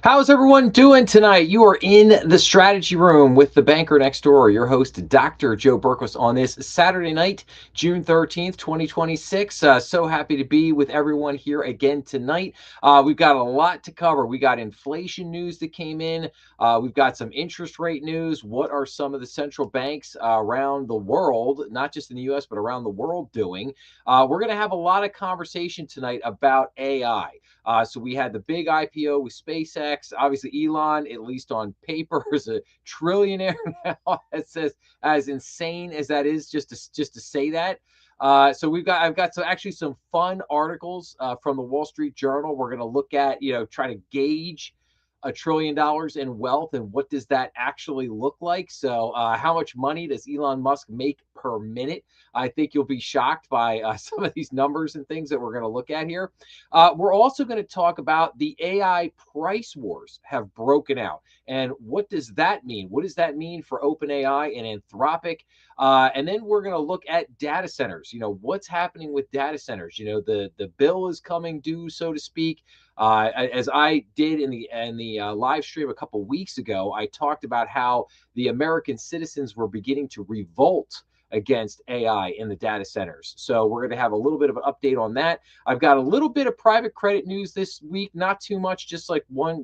How's everyone doing tonight? You are in the strategy room with the banker next door, your host, Dr. Joe Berquist, on this Saturday night, June 13th, 2026. So happy to be with everyone here again tonight. We've got a lot to cover. We got inflation news that came in. We've got some interest rate news. What are some of the central banks around the world, not just in the US, but around the world doing? We're going to have a lot of conversation tonight about AI. So we had the big IPO with SpaceX. Obviously, Elon, at least on paper, is a trillionaire now. It says, as insane as that is, just to say that. So I've got some fun articles from the Wall Street Journal. We're going to look at, try to gauge $1 trillion in wealth and what does that actually look like. So how much money does Elon Musk make per minute? I think you'll be shocked by some of these numbers and things that we're going to look at here. We're also going to talk about the AI price wars have broken out. And what does that mean? What does that mean for OpenAI and Anthropic? And then we're going to look at data centers. What's happening with data centers? The bill is coming due, so to speak. As I did in the live stream a couple weeks ago, I talked about how the American citizens were beginning to revolt against AI in the data centers. So we're going to have a little bit of an update on that. I've got a little bit of private credit news this week, not too much, just one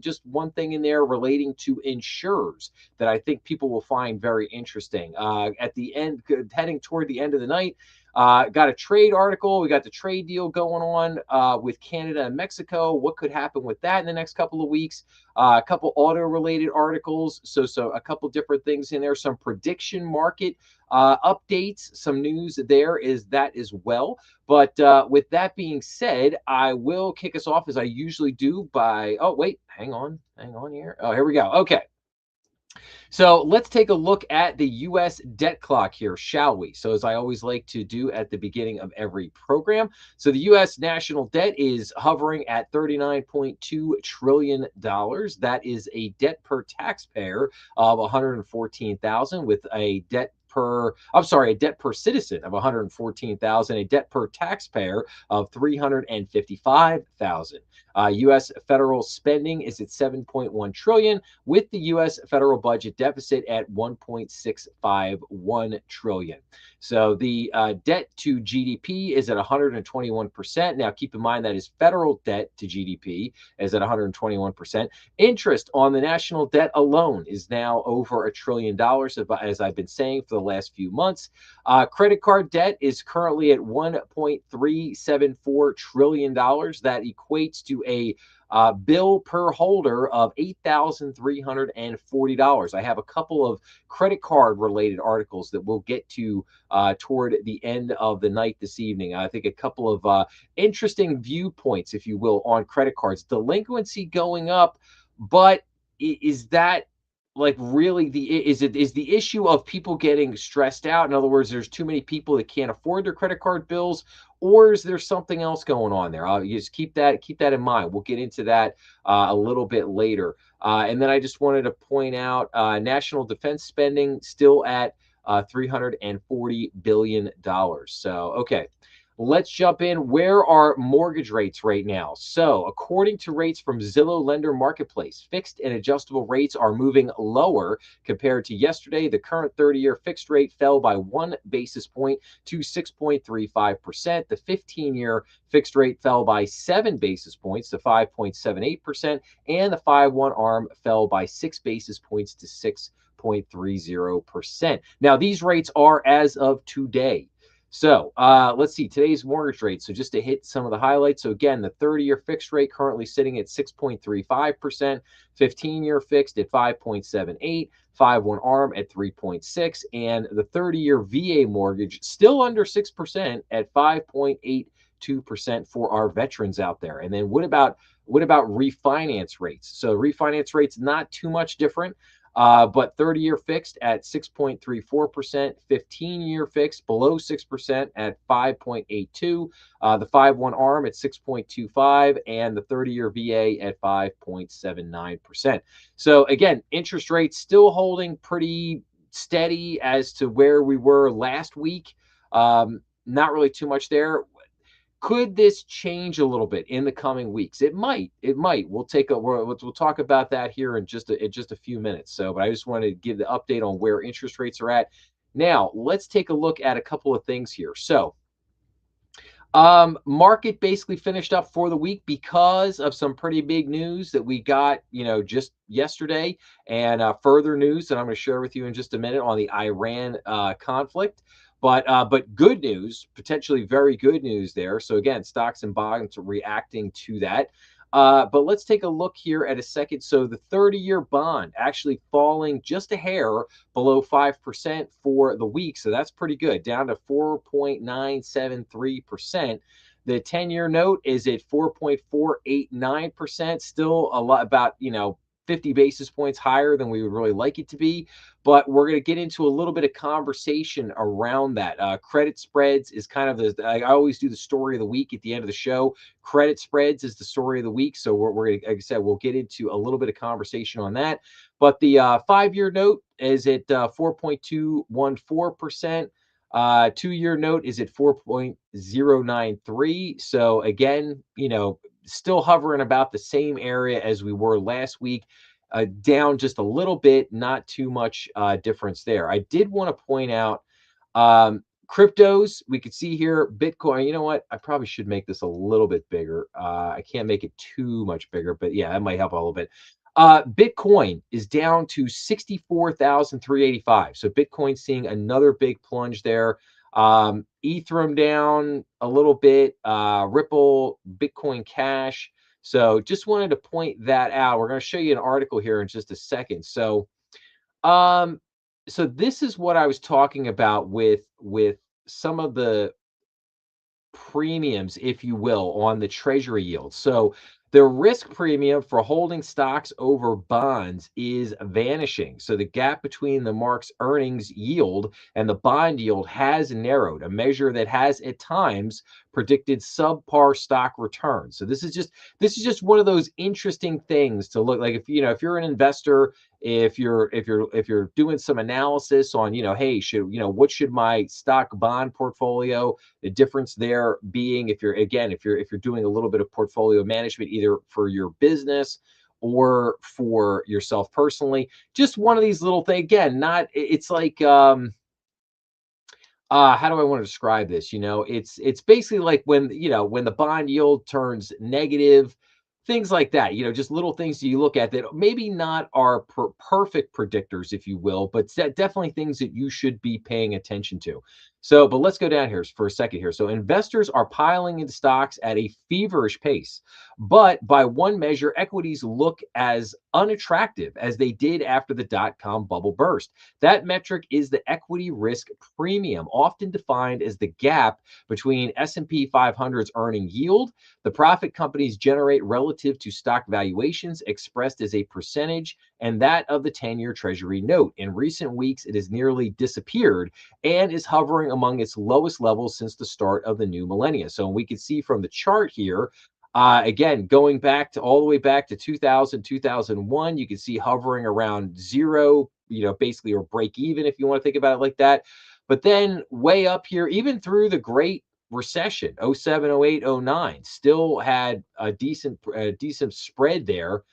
thing in there relating to insurers that I think people will find very interesting. At the end, heading toward the end of the night, got a trade article. We got the trade deal going on with Canada and Mexico. What could happen with that in the next couple of weeks? A couple auto-related articles. So a couple different things in there. Some prediction market updates. Some news there is that as well. But with that being said, I will kick us off as I usually do by. Oh wait, hang on here. Oh, here we go. Okay. So let's take a look at the US debt clock here, shall we? So, as I always like to do at the beginning of every program, so the US national debt is hovering at $39.2 trillion. That is a debt per taxpayer of 114,000 with a debt per citizen of 114,000, a debt per taxpayer of 355,000. U.S. federal spending is at 7.1 trillion, with the U.S. federal budget deficit at 1.651 trillion. So the debt to GDP is at 121%. Now, keep in mind that is federal debt to GDP is at 121%. Interest on the national debt alone is now over $1 trillion, as I've been saying for the last few months. Credit card debt is currently at $1.374 trillion. That equates to a bill per holder of $8,340. I have a couple of credit card related articles that we'll get to toward the end of the night this evening. I think a couple of interesting viewpoints, if you will, on credit cards. Delinquency going up, but is that like really is the issue of people getting stressed out? In other words, there's too many people that can't afford their credit card bills, or is there something else going on there? You just keep that in mind. We'll get into that a little bit later. And then I just wanted to point out national defense spending still at $340 billion. So, okay. Let's jump in. Where are mortgage rates right now? So, according to rates from Zillow Lender Marketplace, fixed and adjustable rates are moving lower compared to yesterday. The current 30-year fixed rate fell by 1 basis point to 6.35%. The 15-year fixed rate fell by 7 basis points to 5.78%, and the 5/1 ARM fell by 6 basis points to 6.30%. Now, these rates are as of today. So let's see today's mortgage rate. So just to hit some of the highlights. So again, the 30-year fixed rate currently sitting at 6.35%, 15-year fixed at 5.78, 5/1 ARM at 3.6, and the 30-year VA mortgage still under 6% at 5.82% for our veterans out there. And then what about refinance rates? So refinance rates not too much different. But 30-year fixed at 6.34%, 15-year fixed below 6% at 5.82, the 5/1 ARM at 6.25, and the 30-year VA at 5.79%. So again, interest rates still holding pretty steady as to where we were last week. Not really too much there. Could this change a little bit in the coming weeks? It might. It might. We'll talk about that here in just a few minutes. So, but I just wanted to give the update on where interest rates are at. Now, let's take a look at a couple of things here. So, market basically finished up for the week because of some pretty big news that we got, just yesterday, and further news that I'm going to share with you in just a minute on the Iran conflict. But good news, potentially very good news there. So again, stocks and bonds are reacting to that. But let's take a look here at a second. So the 30-year bond actually falling just a hair below 5% for the week. So that's pretty good, down to 4.973%. The 10-year note is at 4.489%, still a lot, about, 50 basis points higher than we would really like it to be. But we're going to get into a little bit of conversation around that. Credit spreads is kind of I always do the story of the week at the end of the show. Credit spreads is the story of the week. So we're going to, like I said, we'll get into a little bit of conversation on that. But the 5-year note is at 4.214%. 2-year note is at 4.093. So again, still hovering about the same area as we were last week, down just a little bit, not too much difference there. I did want to point out cryptos. We could see here Bitcoin. You know what? I probably should make this a little bit bigger. I can't make it too much bigger, but yeah, that might help a little bit. Bitcoin is down to 64,385. So Bitcoin seeing another big plunge there. Ethereum down a little bit. Ripple, Bitcoin Cash. So just wanted to point that out. We're going to show you an article here in just a second. Um, so this is what I was talking about with some of the premiums, if you will, on the treasury yield. So the risk premium for holding stocks over bonds is vanishing. So the gap between the mark's earnings yield and the bond yield has narrowed, a measure that has at times predicted subpar stock returns. So this is just one of those interesting things to look like. If you're an investor, if you're doing some analysis on, hey, what should my stock bond portfolio, the difference there being, if you're doing a little bit of portfolio management, either for your business or for yourself personally, just one of these little things. Again, not it's like how do I want to describe this? It's basically like when the bond yield turns negative, things like that. Just little things that you look at that maybe not are perfect predictors, if you will, but definitely things that you should be paying attention to. So, but let's go down here for a second here. So, investors are piling into stocks at a feverish pace, but by one measure, equities look as unattractive as they did after the dot-com bubble burst. That metric is the equity risk premium, often defined as the gap between S&P 500's earning yield, the profit companies generate relative to stock valuations expressed as a percentage, and that of the 10-year Treasury note. In recent weeks, it has nearly disappeared and is hovering among its lowest levels since the start of the new millennia. So we can see from the chart here, again, going back to all the way back to 2000, 2001, you can see hovering around zero, basically, or break even, if you want to think about it like that. But then way up here, even through the Great Recession, 07, 08, 09, still had a decent spread there.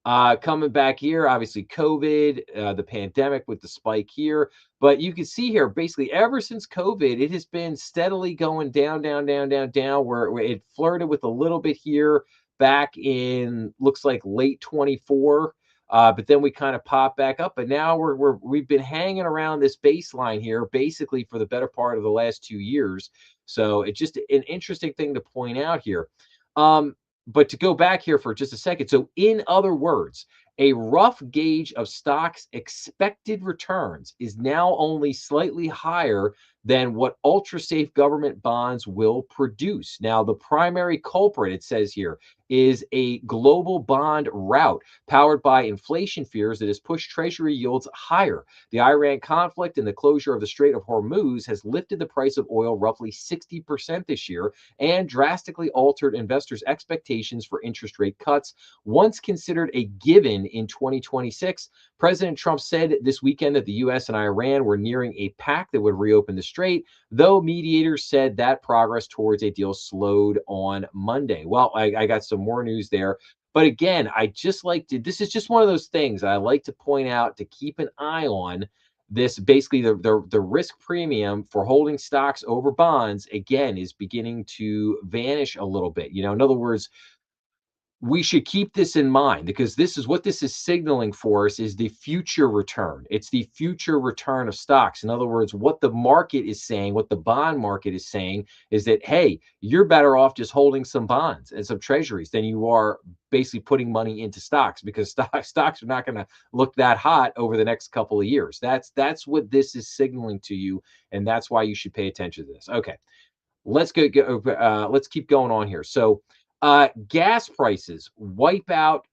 Coming back here, obviously COVID, the pandemic with the spike here. But you can see here, basically ever since COVID, it has been steadily going down, down, down, down, down, where it flirted with a little bit here back in, looks like late 24. But then we kind of pop back up. But now we've been hanging around this baseline here basically for the better part of the last 2 years. So it's just an interesting thing to point out here. But to go back here for just a second. So in other words, a rough gauge of stocks' expected returns is now only slightly higher than what ultra safe government bonds will produce. Now, the primary culprit, it says here, is a global bond rout powered by inflation fears that has pushed treasury yields higher. The Iran conflict and the closure of the Strait of Hormuz has lifted the price of oil roughly 60% this year and drastically altered investors' expectations for interest rate cuts. Once considered a given in 2026, President Trump said this weekend that the U.S. and Iran were nearing a pact that would reopen the straight, though mediators said that progress towards a deal slowed on Monday. Well, I got some more news there. But again, I just like to, this is just one of those things I like to point out to keep an eye on. This basically the risk premium for holding stocks over bonds again is beginning to vanish a little bit. In other words, we should keep this in mind because this is what this is signaling for us is the future return. It's the future return of stocks. In other words, what the market is saying, what the bond market is saying is that, hey, you're better off just holding some bonds and some treasuries than you are basically putting money into stocks because stocks are not going to look that hot over the next couple of years. That's what this is signaling to you. And that's why you should pay attention to this. Okay. Let's keep going on here. So, gas prices wipe out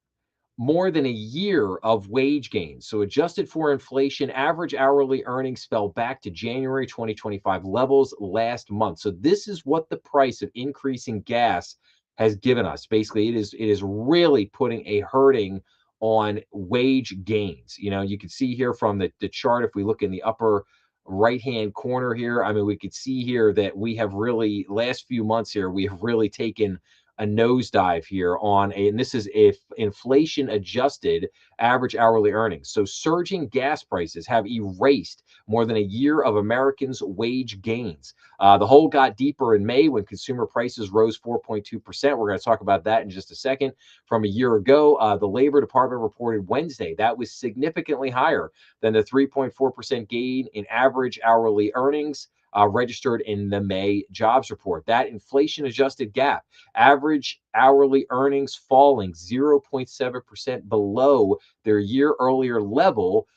more than a year of wage gains. So, adjusted for inflation, average hourly earnings fell back to January 2025 levels last month. So, this is what the price of increasing gas has given us. Basically, it is really putting a hurting on wage gains. You can see here from the chart, if we look in the upper right hand corner here, I mean, we could see here that we have really, last few months here, we have really taken a nosedive here and this is if inflation adjusted average hourly earnings. So surging gas prices have erased more than a year of Americans' wage gains. The hole got deeper in May when consumer prices rose 4.2%. We're going to talk about that in just a second. From a year ago, the Labor Department reported Wednesday that was significantly higher than the 3.4% gain in average hourly earnings registered in the May jobs report. That inflation adjusted gap, average hourly earnings falling 0.7% below their year earlier level,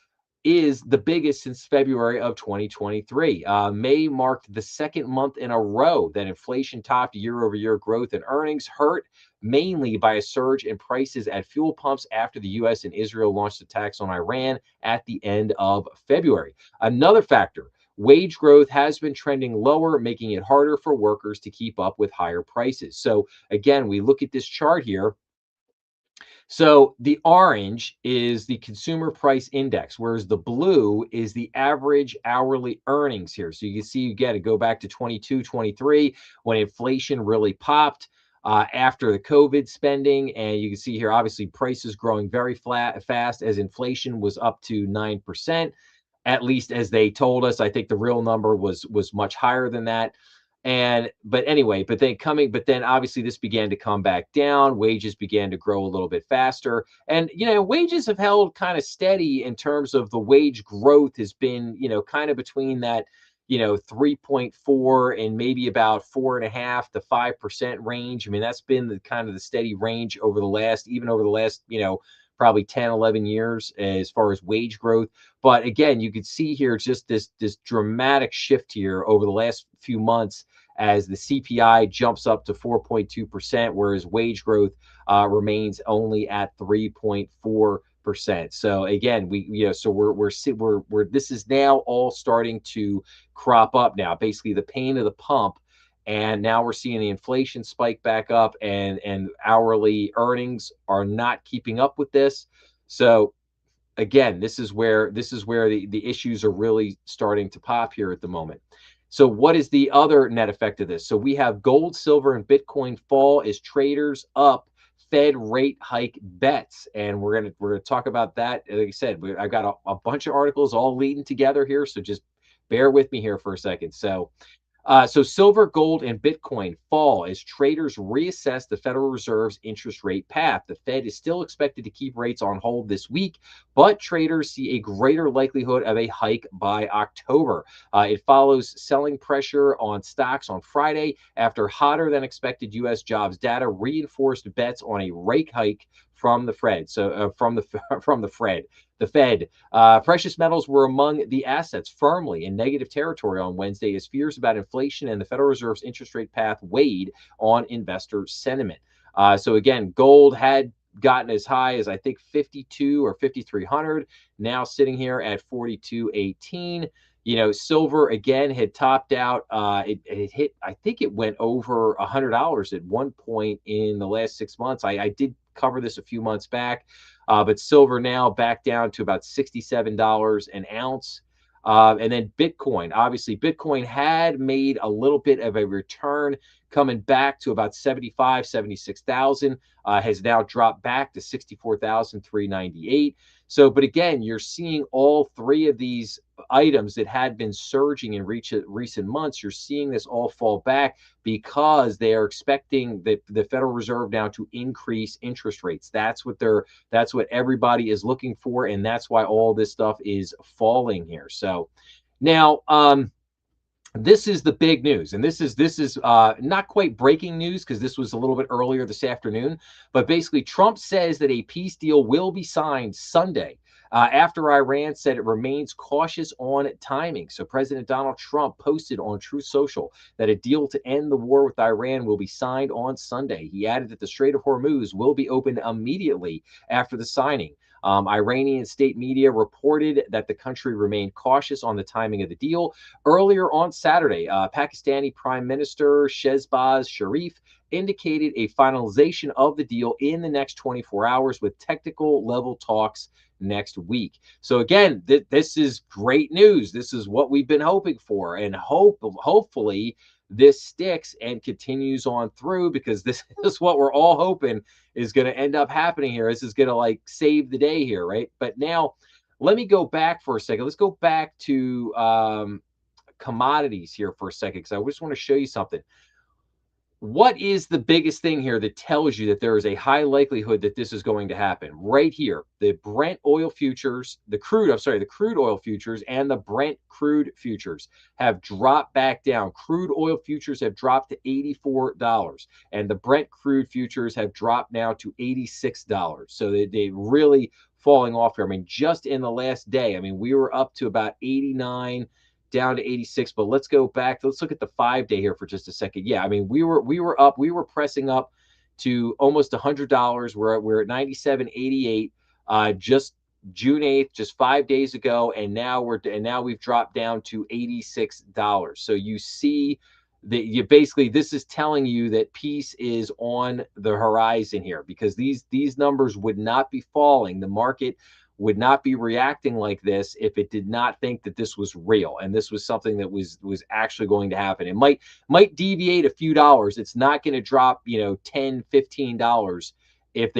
is the biggest since February of 2023. May marked the second month in a row that inflation topped year over year growth in earnings, hurt mainly by a surge in prices at fuel pumps after the US and Israel launched attacks on Iran at the end of February. Another factor, wage growth has been trending lower, making it harder for workers to keep up with higher prices. So, again, we look at this chart here. So the orange is the consumer price index, whereas the blue is the average hourly earnings here. So you can see, you got to go back to 22, 23 when inflation really popped after the COVID spending. And you can see here, obviously, prices growing very fast as inflation was up to 9%, at least as they told us. I think the real number was much higher than that. But then obviously this began to come back down. Wages began to grow a little bit faster. And, wages have held kind of steady in terms of the wage growth has been, kind of between that, 3.4 and maybe about 4.5 to 5% range. I mean, that's been the kind of the steady range over the last, probably 10, 11 years as far as wage growth. But again, you could see here just this dramatic shift here over the last few months as the CPI jumps up to 4.2%, whereas wage growth remains only at 3.4%. So again, we're this is now all starting to crop up now. Basically, the pain of the pump, and now we're seeing the inflation spike back up, and hourly earnings are not keeping up with this. So again, this is where the issues are really starting to pop here at the moment. So what is the other net effect of this? So we have gold, silver, and Bitcoin fall as traders up Fed rate hike bets, and we're gonna talk about that. Like I said, I've got a bunch of articles all leading together here, so just bear with me here for a second. So silver, gold, and Bitcoin fall as traders reassess the Federal Reserve's interest rate path. The Fed is still expected to keep rates on hold this week, but traders see a greater likelihood of a hike by October. It follows selling pressure on stocks on Friday after hotter than expected U.S. jobs data reinforced bets on a rate hike from the Fed. The Fed. Precious metals were among the assets firmly in negative territory on Wednesday as fears about inflation and the Federal Reserve's interest rate path weighed on investor sentiment. So again, gold had gotten as high as I think 52 or 5,300, now sitting here at 4218. Silver again had topped out. It hit, I think it went over $100 at one point in the last 6 months. I did cover this a few months back. But silver now back down to about $67 an ounce. And then Bitcoin. Obviously, Bitcoin had made a little bit of a return, coming back to about 75, 76,000. Has now dropped back to 64,398. So, but again, you're seeing all three of these items that had been surging in recent months. You're seeing this all fall back because they are expecting the Federal Reserve now to increase interest rates. That's what everybody is looking for, and that's why all this stuff is falling here. So now, this is the big news, and this is not quite breaking news because this was a little bit earlier this afternoon. But basically, Trump says that a peace deal will be signed Sunday. After Iran said it remains cautious on timing. So President Donald Trump posted on Truth Social that a deal to end the war with Iran will be signed on Sunday. He added that the Strait of Hormuz will be opened immediately after the signing. Iranian state media reported that the country remained cautious on the timing of the deal. Earlier on Saturday, Pakistani Prime Minister Shehbaz Sharif indicated a finalization of the deal in the next 24 hours with technical level talks next week. So again, this is great news. This is what we've been hoping for, and hopefully this sticks and continues on through, because this is what we're all hoping is going to end up happening here. This is going to like save the day here, right? But now let me go back for a second. Let's go back to commodities here for a second, because I just want to show you something. What is the biggest thing here that tells you that there is a high likelihood that this is going to happen? Right here, the Brent oil futures, the crude oil futures and the Brent crude futures have dropped back down. Crude oil futures have dropped to $84, and the Brent crude futures have dropped now to $86. So they really falling off here. I mean, just in the last day, I mean, we were up to about 89, down to 86. But let's go back. Let's look at the 5-day here for just a second. Yeah, I mean, we were pressing up to almost $100. We're at 97.88 just June 8th, just 5 days ago, and now we've dropped down to $86. So you see that this is telling you that peace is on the horizon here, because these numbers would not be falling. The market would not be reacting like this if it did not think that this was real and this was something that was actually going to happen. It might deviate a few dollars. It's not going to drop, $10, $15 if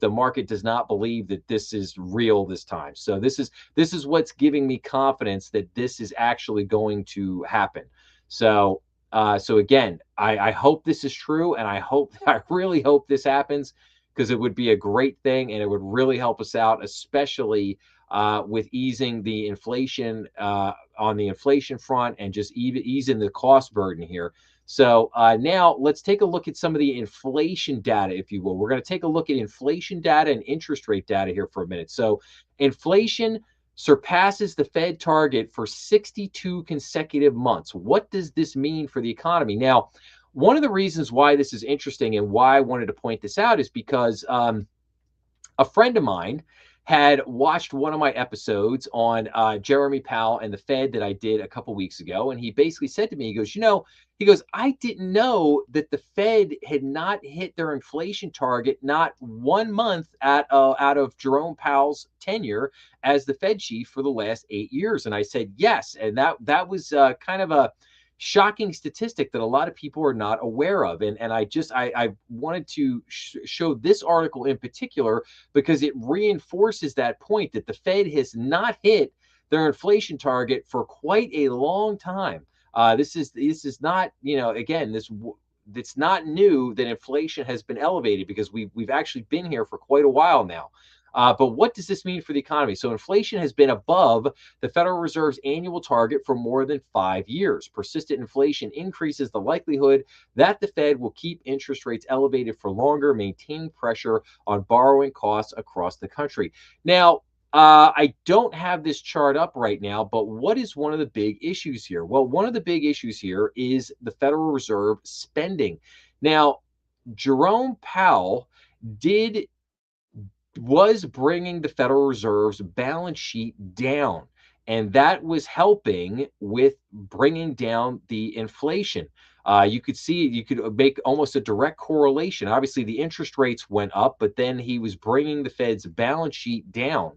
the market does not believe that this is real this time. So this is what's giving me confidence that this is actually going to happen. So again, I hope this is true, and I really hope this happens, because it would be a great thing and it would really help us out, especially with easing the inflation on the inflation front, and just easing the cost burden here. So now let's take a look at some of the inflation data, if you will. We're going to take a look at inflation data and interest rate data here for a minute. So inflation surpasses the Fed target for 62 consecutive months. What does this mean for the economy? Now, one of the reasons why this is interesting and why I wanted to point this out is because a friend of mine had watched one of my episodes on Jeremy Powell and the Fed that I did a couple weeks ago. And he basically said to me, he goes, I didn't know that the Fed had not hit their inflation target not 1 month out of Jerome Powell's tenure as the Fed chief for the last 8 years. And I said, yes. And that was kind of a shocking statistic that a lot of people are not aware of. And I wanted to show this article in particular because it reinforces that point, that the Fed has not hit their inflation target for quite a long time. This is not, again, it's not new that inflation has been elevated, because we've actually been here for quite a while now. But what does this mean for the economy? So inflation has been above the Federal Reserve's annual target for more than 5 years. Persistent inflation increases the likelihood that the Fed will keep interest rates elevated for longer, maintaining pressure on borrowing costs across the country. Now, I don't have this chart up right now, but what is one of the big issues here? Well, one of the big issues here is the Federal Reserve spending. Now, Jerome Powell was bringing the Federal Reserve's balance sheet down, and that was helping with bringing down the inflation. You could make almost a direct correlation. Obviously, the interest rates went up, but then he was bringing the Fed's balance sheet down.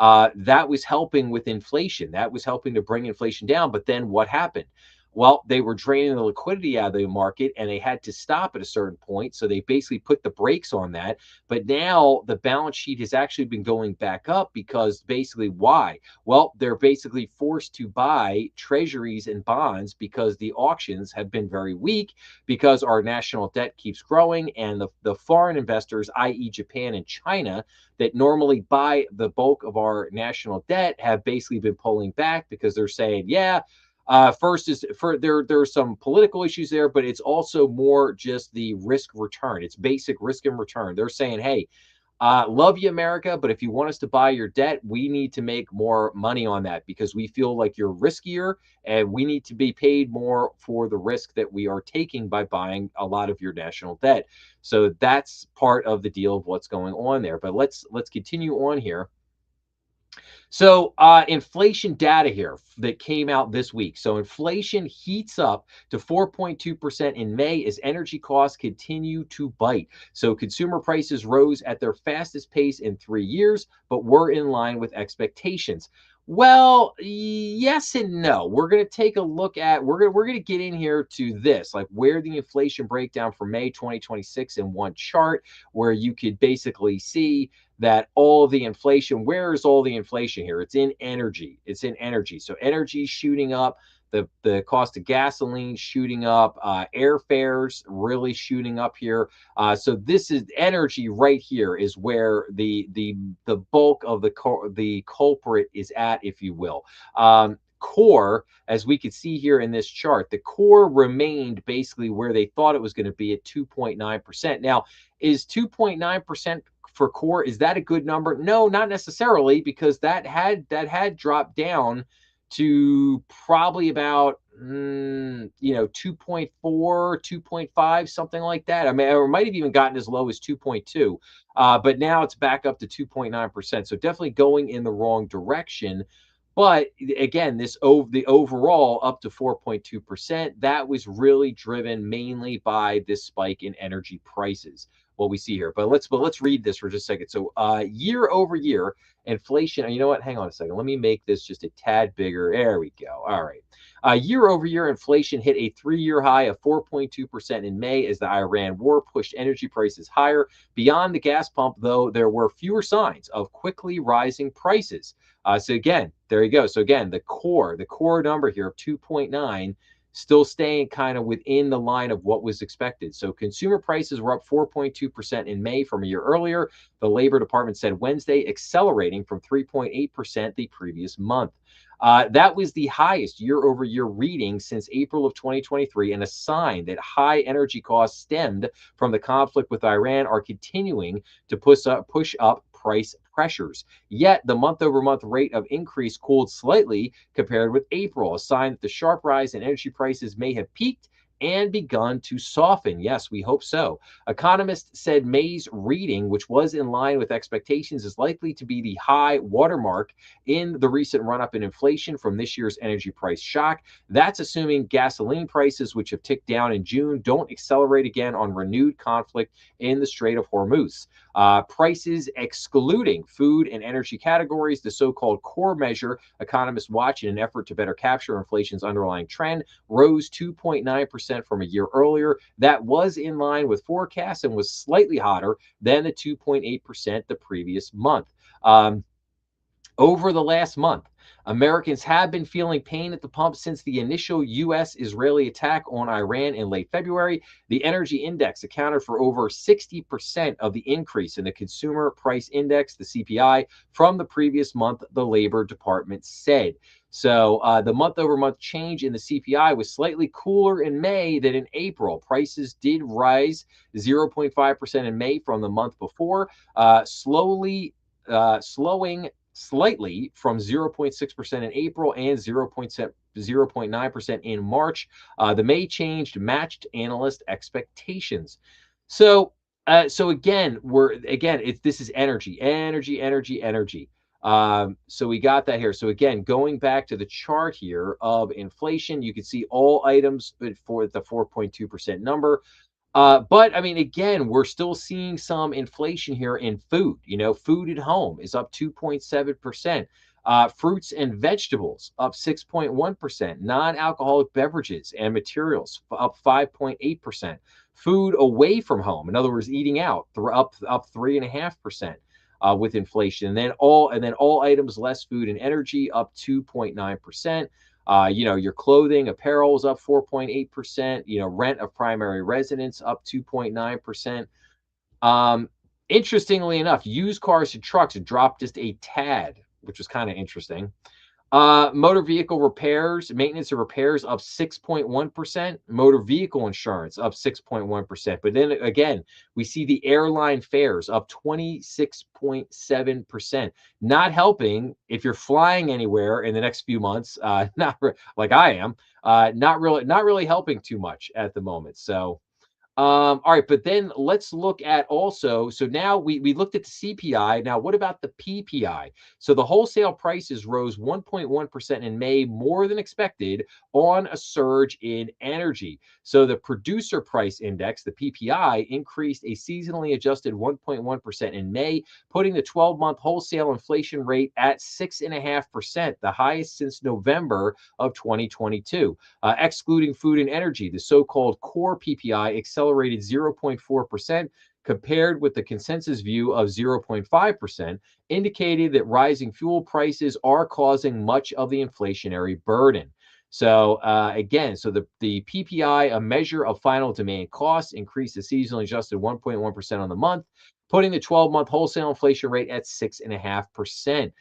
that was helping with inflation. That was helping to bring inflation down. But then what happened? Well, they were draining the liquidity out of the market and they had to stop at a certain point. So they basically put the brakes on that. But now the balance sheet has actually been going back up because basically why? Well, they're basically forced to buy treasuries and bonds because the auctions have been very weak because our national debt keeps growing and the foreign investors, i.e., Japan and China, that normally buy the bulk of our national debt have basically been pulling back because they're saying, yeah, first is for there's some political issues there, but it's also more just the risk return. It's basic risk and return. They're saying, hey, love you, America, but if you want us to buy your debt, we need to make more money on that because we feel like you're riskier and we need to be paid more for the risk that we are taking by buying a lot of your national debt. So that's part of the deal of what's going on there. But let's continue on here. So, inflation data here that came out this week. So, inflation heats up to 4.2% in May as energy costs continue to bite. So, consumer prices rose at their fastest pace in 3 years, but were in line with expectations. Well, yes and no. We're going to take a look at we're going to get in here to this, like where the inflation breakdown for May 2026 in one chart where you could basically see that all the inflation, where is all the inflation here? It's in energy. It's in energy. So energy shooting up, the cost of gasoline shooting up, airfares really shooting up here. So this is energy right here is where the bulk of the culprit is at, if you will. Core, as we could see here in this chart, the core remained basically where they thought it was going to be at 2.9%. Now, is 2.9% for core, is that a good number? No, not necessarily, because that had dropped down to probably about 2.4, 2.5, something like that. I mean, or might have even gotten as low as 2.2. But now it's back up to 2.9%. So definitely going in the wrong direction. But again, the overall up to 4.2%, that was really driven mainly by this spike in energy prices, what we see here. But let's read this for just a second. So year over year, inflation, you know what? Hang on a second. Let me make this just a tad bigger. There we go. All right. Year over year, inflation hit a 3-year high of 4.2% in May as the Iran war pushed energy prices higher. Beyond the gas pump, though, there were fewer signs of quickly rising prices. So again, there you go. So again, the core number here of 2.9 still staying kind of within the line of what was expected. So consumer prices were up 4.2% in May from a year earlier. The Labor Department said Wednesday, accelerating from 3.8% the previous month. That was the highest year over year reading since April of 2023, and a sign that high energy costs stemmed from the conflict with Iran are continuing to push up price pressures. Yet the month over month rate of increase cooled slightly compared with April, a sign that the sharp rise in energy prices may have peaked and begun to soften. Yes, we hope so. Economists said May's reading, which was in line with expectations, is likely to be the high watermark in the recent run up in inflation from this year's energy price shock. That's assuming gasoline prices, which have ticked down in June, don't accelerate again on renewed conflict in the Strait of Hormuz. Prices excluding food and energy categories, the so-called core measure economists watch in an effort to better capture inflation's underlying trend, rose 2.9% from a year earlier. That was in line with forecasts and was slightly hotter than the 2.8% the previous month. Over the last month, Americans have been feeling pain at the pump since the initial U.S. Israeli attack on Iran in late February. The energy index accounted for over 60% of the increase in the consumer price index, the CPI, from the previous month, the Labor Department said. So the month over month change in the CPI was slightly cooler in May than in April. Prices did rise 0.5% in May from the month before, slowing slightly from 0.6% in April and 0.9% in March. The May change matched analyst expectations. So again, this is energy, energy, energy, energy. So we got that here. So again, going back to the chart here of inflation, you can see all items for the 4.2% number. But I mean, again, we're still seeing some inflation here in food. Food at home is up 2.7%. Fruits and vegetables up 6.1%. Non-alcoholic beverages and materials up 5.8%. Food away from home, in other words, eating out, up 3.5%. With inflation, and then all items less food and energy up 2.9%. Your clothing, apparel is up 4.8%. Rent of primary residence up 2.9%. Um, Interestingly enough, used cars and trucks dropped just a tad, which was kind of interesting. Motor vehicle repairs, maintenance and repairs up 6.1%. Motor vehicle insurance up 6.1%. But then again, we see the airline fares up 26.7%. Not helping if you're flying anywhere in the next few months. Like I am. Not really helping too much at the moment. So all right, but then let's look at also. So now we looked at the CPI. Now, what about the PPI? So the wholesale prices rose 1.1% in May, more than expected, on a surge in energy. So the producer price index, the PPI, increased a seasonally adjusted 1.1% in May, putting the 12-month wholesale inflation rate at 6.5%, the highest since November of 2022. Excluding food and energy, the so-called core PPI accelerated 0.4%, compared with the consensus view of 0.5%, indicating that rising fuel prices are causing much of the inflationary burden. So again, the PPI, a measure of final demand costs, increased the seasonally adjusted 1.1% on the month, putting the 12-month wholesale inflation rate at 6.5%.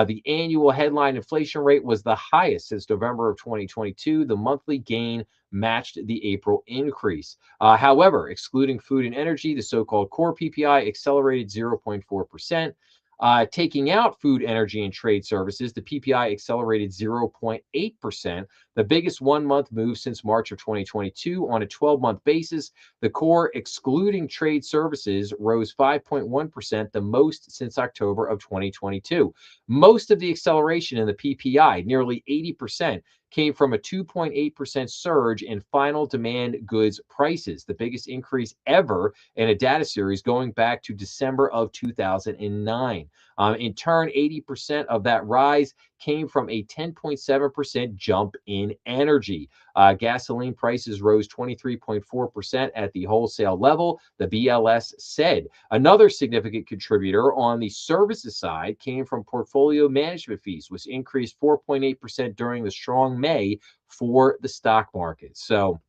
The annual headline inflation rate was the highest since November of 2022. The monthly gain matched the April increase. However, excluding food and energy, the so-called core PPI accelerated 0.4%. Taking out food, energy, and trade services, the PPI accelerated 0.8%, the biggest 1 month move since March of 2022. On a 12-month basis, the core, excluding trade services, rose 5.1%, the most since October of 2022. Most of the acceleration in the PPI, nearly 80%, came from a 2.8% surge in final demand goods prices, the biggest increase ever in a data series going back to December of 2009. In turn, 80% of that rise came from a 10.7% jump in energy. Gasoline prices rose 23.4% at the wholesale level, the BLS said. Another significant contributor on the services side came from portfolio management fees, which increased 4.8% during the strong May for the stock market. So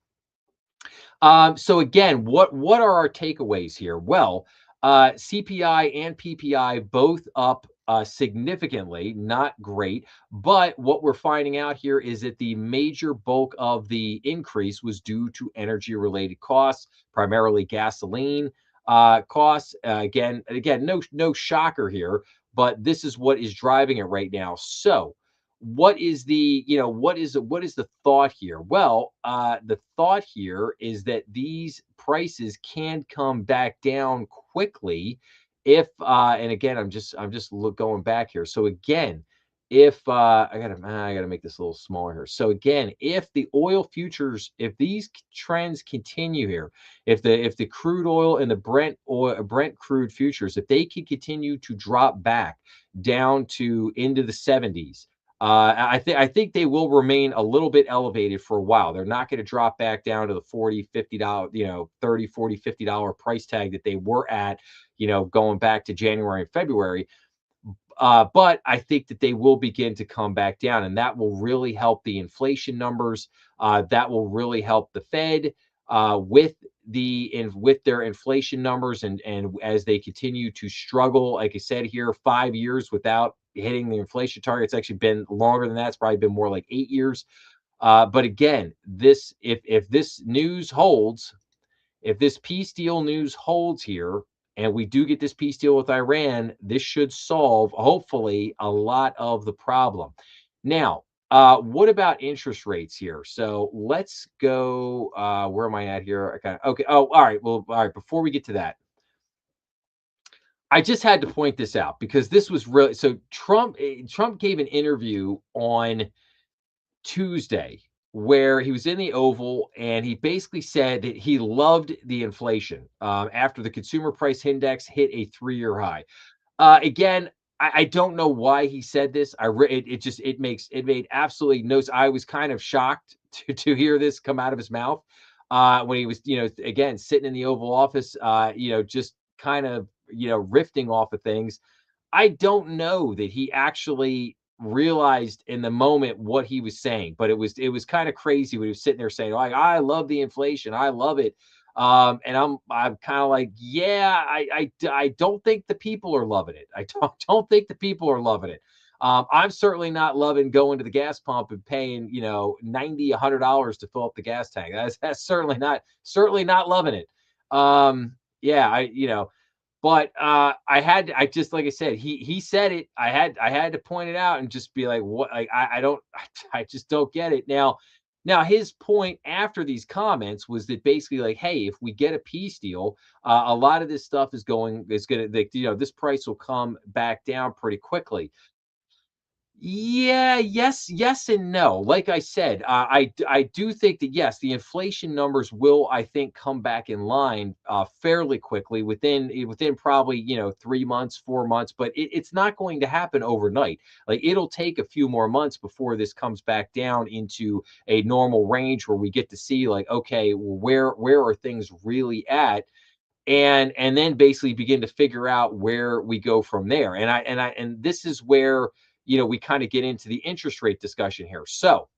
again, what are our takeaways here? Well, CPI and PPI both up significantly, not great. But what we're finding out here is that the major bulk of the increase was due to energy related costs, primarily gasoline costs. Again, no shocker here, but this is what is driving it right now. So what is the thought here? Well, the thought here is that these prices can come back down quickly if and again, I'm just going back here. So again, if I gotta make this a little smaller here. So again, if the oil futures, if these trends continue here, if the crude oil and the Brent crude futures, if they can continue to drop back down to into the 70s, I think they will remain a little bit elevated for a while. They're not going to drop back down to the 40, $50, 30, 40, $50 price tag that they were at, going back to January and February. But I think that they will begin to come back down, and that will really help the inflation numbers. That will really help the Fed with their inflation numbers, and as they continue to struggle. Like I said here, 5 years without hitting the inflation target. It's actually been longer than that. It's probably been more like 8 years. But again, this if this news holds, if this peace deal news holds here, and we do get this peace deal with Iran, this should solve, hopefully, a lot of the problem. Now, what about interest rates here? So let's go. Where am I at here? Okay. Oh, all right. Well, all right. Before we get to that, I just had to point this out because this was really so. Trump gave an interview on Tuesday, where he was in the Oval and he basically said that he loved the inflation after the consumer price index hit a 3-year high. Again, I don't know why he said this. It made absolutely no. I was kind of shocked to hear this come out of his mouth when he was, again sitting in the Oval Office, just kind of, riffing off of things. I don't know that he actually realized in the moment what he was saying, but it was kind of crazy when he was sitting there saying, like, I love the inflation, I love it. And I'm kind of like, yeah, I don't think the people are loving it. I don't think the people are loving it. I'm certainly not loving going to the gas pump and paying, 90, $100 to fill up the gas tank. That's certainly not loving it. Yeah, but I just, like I said, he said it. I had to point it out and just be like, what? Like, I don't, I just don't get it. Now his point after these comments was that basically, like, hey, if we get a peace deal, a lot of this stuff is gonna, like, this price will come back down pretty quickly. Yeah, yes, and no. Like I said, I do think that, yes, the inflation numbers will, I think, come back in line fairly quickly within probably, 3 months, 4 months, but it's not going to happen overnight. Like, it'll take a few more months before this comes back down into a normal range where we get to see, like, okay, well, where are things really at, and then basically begin to figure out where we go from there. And this is where, we kind of get into the interest rate discussion here. So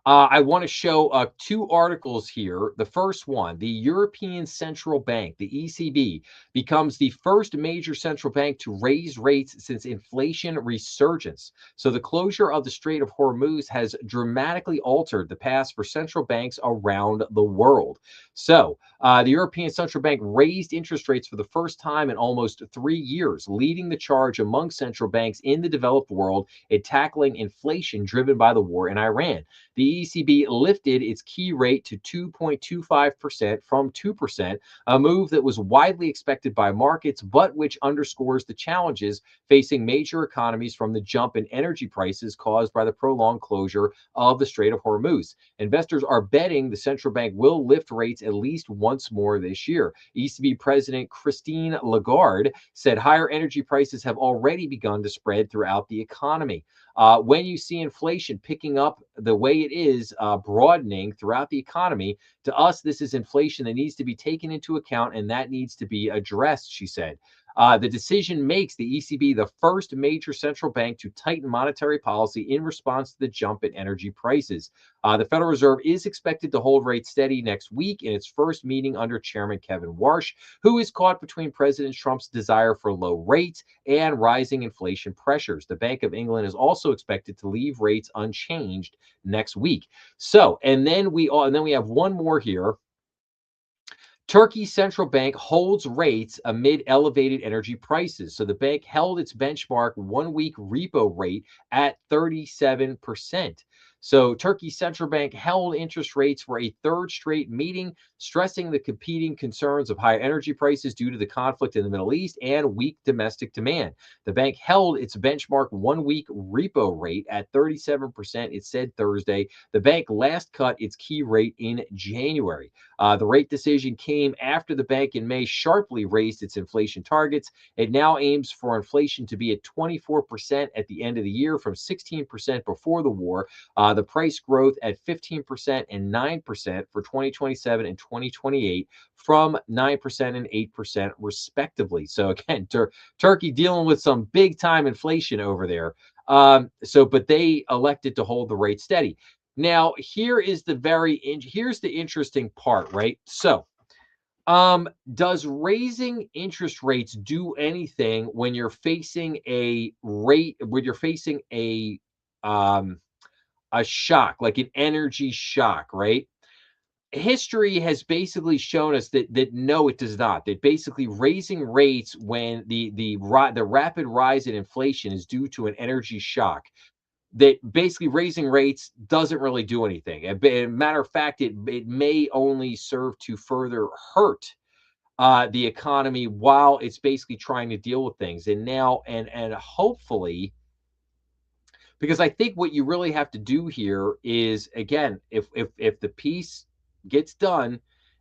I want to show two articles here. The first one: the European Central Bank, the ECB, becomes the first major central bank to raise rates since inflation resurgence. So, the closure of the Strait of Hormuz has dramatically altered the past for central banks around the world. So, the European Central Bank raised interest rates for the first time in almost 3 years, leading the charge among central banks in the developed world in tackling inflation driven by the war in Iran. The ECB lifted its key rate to 2.25% from 2%, a move that was widely expected by markets, but which underscores the challenges facing major economies from the jump in energy prices caused by the prolonged closure of the Strait of Hormuz. Investors are betting the central bank will lift rates at least once more this year. ECB President Christine Lagarde said higher energy prices have already begun to spread throughout the economy. When you see inflation picking up the way it is, broadening throughout the economy, to us, this is inflation that needs to be taken into account and that needs to be addressed, she said. The decision makes the ECB the first major central bank to tighten monetary policy in response to the jump in energy prices. The Federal Reserve is expected to hold rates steady next week in its first meeting under Chairman Kevin Warsh, who is caught between President Trump's desire for low rates and rising inflation pressures. The Bank of England is also expected to leave rates unchanged next week. So, and then we have one more here. Turkey's central bank holds rates amid elevated energy prices. So the bank held its benchmark 1 week repo rate at 37%. So Turkey's central bank held interest rates for a third straight meeting, stressing the competing concerns of high energy prices due to the conflict in the Middle East and weak domestic demand. The bank held its benchmark 1 week repo rate at 37%, it said Thursday. The bank last cut its key rate in January. The rate decision came after the bank in May sharply raised its inflation targets. It now aims for inflation to be at 24% at the end of the year from 16% before the war. The price growth at 15% and 9% for 2027 and 2028 from 9% and 8% respectively. So again, Turkey dealing with some big time inflation over there. But they elected to hold the rate steady. Now, here's the interesting part, right? So, does raising interest rates do anything when you're facing um a shock, like an energy shock, right? History has basically shown us that no, it does not. That basically raising rates when the rapid rise in inflation is due to an energy shock, that basically raising rates doesn't really do anything. Matter of fact, it may only serve to further hurt the economy while it's basically trying to deal with things. And now, and hopefully, Because I think what you really have to do here is, again, if the piece gets done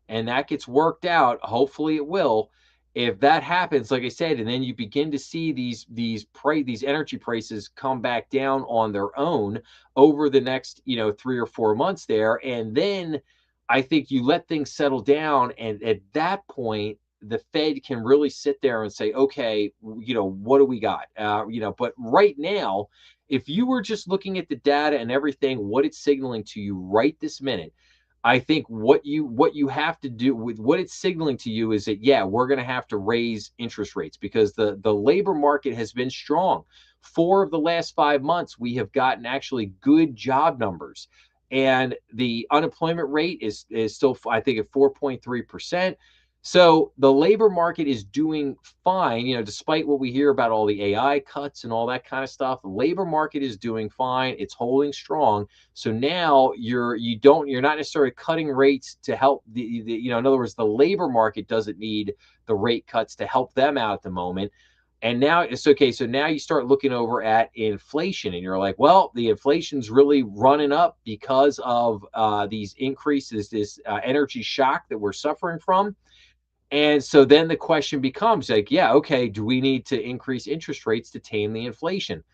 and that gets worked out, hopefully it will. If that happens, like I said, and then you begin to see these energy prices come back down on their own over the next 3 or 4 months there, and then I think you let things settle down, and at that point the Fed can really sit there and say, okay, what do we got? But right now, if you were just looking at the data and everything, what it's signaling to you right this minute, I think what you have to do with what it's signaling to you is that, yeah, we're going to have to raise interest rates because the labor market has been strong. 4 of the last 5 months, we have gotten actually good job numbers, and the unemployment rate is still, I think, at 4.3%. So the labor market is doing fine, despite what we hear about all the AI cuts and all that kind of stuff. The labor market is doing fine. It's holding strong. So now you're not necessarily cutting rates to help in other words, the labor market doesn't need the rate cuts to help them out at the moment. And now it's okay. So now you start looking over at inflation, and you're like, well, the inflation's really running up because of these increases, this energy shock that we're suffering from. And so then the question becomes like, yeah, okay, do we need to increase interest rates to tame the inflation?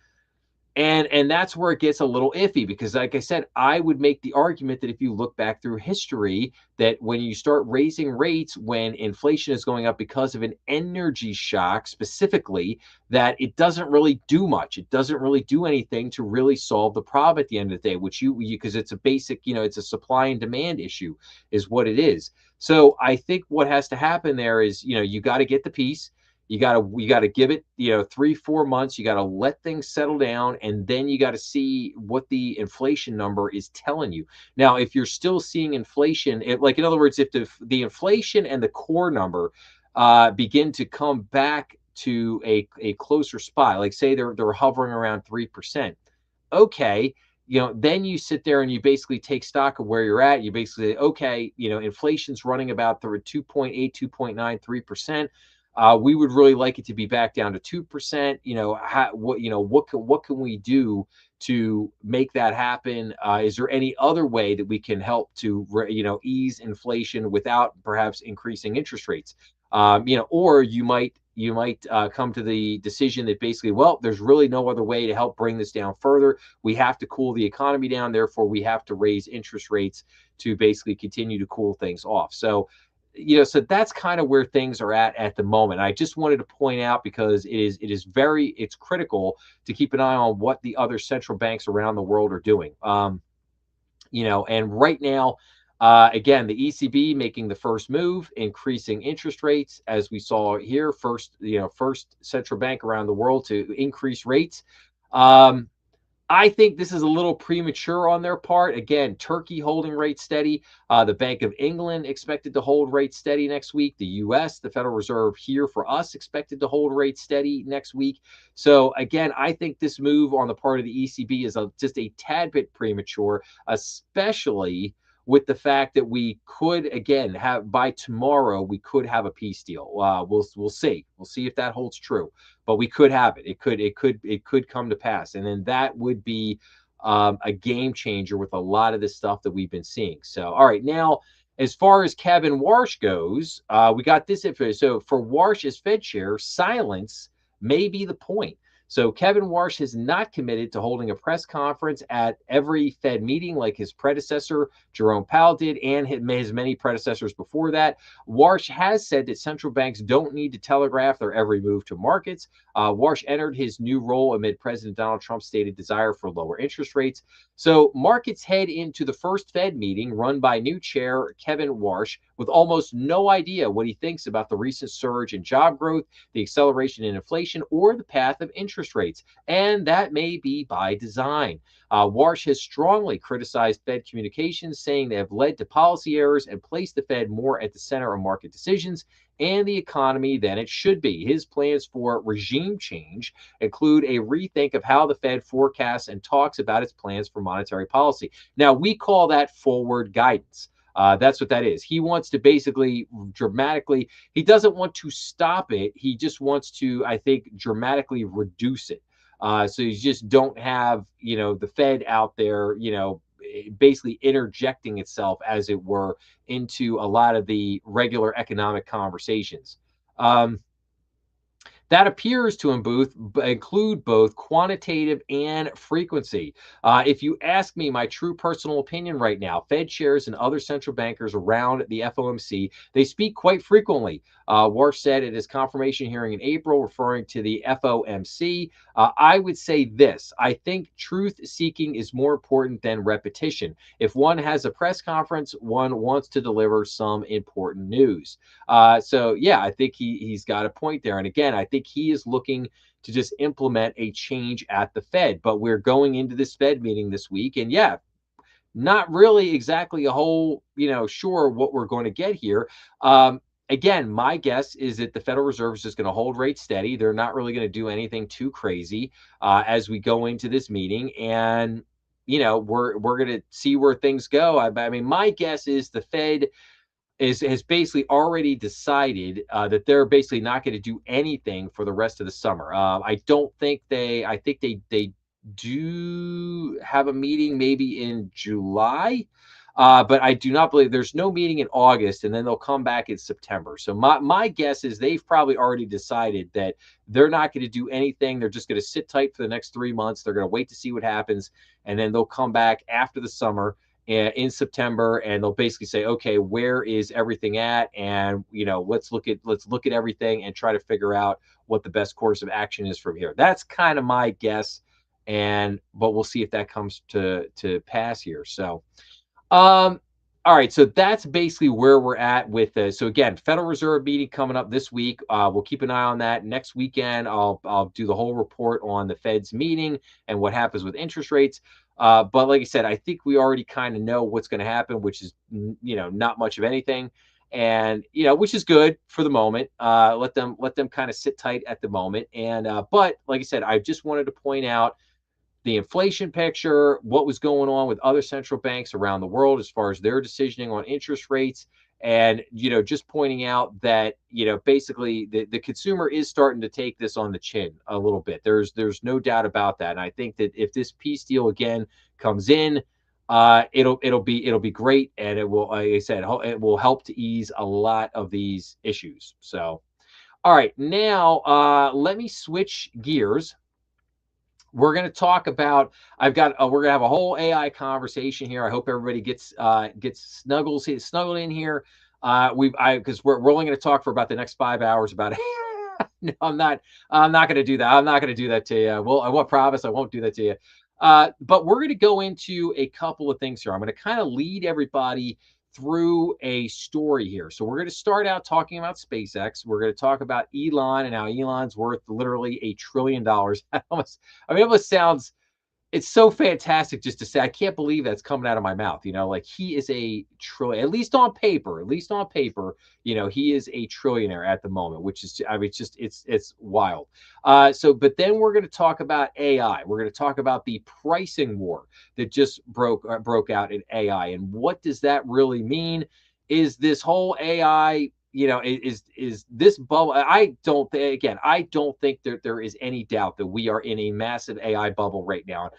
And that's where it gets a little iffy because, like I said, I would make the argument that if you look back through history, that when you start raising rates when inflation is going up because of an energy shock specifically, that it doesn't really do much. It doesn't really do anything to really solve the problem at the end of the day, which you because it's a basic, it's a supply and demand issue, is what it is. So I think what has to happen there is, you got to get the piece. You got to give it 3 4 months. You got to let things settle down, and then you got to see what the inflation number is telling you. Now if you're still seeing inflation, like in other words, if the inflation and the core number begin to come back to a closer spot, like say they're hovering around 3%, okay, then you sit there and you basically take stock of where you're at. You basically say, okay, inflation's running about the 2.8, 2.93%. We would really like it to be back down to 2%. What can we do to make that happen? Is there any other way that we can help to ease inflation without perhaps increasing interest rates? Or you might come to the decision that basically, well, there's really no other way to help bring this down further. We have to cool the economy down. Therefore, we have to raise interest rates to basically continue to cool things off. So that's kind of where things are at the moment. I just wanted to point out because it's critical to keep an eye on what the other central banks around the world are doing. And right now, again, the ECB making the first move, increasing interest rates, as we saw here, first central bank around the world to increase rates. I think this is a little premature on their part. Again, Turkey holding rates steady. The Bank of England expected to hold rates steady next week. The U.S., the Federal Reserve here for us, expected to hold rates steady next week. So again, I think this move on the part of the ECB is just a tad bit premature, especially with the fact that we could again have by tomorrow we could have a peace deal. We'll see. We'll see if that holds true, but we could have it. It could come to pass, and then that would be a game changer with a lot of the stuff that we've been seeing. So, all right, now as far as Kevin Warsh goes, we got this info. So for Warsh as Fed chair, silence may be the point. So Kevin Warsh has not committed to holding a press conference at every Fed meeting like his predecessor, Jerome Powell, did, and his many predecessors before that. Warsh has said that central banks don't need to telegraph their every move to markets. Warsh entered his new role amid President Donald Trump's stated desire for lower interest rates. So markets head into the first Fed meeting run by new chair Kevin Warsh with almost no idea what he thinks about the recent surge in job growth, the acceleration in inflation, or the path of interest rates. And that may be by design. Warsh has strongly criticized Fed communications, saying they have led to policy errors and placed the Fed more at the center of market decisions and the economy than it should be. His plans for regime change include a rethink of how the Fed forecasts and talks about its plans for monetary policy. Now, we call that forward guidance. That's what that is. He wants to basically dramatically, he doesn't want to stop it. He just wants to, I think, dramatically reduce it. So you just don't have, the Fed out there, basically interjecting itself, as it were, into a lot of the regular economic conversations. Um, that appears to include both quantitative and frequency. If you ask me my true personal opinion right now, Fed chairs and other central bankers around the FOMC, they speak quite frequently. Warsh said at his confirmation hearing in April, referring to the FOMC, I would say this: I think truth seeking is more important than repetition. If one has a press conference, one wants to deliver some important news. So yeah, I think he's got a point there. And again, I think he is looking to just implement a change at the Fed. But we're going into this Fed meeting this week, and yeah, not really exactly a whole, sure what we're going to get here. Again, my guess is that the Federal Reserve is just going to hold rates steady. They're not really going to do anything too crazy as we go into this meeting, and we're going to see where things go. I mean, my guess is the Fed has basically already decided that they're basically not going to do anything for the rest of the summer. I don't think they. I think they do have a meeting maybe in July, but I do not believe there's no meeting in August, and then they'll come back in September. So my guess is they've probably already decided that they're not going to do anything. They're just going to sit tight for the next 3 months. They're going to wait to see what happens, and then they'll come back after the summer in September, and they'll basically say, okay, where is everything at? And let's look at everything and try to figure out what the best course of action is from here. That's kind of my guess, but we'll see if that comes to pass here. So um, all right, so that's basically where we're at with this. So again, Federal Reserve meeting coming up this week. We'll keep an eye on that. Next weekend, I'll do the whole report on the Fed's meeting and what happens with interest rates. But like I said, I think we already kind of know what's going to happen, which is not much of anything, and which is good for the moment. Let them kind of sit tight at the moment. And but like I said, I just wanted to point out the inflation picture, what was going on with other central banks around the world as far as their decisioning on interest rates. And, just pointing out that, basically the consumer is starting to take this on the chin a little bit. There's no doubt about that. And I think that if this peace deal again comes in, it'll be great. And it will, like I said, it will help to ease a lot of these issues. So, all right, now let me switch gears. We're going to talk about, we're going to have a whole AI conversation here. I hope everybody gets snuggled in here. Because we're only going to talk for about the next 5 hours about it. No, I'm not going to do that. I'm not going to do that to you. Well, I won't promise I won't do that to you. But we're going to go into a couple of things here. I'm going to kind of lead everybody through a story here. So we're going to start out talking about SpaceX. We're going to talk about Elon and how Elon's worth literally $1 trillion. It almost sounds, it's so fantastic just to say. I can't believe that's coming out of my mouth. Like he is a trillion, at least on paper, he is a trillionaire at the moment, which is, it's wild. But then we're going to talk about AI. We're going to talk about the pricing war that just broke out in AI. And what does that really mean? Is this whole AI, is this bubble? I don't think there is any doubt that we are in a massive AI bubble right now.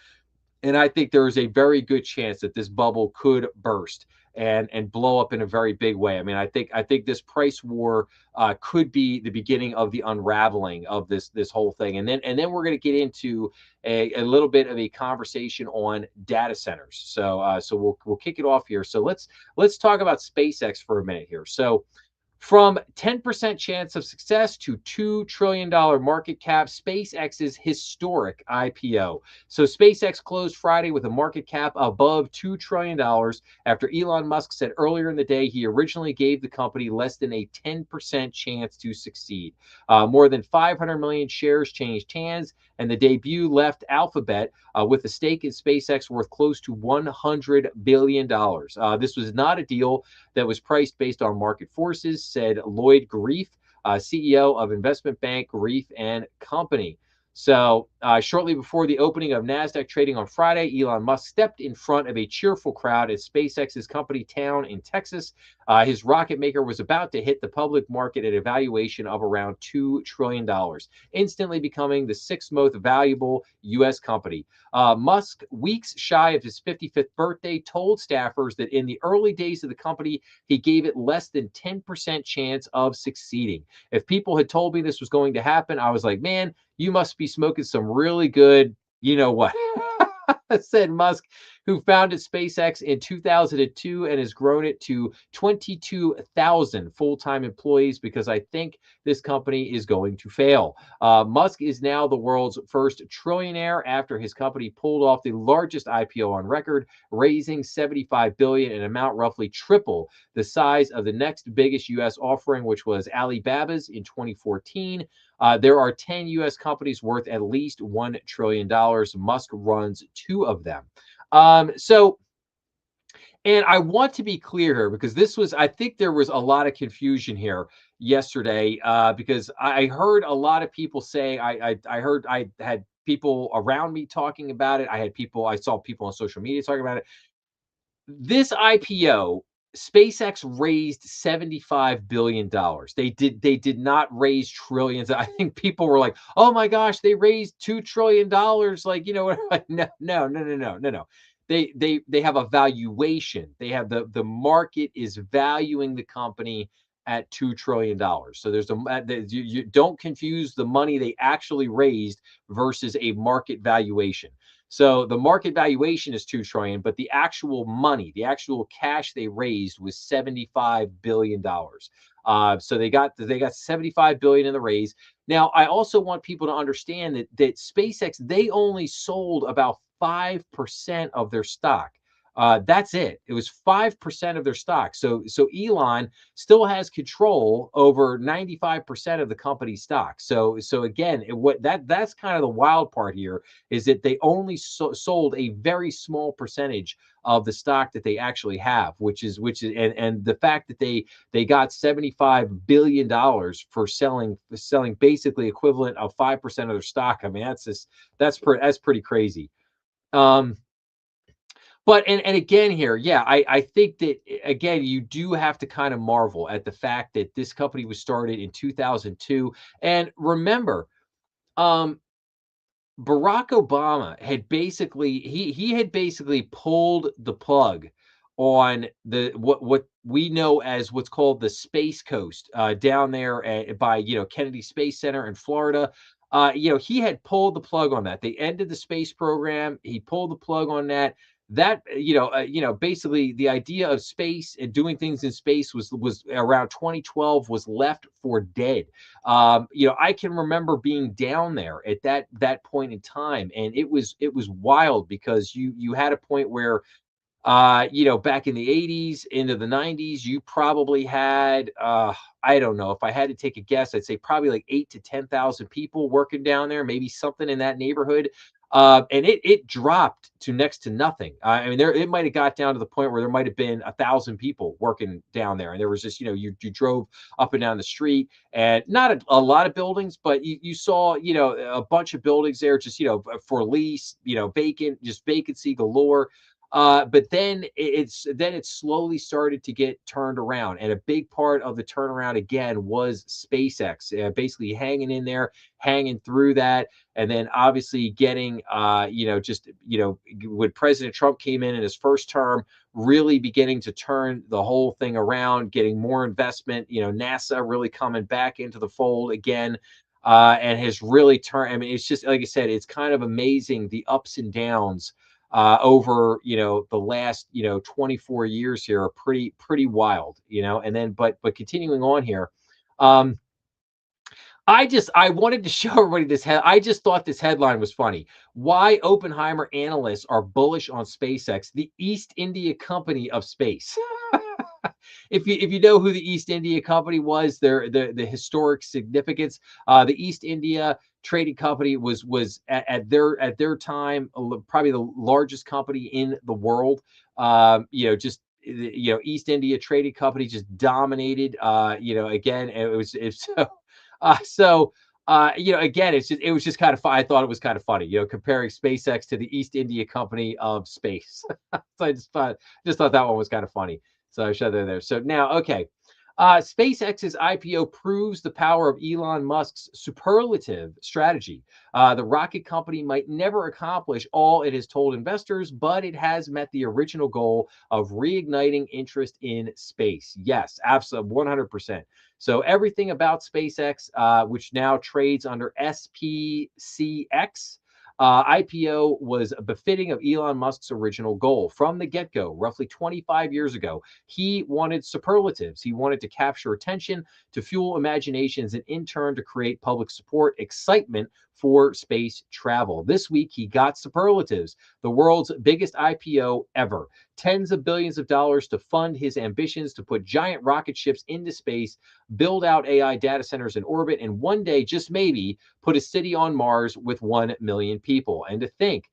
And I think there is a very good chance that this bubble could burst and blow up in a very big way. I think this price war could be the beginning of the unraveling of this whole thing. And then we're going to get into a little bit of a conversation on data centers. So we'll kick it off here. So let's talk about SpaceX for a minute here. So from 10% chance of success to $2 trillion market cap, SpaceX's historic IPO. So SpaceX closed Friday with a market cap above $2 trillion after Elon Musk said earlier in the day he originally gave the company less than a 10% chance to succeed. More than 500 million shares changed hands, and the debut left Alphabet with a stake in SpaceX worth close to $100 billion. This was not a deal that was priced based on market forces, said Lloyd Grief, CEO of investment bank Grief and Company. So, shortly before the opening of NASDAQ trading on Friday, Elon Musk stepped in front of a cheerful crowd at SpaceX's company town in Texas. His rocket maker was about to hit the public market at a valuation of around $2 trillion, instantly becoming the sixth most valuable U.S. company. Musk, weeks shy of his 55th birthday, told staffers that in the early days of the company, he gave it less than 10% chance of succeeding. If people had told me this was going to happen, I was like, man, you must be smoking some really good, you know what, said Musk, who founded SpaceX in 2002 and has grown it to 22,000 full time employees because I think this company is going to fail. Musk is now the world's first trillionaire after his company pulled off the largest IPO on record, raising $75 billion, an amount roughly triple the size of the next biggest U.S. offering, which was Alibaba's in 2014. There are 10 U.S. companies worth at least $1 trillion. Musk runs two of them. So, and I want to be clear here because I think there was a lot of confusion here yesterday because I heard a lot of people say, I had people around me talking about it. I saw people on social media talking about it. This IPO, SpaceX raised $75 billion. They did not raise trillions. I think people were like, "Oh my gosh, they raised $2 trillion." Like, like, no, no, no, no, no, no, no. They have a valuation. They have the market is valuing the company at $2 trillion. So you don't confuse the money they actually raised versus a market valuation. So the market valuation is 2 trillion, but the actual money, the actual cash they raised was $75 billion. So they got 75 billion in the raise. Now, I also want people to understand that SpaceX, they only sold about 5% of their stock. That's it. It was 5% of their stock. So Elon still has control over 95% of the company's stock. So again, that's kind of the wild part here is that they only sold a very small percentage of the stock that they actually have, which is and the fact that they got $75 billion for selling basically equivalent of 5% of their stock. I mean, that's pretty crazy. Um, but and again here, yeah, I think that again, you do have to kind of marvel at the fact that this company was started in 2002. And remember, um, Barack Obama had basically pulled the plug on the what we know as what's called the Space Coast down there by Kennedy Space Center in Florida. He had pulled the plug on that. They ended the space program. He pulled the plug on that. That basically the idea of space and doing things in space was around 2012 was left for dead. I can remember being down there at that point in time, and it was wild because you had a point where back in the 80s into the 90s, you probably had I don't know, if I had to take a guess, I'd say probably like 8 to 10,000 people working down there, maybe something in that neighborhood. And it dropped to next to nothing. I mean, it might have got down to the point where there might have been 1,000 people working down there, and there was just you drove up and down the street, and not a lot of buildings, but you saw a bunch of buildings there, just for lease, vacant, just vacancy galore. But then it slowly started to get turned around, and a big part of the turnaround again was SpaceX, basically hanging in there, hanging through that, and then obviously getting, when President Trump came in his first term, really beginning to turn the whole thing around, getting more investment, NASA really coming back into the fold again. And has really turned. I mean, it's just like I said, it's kind of amazing the ups and downs over the last 24 years here are pretty wild, and then but continuing on here. um I wanted to show everybody I just thought this headline was funny. Why Oppenheimer analysts are bullish on SpaceX, the East India Company of space. If you know who the East India Company was, the historic significance, the East India Trading Company was at their time probably the largest company in the world. Just East India Trading Company just dominated. Again, it's so. again, it was just kind of fun. I thought it was kind of funny, comparing SpaceX to the East India Company of space. So I just thought that one was kind of funny. So I showed that there. So now, okay. SpaceX's IPO proves the power of Elon Musk's superlative strategy. The rocket company might never accomplish all it has told investors, but it has met the original goal of reigniting interest in space. Yes, absolutely, 100%. So everything about SpaceX, which now trades under SPCX, IPO was befitting of Elon Musk's original goal from the get go, roughly 25 years ago. He wanted superlatives. He wanted to capture attention, to fuel imaginations, and in turn to create public support, excitement for space travel. This week, he got superlatives, the world's biggest IPO ever. Tens of billions of dollars to fund his ambitions to put giant rocket ships into space, build out AI data centers in orbit, and one day, just maybe, put a city on Mars with 1 million people. And to think,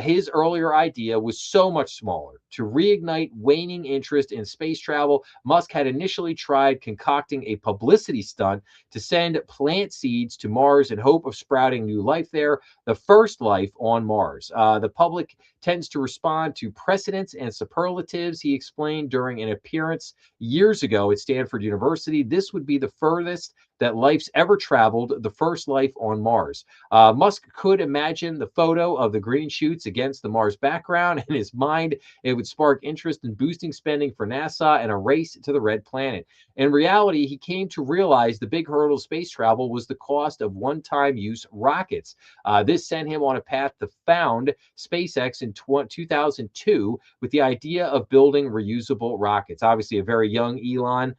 his earlier idea was so much smaller. To reignite waning interest in space travel, Musk had initially tried concocting a publicity stunt to send plant seeds to Mars in hope of sprouting new life there, the first life on Mars. The public tends to respond to precedents and superlatives, he explained during an appearance years ago at Stanford University. This would be the furthest that life's ever traveled, the first life on Mars. Musk could imagine the photo of the green shoots against the Mars background. In his mind, it would spark interest in boosting spending for NASA and a race to the red planet. In reality, he came to realize the big hurdle of space travel was the cost of one-time use rockets. This sent him on a path to found SpaceX in 2002 with the idea of building reusable rockets. Obviously, a very young Elon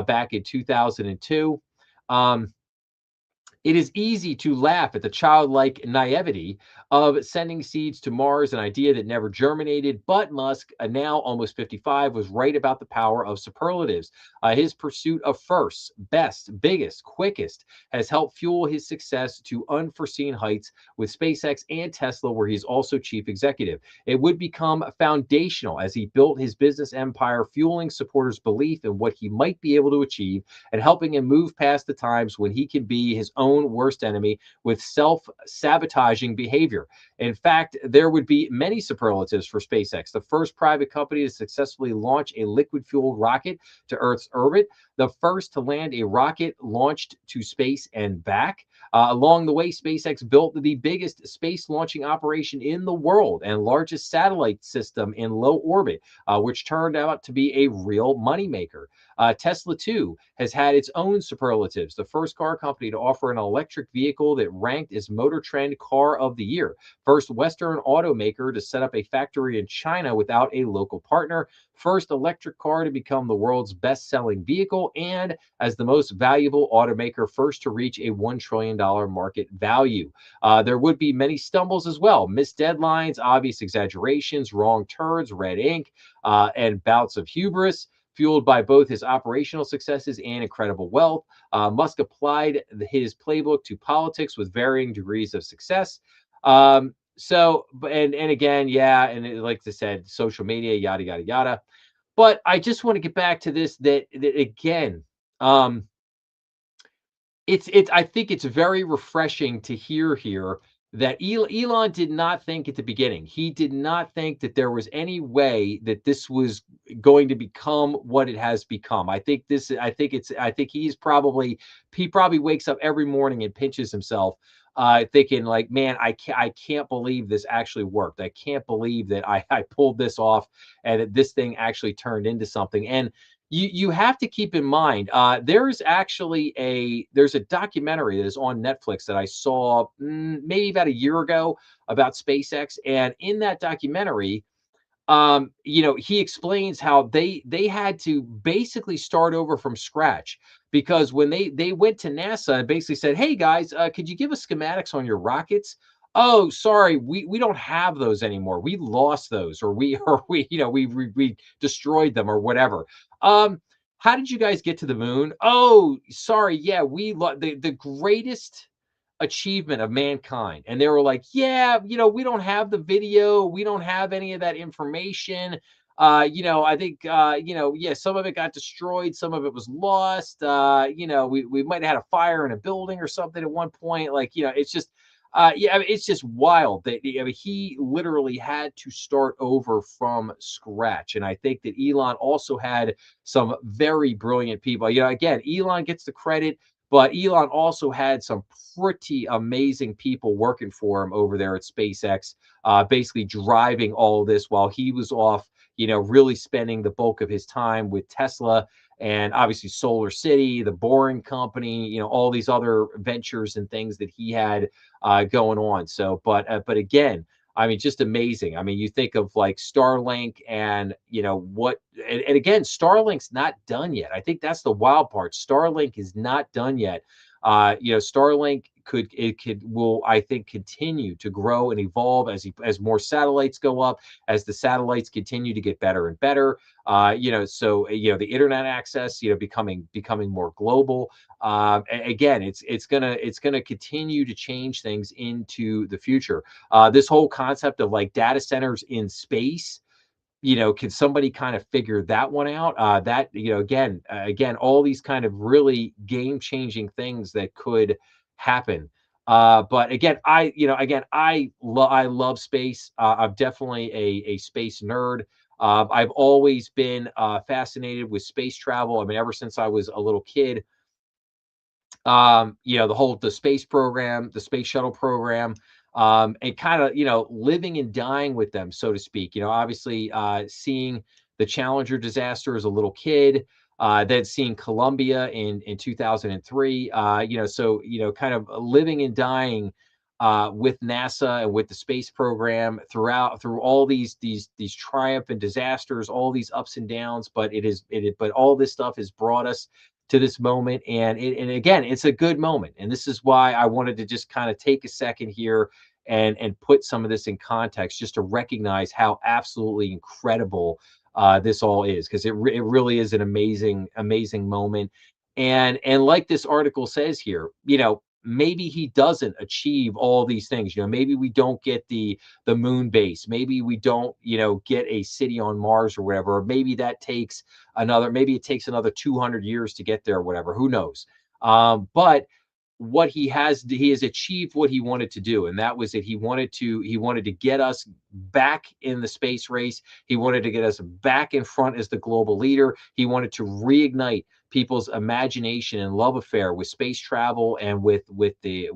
back in 2002. Um, it is easy to laugh at the childlike naivety of sending seeds to Mars, an idea that never germinated. But Musk, now almost 55, was right about the power of superlatives. His pursuit of first, best, biggest, quickest has helped fuel his success to unforeseen heights with SpaceX and Tesla, where he's also chief executive. It would become foundational as he built his business empire, fueling supporters' belief in what he might be able to achieve and helping him move past the times when he can be his own worst enemy with self-sabotaging behavior. In fact, there would be many superlatives for SpaceX, the first private company to successfully launch a liquid-fueled rocket to Earth's orbit, the first to land a rocket launched to space and back. Along the way, SpaceX built the biggest space launching operation in the world and largest satellite system in low orbit, which turned out to be a real moneymaker. Tesla, too, has had its own superlatives, the first car company to offer an electric vehicle that ranked as Motor Trend Car of the Year, first Western automaker to set up a factory in China without a local partner, first electric car to become the world's best-selling vehicle, and as the most valuable automaker, first to reach a $1 trillion market value. There would be many stumbles as well, missed deadlines, obvious exaggerations, wrong turns, red ink, and bouts of hubris. Fueled by both his operational successes and incredible wealth, Musk applied his playbook to politics with varying degrees of success. And again, yeah, and like I said, social media, yada yada yada. But I just want to get back to this that again. It's I think it's very refreshing to hear here that Elon did not think at the beginning. He did not think that there was any way that this was going to become what it has become. I think he probably wakes up every morning and pinches himself thinking like, man, I can't believe this actually worked. I can't believe that I pulled this off and that this thing actually turned into something. And you have to keep in mind there's a documentary that is on Netflix that I saw maybe about a year ago about SpaceX, and in that documentary, he explains how they had to basically start over from scratch because when they went to NASA and basically said, "Hey guys, could you give us schematics on your rockets?" Oh, sorry, we don't have those anymore. We lost those, or we or we we destroyed them or whatever. Um, how did you guys get to the moon? Oh, sorry, yeah, the greatest achievement of mankind. And they were like, yeah, we don't have the video. We don't have any of that information. I think, yeah, some of it got destroyed, some of it was lost. We might have had a fire in a building or something at one point. Like, it's just, yeah, I mean, it's just wild that I mean, he literally had to start over from scratch. And I think that Elon also had some very brilliant people. Again, Elon gets the credit, but Elon also had some pretty amazing people working for him over there at SpaceX, basically driving all of this while he was off, really spending the bulk of his time with Tesla and obviously Solar City, the Boring Company, all these other ventures and things that he had going on. So, but again, I mean, just amazing. I mean, you think of like Starlink and and again, Starlink's not done yet. I think that's the wild part. Starlink is not done yet. Starlink will, I think, continue to grow and evolve as more satellites go up, as the satellites continue to get better and better. The internet access, becoming more global. Again, it's gonna continue to change things into the future. This whole concept of like data centers in space, can somebody kind of figure that one out? That, again, all these kind of really game-changing things that could happen. But again, I love space. I'm definitely a space nerd. I've always been fascinated with space travel. I mean, ever since I was a little kid, the space program, the space shuttle program, and kind of, living and dying with them, so to speak. Obviously, seeing the Challenger disaster as a little kid, then seeing Columbia in 2003. Kind of living and dying with NASA and with the space program through all these triumph and disasters, all these ups and downs. But all this stuff has brought us to this moment, and again, it's a good moment, and this is why I wanted to just kind of take a second here and put some of this in context, just to recognize how absolutely incredible this all is, because it really is an amazing moment. And like this article says here, maybe he doesn't achieve all these things. Maybe we don't get the moon base, maybe we don't get a city on Mars or whatever. Maybe it takes another 200 years to get there or whatever, who knows. But he has achieved what he wanted to do, and that was that he wanted to get us back in the space race. He wanted to get us back in front as the global leader. He wanted to reignite people's imagination and love affair with space travel and with the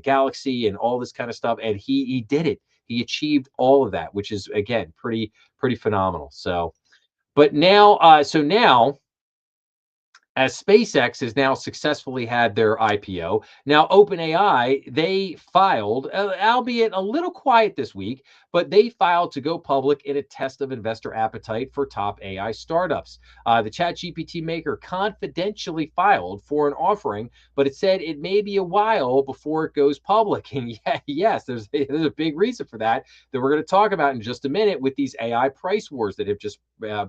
galaxy and all this kind of stuff, and he did it. He achieved all of that, which is, again, pretty phenomenal. So now, as SpaceX has now successfully had their IPO, now OpenAI, they filed, albeit a little quiet this week, but they filed to go public in a test of investor appetite for top AI startups. The ChatGPT maker confidentially filed for an offering, but it said it may be a while before it goes public. And yeah, yes, there's a big reason for that we're going to talk about in just a minute with these AI price wars that have just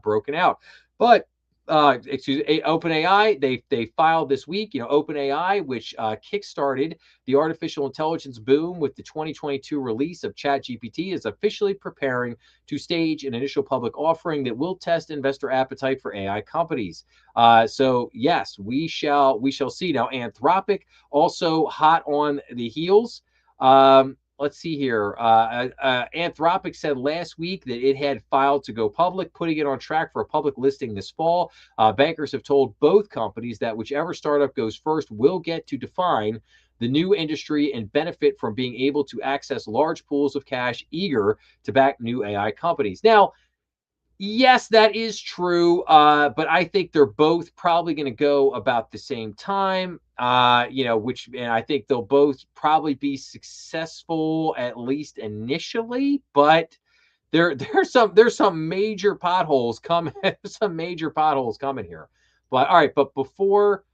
broken out. But OpenAI, they filed this week. OpenAI, which kickstarted the artificial intelligence boom with the 2022 release of ChatGPT, is officially preparing to stage an initial public offering that will test investor appetite for AI companies. So yes, we shall see. Now, Anthropic also hot on the heels. Let's see here. Anthropic said last week that it had filed to go public, putting it on track for a public listing this fall. Bankers have told both companies that whichever startup goes first will get to define the new industry and benefit from being able to access large pools of cash eager to back new AI companies. Now, yes, that is true, but I think they're both probably going to go about the same time. And I think they'll both probably be successful at least initially, but there's some major potholes coming, some major potholes coming here. But all right, but before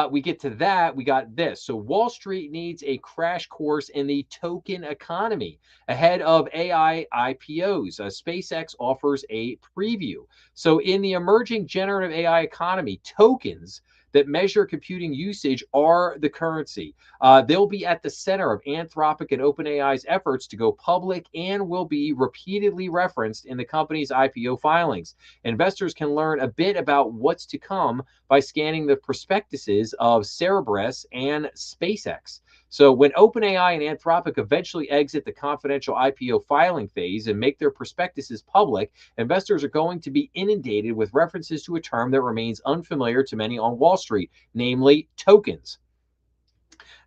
we get to that, we got this. So Wall Street needs a crash course in the token economy ahead of AI IPOs. SpaceX offers a preview. So in the emerging generative AI economy, tokens, that measure computing usage are the currency. They'll be at the center of Anthropic and OpenAI's efforts to go public and will be repeatedly referenced in the company's IPO filings. Investors can learn a bit about what's to come by scanning the prospectuses of Cerebras and SpaceX. So when OpenAI and Anthropic eventually exit the confidential IPO filing phase and make their prospectuses public, investors are going to be inundated with references to a term that remains unfamiliar to many on Wall Street, namely tokens.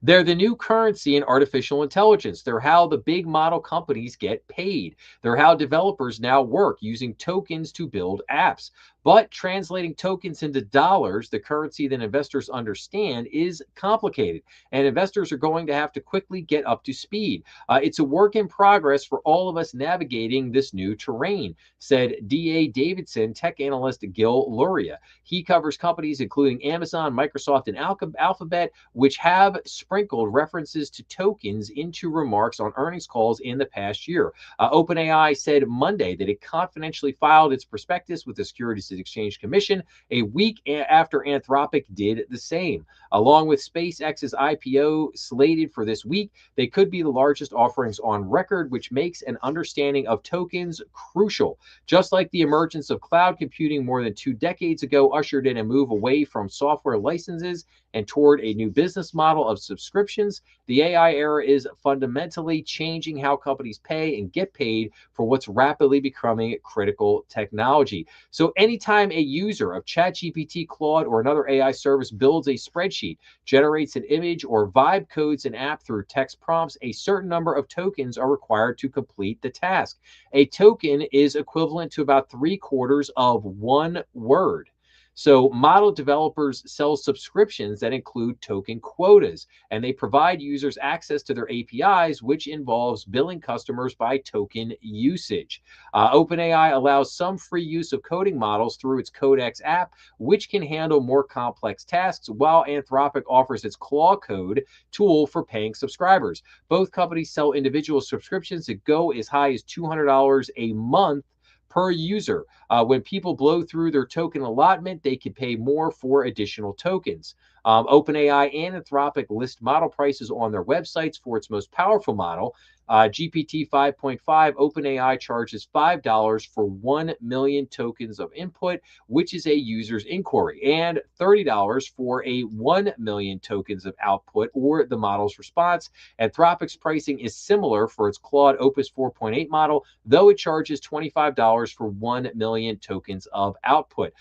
They're the new currency in artificial intelligence. They're how the big model companies get paid. They're how developers now work using tokens to build apps. But translating tokens into dollars, the currency that investors understand, is complicated. And investors are going to have to quickly get up to speed. It's a work in progress for all of us navigating this new terrain, said D.A. Davidson tech analyst Gil Luria. He covers companies including Amazon, Microsoft, and Alphabet, which have sprinkled references to tokens into remarks on earnings calls in the past year. OpenAI said Monday that it confidentially filed its prospectus with the Securities and Exchange Commission a week after Anthropic did the same. Along with SpaceX's IPO slated for this week, they could be the largest offerings on record, which makes an understanding of tokens crucial. Just like the emergence of cloud computing more than 2 decades ago ushered in a move away from software licenses and toward a new business model of subscriptions, the AI era is fundamentally changing how companies pay and get paid for what's rapidly becoming critical technology. So anytime a user of ChatGPT, Claude, or another AI service builds a spreadsheet, generates an image, or vibe codes an app through text prompts, a certain number of tokens are required to complete the task. A token is equivalent to about 3/4 of one word. So model developers sell subscriptions that include token quotas, and they provide users access to their APIs, which involves billing customers by token usage. OpenAI allows some free use of coding models through its Codex app, which can handle more complex tasks, while Anthropic offers its Claw Code tool for paying subscribers. Both companies sell individual subscriptions that go as high as $200 a month per user. When people blow through their token allotment, they can pay more for additional tokens. OpenAI and Anthropic list model prices on their websites. For its most powerful model, GPT 5.5, OpenAI charges $5 for 1 million tokens of input, which is a user's inquiry, and $30 for a 1 million tokens of output, or the model's response. Anthropic's pricing is similar for its Claude Opus 4.8 model, though it charges $25 for 1 million tokens of output.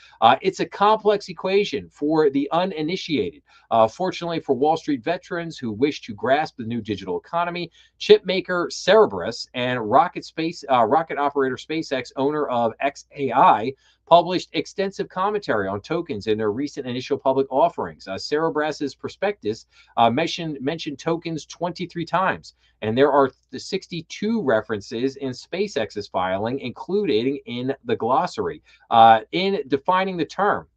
It's a complex equation for the uninitiated. Fortunately for Wall Street veterans who wish to grasp the new digital economy, chip maker Cerebras and rocket operator SpaceX, owner of XAI, published extensive commentary on tokens in their recent initial public offerings. Cerebras's prospectus mentioned tokens 23 times, and there are 62 references in SpaceX's filing, including in the glossary. In defining the term,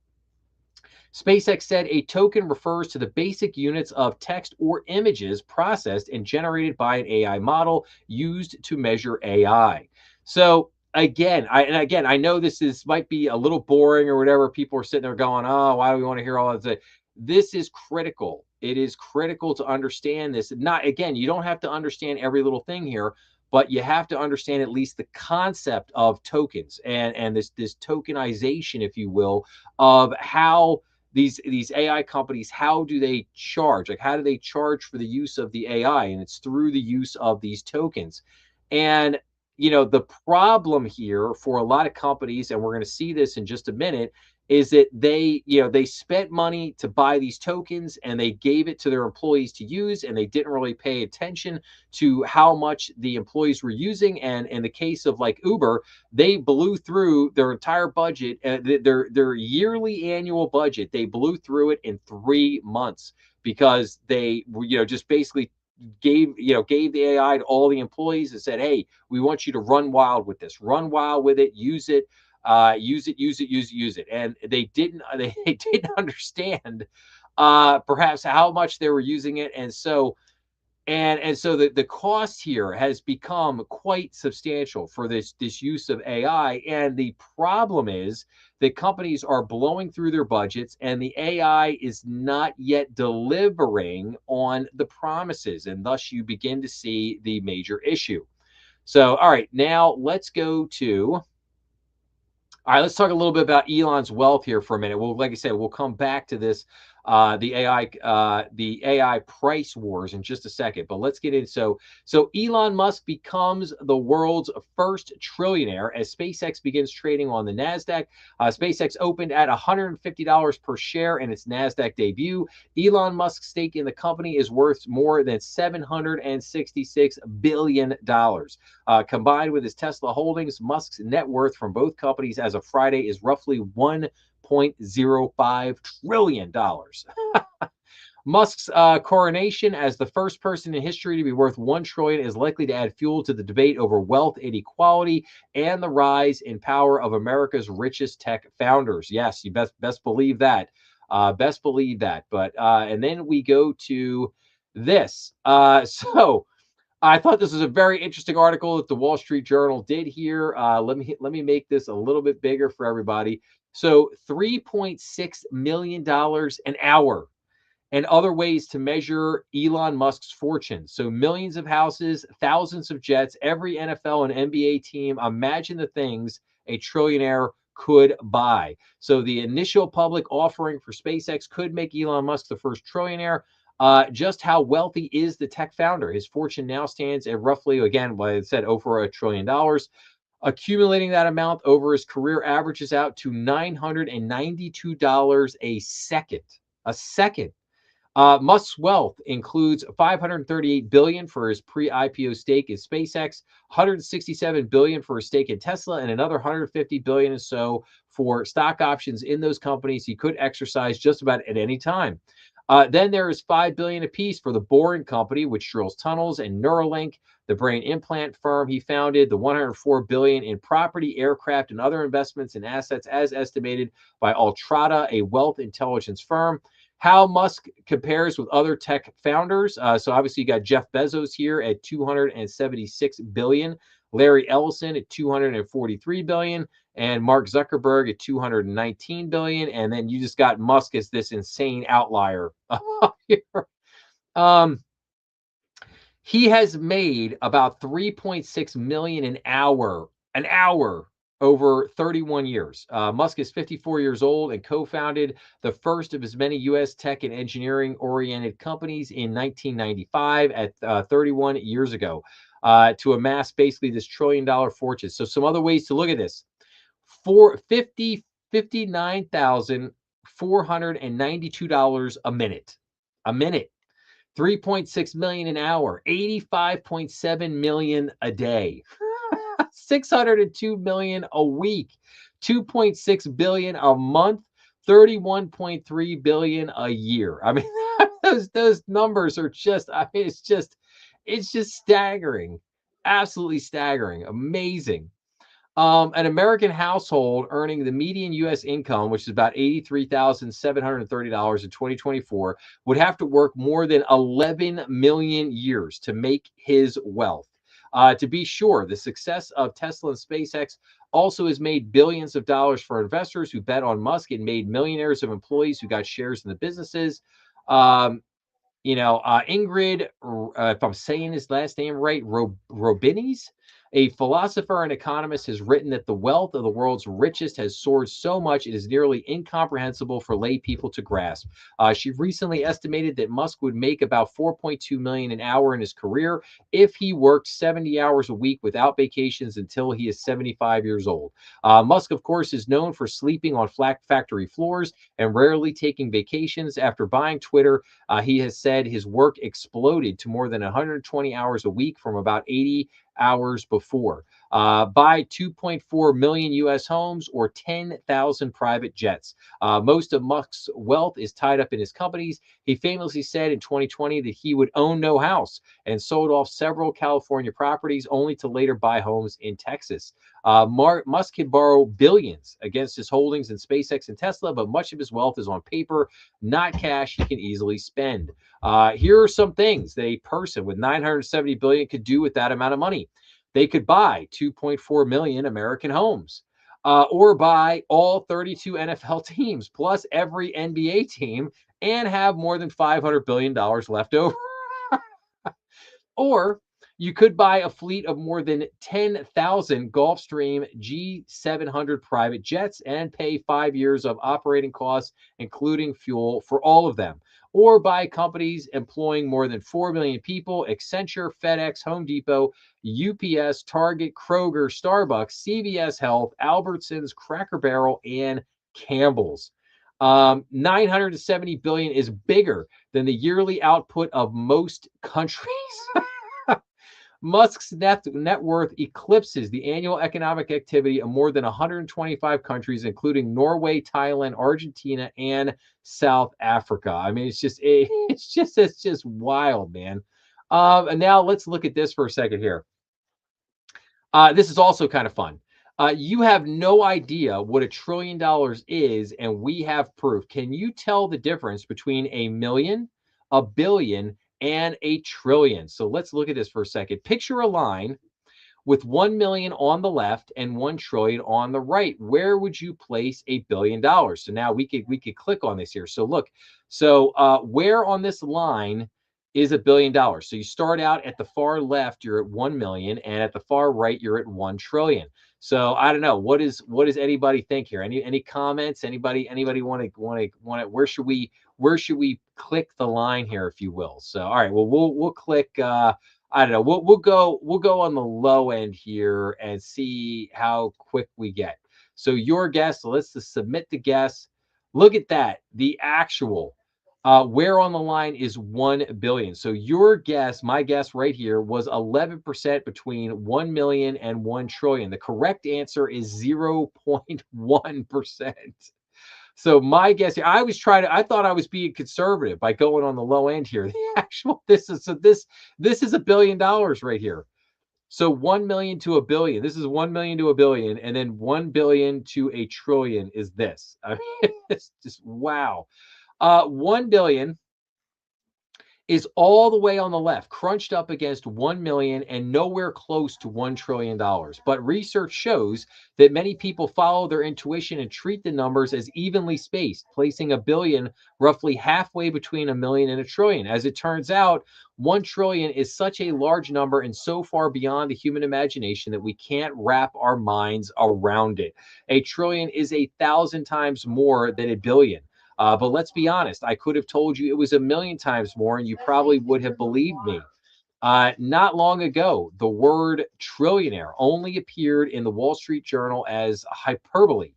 SpaceX said a token refers to the basic units of text or images processed and generated by an AI model used to measure AI. So again, I know might be a little boring or whatever. People are sitting there going, "Oh, why do we want to hear all of this?" This is critical. It is critical to understand this. Not again, you don't have to understand every little thing here, but you have to understand at least the concept of tokens and this tokenization, if you will, of how these AI companies, how do they charge? Like, how do they charge for the use of the AI? And it's through the use of these tokens. And the problem here for a lot of companies, and we're going to see this in just a minute, is that they spent money to buy these tokens and they gave it to their employees to use, and they didn't really pay attention to how much the employees were using. And in the case of like Uber, they blew through their entire budget, their yearly annual budget. They blew through it in 3 months because they just basically gave the AI to all the employees and said, "Hey, we want you to run wild with this, run wild with it, use it, use it." And they didn't understand perhaps how much they were using it. And so And so the cost here has become quite substantial for this use of AI. And the problem is that companies are blowing through their budgets, and the AI is not yet delivering on the promises, and thus you begin to see the major issue. So, all right, now let's go to all right, let's talk a little bit about Elon's wealth here for a minute. Well, like I said, we'll come back to this, the AI price wars in just a second. But let's get in. So Elon Musk becomes the world's first trillionaire as SpaceX begins trading on the Nasdaq. SpaceX opened at $150 per share in its Nasdaq debut. Elon Musk's stake in the company is worth more than $766 billion. Combined with his Tesla holdings, Musk's net worth from both companies as of Friday is roughly $1.05 trillion. Musk's coronation as the first person in history to be worth $1 trillion is likely to add fuel to the debate over wealth inequality and the rise in power of America's richest tech founders. Yes, you best believe that. Best believe that. But and then we go to this. So I thought this was a very interesting article that the Wall Street Journal did here. Let me make this a little bit bigger for everybody. So $3.6 million an hour and other ways to measure Elon Musk's fortune. So millions of houses, thousands of jets, every NFL and NBA team. Imagine the things a trillionaire could buy. So the initial public offering for SpaceX could make Elon Musk the first trillionaire. Just how wealthy is the tech founder? His fortune now stands at roughly, again, like I said, over $1 trillion. Accumulating that amount over his career averages out to $992 a second. A second. Musk's wealth includes $538 billion for his pre-IPO stake in SpaceX, $167 billion for his stake in Tesla, and another $150 billion or so for stock options in those companies he could exercise just about at any time. Then there is $5 billion apiece for the Boring Company, which drills tunnels, and Neuralink, the brain implant firm he founded, the $104 billion in property, aircraft, and other investments and assets, as estimated by Altrata, a wealth intelligence firm. How Musk compares with other tech founders. So obviously you got Jeff Bezos here at $276 billion, Larry Ellison at $243 billion, and Mark Zuckerberg at $219 billion. And then you just got Musk as this insane outlier. He has made about 3.6 million an hour over 31 years. Musk is 54 years old and co-founded the first of his many U.S. tech and engineering-oriented companies in 1995 at 31 years ago to amass basically this trillion-dollar fortune. So some other ways to look at this. For $59,492 a minute. 3.6 million an hour, 85.7 million a day, 602 million a week, 2.6 billion a month, 31.3 billion a year. I mean, those numbers are just, I mean, it's just staggering, absolutely staggering, amazing. An American household earning the median U.S. income, which is about $83,730 in 2024, would have to work more than 11 million years to make his wealth. To be sure, the success of Tesla and SpaceX also has made billions of dollars for investors who bet on Musk and made millionaires of employees who got shares in the businesses. Ingrid, if I'm saying his last name right, Robinis, a philosopher and economist, has written that the wealth of the world's richest has soared so much it is nearly incomprehensible for lay people to grasp. She recently estimated that Musk would make about 4.2 million an hour in his career if he worked 70 hours a week without vacations until he is 75 years old. Musk, of course, is known for sleeping on flat factory floors and rarely taking vacations. After buying Twitter, he has said his work exploded to more than 120 hours a week from about 80 hours before. Buy 2.4 million U.S. homes or 10,000 private jets. Most of Musk's wealth is tied up in his companies. He famously said in 2020 that he would own no house and sold off several California properties only to later buy homes in Texas. Musk can borrow billions against his holdings in SpaceX and Tesla, but much of his wealth is on paper, not cash he can easily spend. Here are some things that a person with 970 billion could do with that amount of money. They could buy 2.4 million American homes, or buy all 32 NFL teams plus every NBA team and have more than $500 billion left over. Or you could buy a fleet of more than 10,000 Gulfstream G700 private jets and pay 5 years of operating costs, including fuel, for all of them. Or buy companies employing more than 4 million people: Accenture, FedEx, Home Depot, UPS, Target, Kroger, Starbucks, CVS Health, Albertsons, Cracker Barrel, and Campbell's. 970 billion is bigger than the yearly output of most countries. Musk's net worth eclipses the annual economic activity of more than 125 countries, including Norway, Thailand, Argentina, and South Africa. I mean, it's just wild, man. And now let's look at this for a second here. This is also kind of fun. You have no idea what $1 trillion is, and we have proof. Can you tell the difference between a million, a billion, and a trillion? So let's look at this for a second. Picture a line with 1 million on the left and 1 trillion on the right. Where would you place $1 billion? So now we could click on this here. So look, where on this line is $1 billion? So you start out at the far left, you're at 1 million, and at the far right, you're at 1 trillion. So I don't know. What does anybody think here? Any comments? Anybody want to where should we click the line here, if you will? So all right, well we'll click I don't know. We'll go on the low end here and see how quick we get. So your guess. So let's just submit the guess. Look at that. The actual where on the line is 1 billion. So your guess, my guess right here, was 11% between 1 million and 1 trillion. The correct answer is 0.1%. So my guess here, I thought I was being conservative by going on the low end here. The actual, this is $1 billion right here. So 1 million to a billion. This is 1 million to a billion, and then 1 billion to a trillion is this. I mean, it's just wow. 1 billion is all the way on the left, crunched up against 1 million and nowhere close to $1 trillion. But research shows that many people follow their intuition and treat the numbers as evenly spaced, placing a billion roughly halfway between a million and a trillion. As it turns out, 1 trillion is such a large number and so far beyond the human imagination that we can't wrap our minds around it. A trillion is 1,000 times more than a billion. But let's be honest, I could have told you it was 1,000,000 times more, and you probably would have believed me. Not long ago, the word trillionaire only appeared in the Wall Street Journal as hyperbole.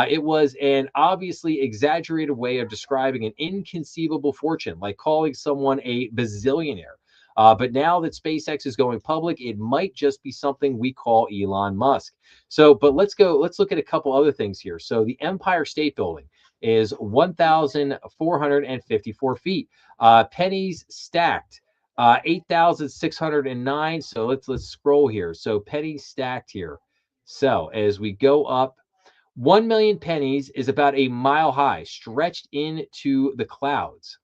It was an obviously exaggerated way of describing an inconceivable fortune, like calling someone a bazillionaire. But now that SpaceX is going public, it might just be something we call Elon Musk. But let's look at a couple other things here. So the Empire State Building is 1,454 feet. Pennies stacked, 8,609. So let's scroll here. So pennies stacked here. So as we go up, 1 million pennies is about a mile high, stretched into the clouds.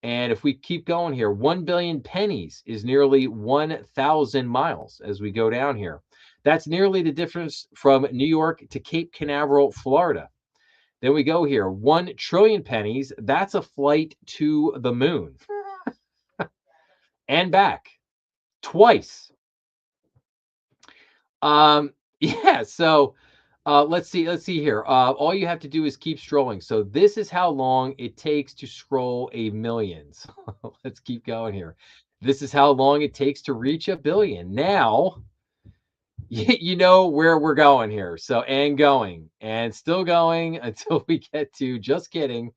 And if we keep going here, 1 billion pennies is nearly 1,000 miles as we go down here. That's nearly the difference from New York to Cape Canaveral, Florida. Then we go here, 1 trillion pennies. That's a flight to the moon and back twice. Yeah. So let's see here. All you have to do is keep scrolling. So this is how long it takes to scroll a million. So let's keep going here. This is how long it takes to reach a billion. Now, you know where we're going here. So, and going and still going until we get to, just kidding.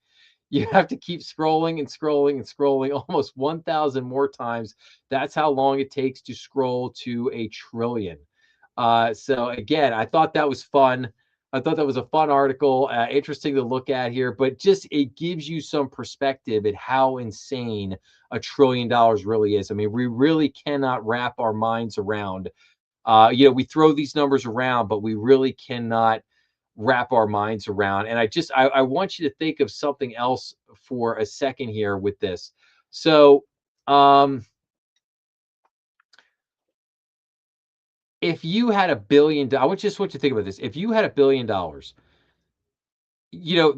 You have to keep scrolling and scrolling and scrolling almost 1,000 more times. That's how long it takes to scroll to a trillion. So again, I thought that was fun. I thought that was a fun article, interesting to look at here, but just it gives you some perspective at how insane $1 trillion really is. I mean, we really cannot wrap our minds around We throw these numbers around, but we really cannot wrap our minds around. And I want you to think of something else for a second here with this. So, if you had I just want you to think about this. If you had $1 billion,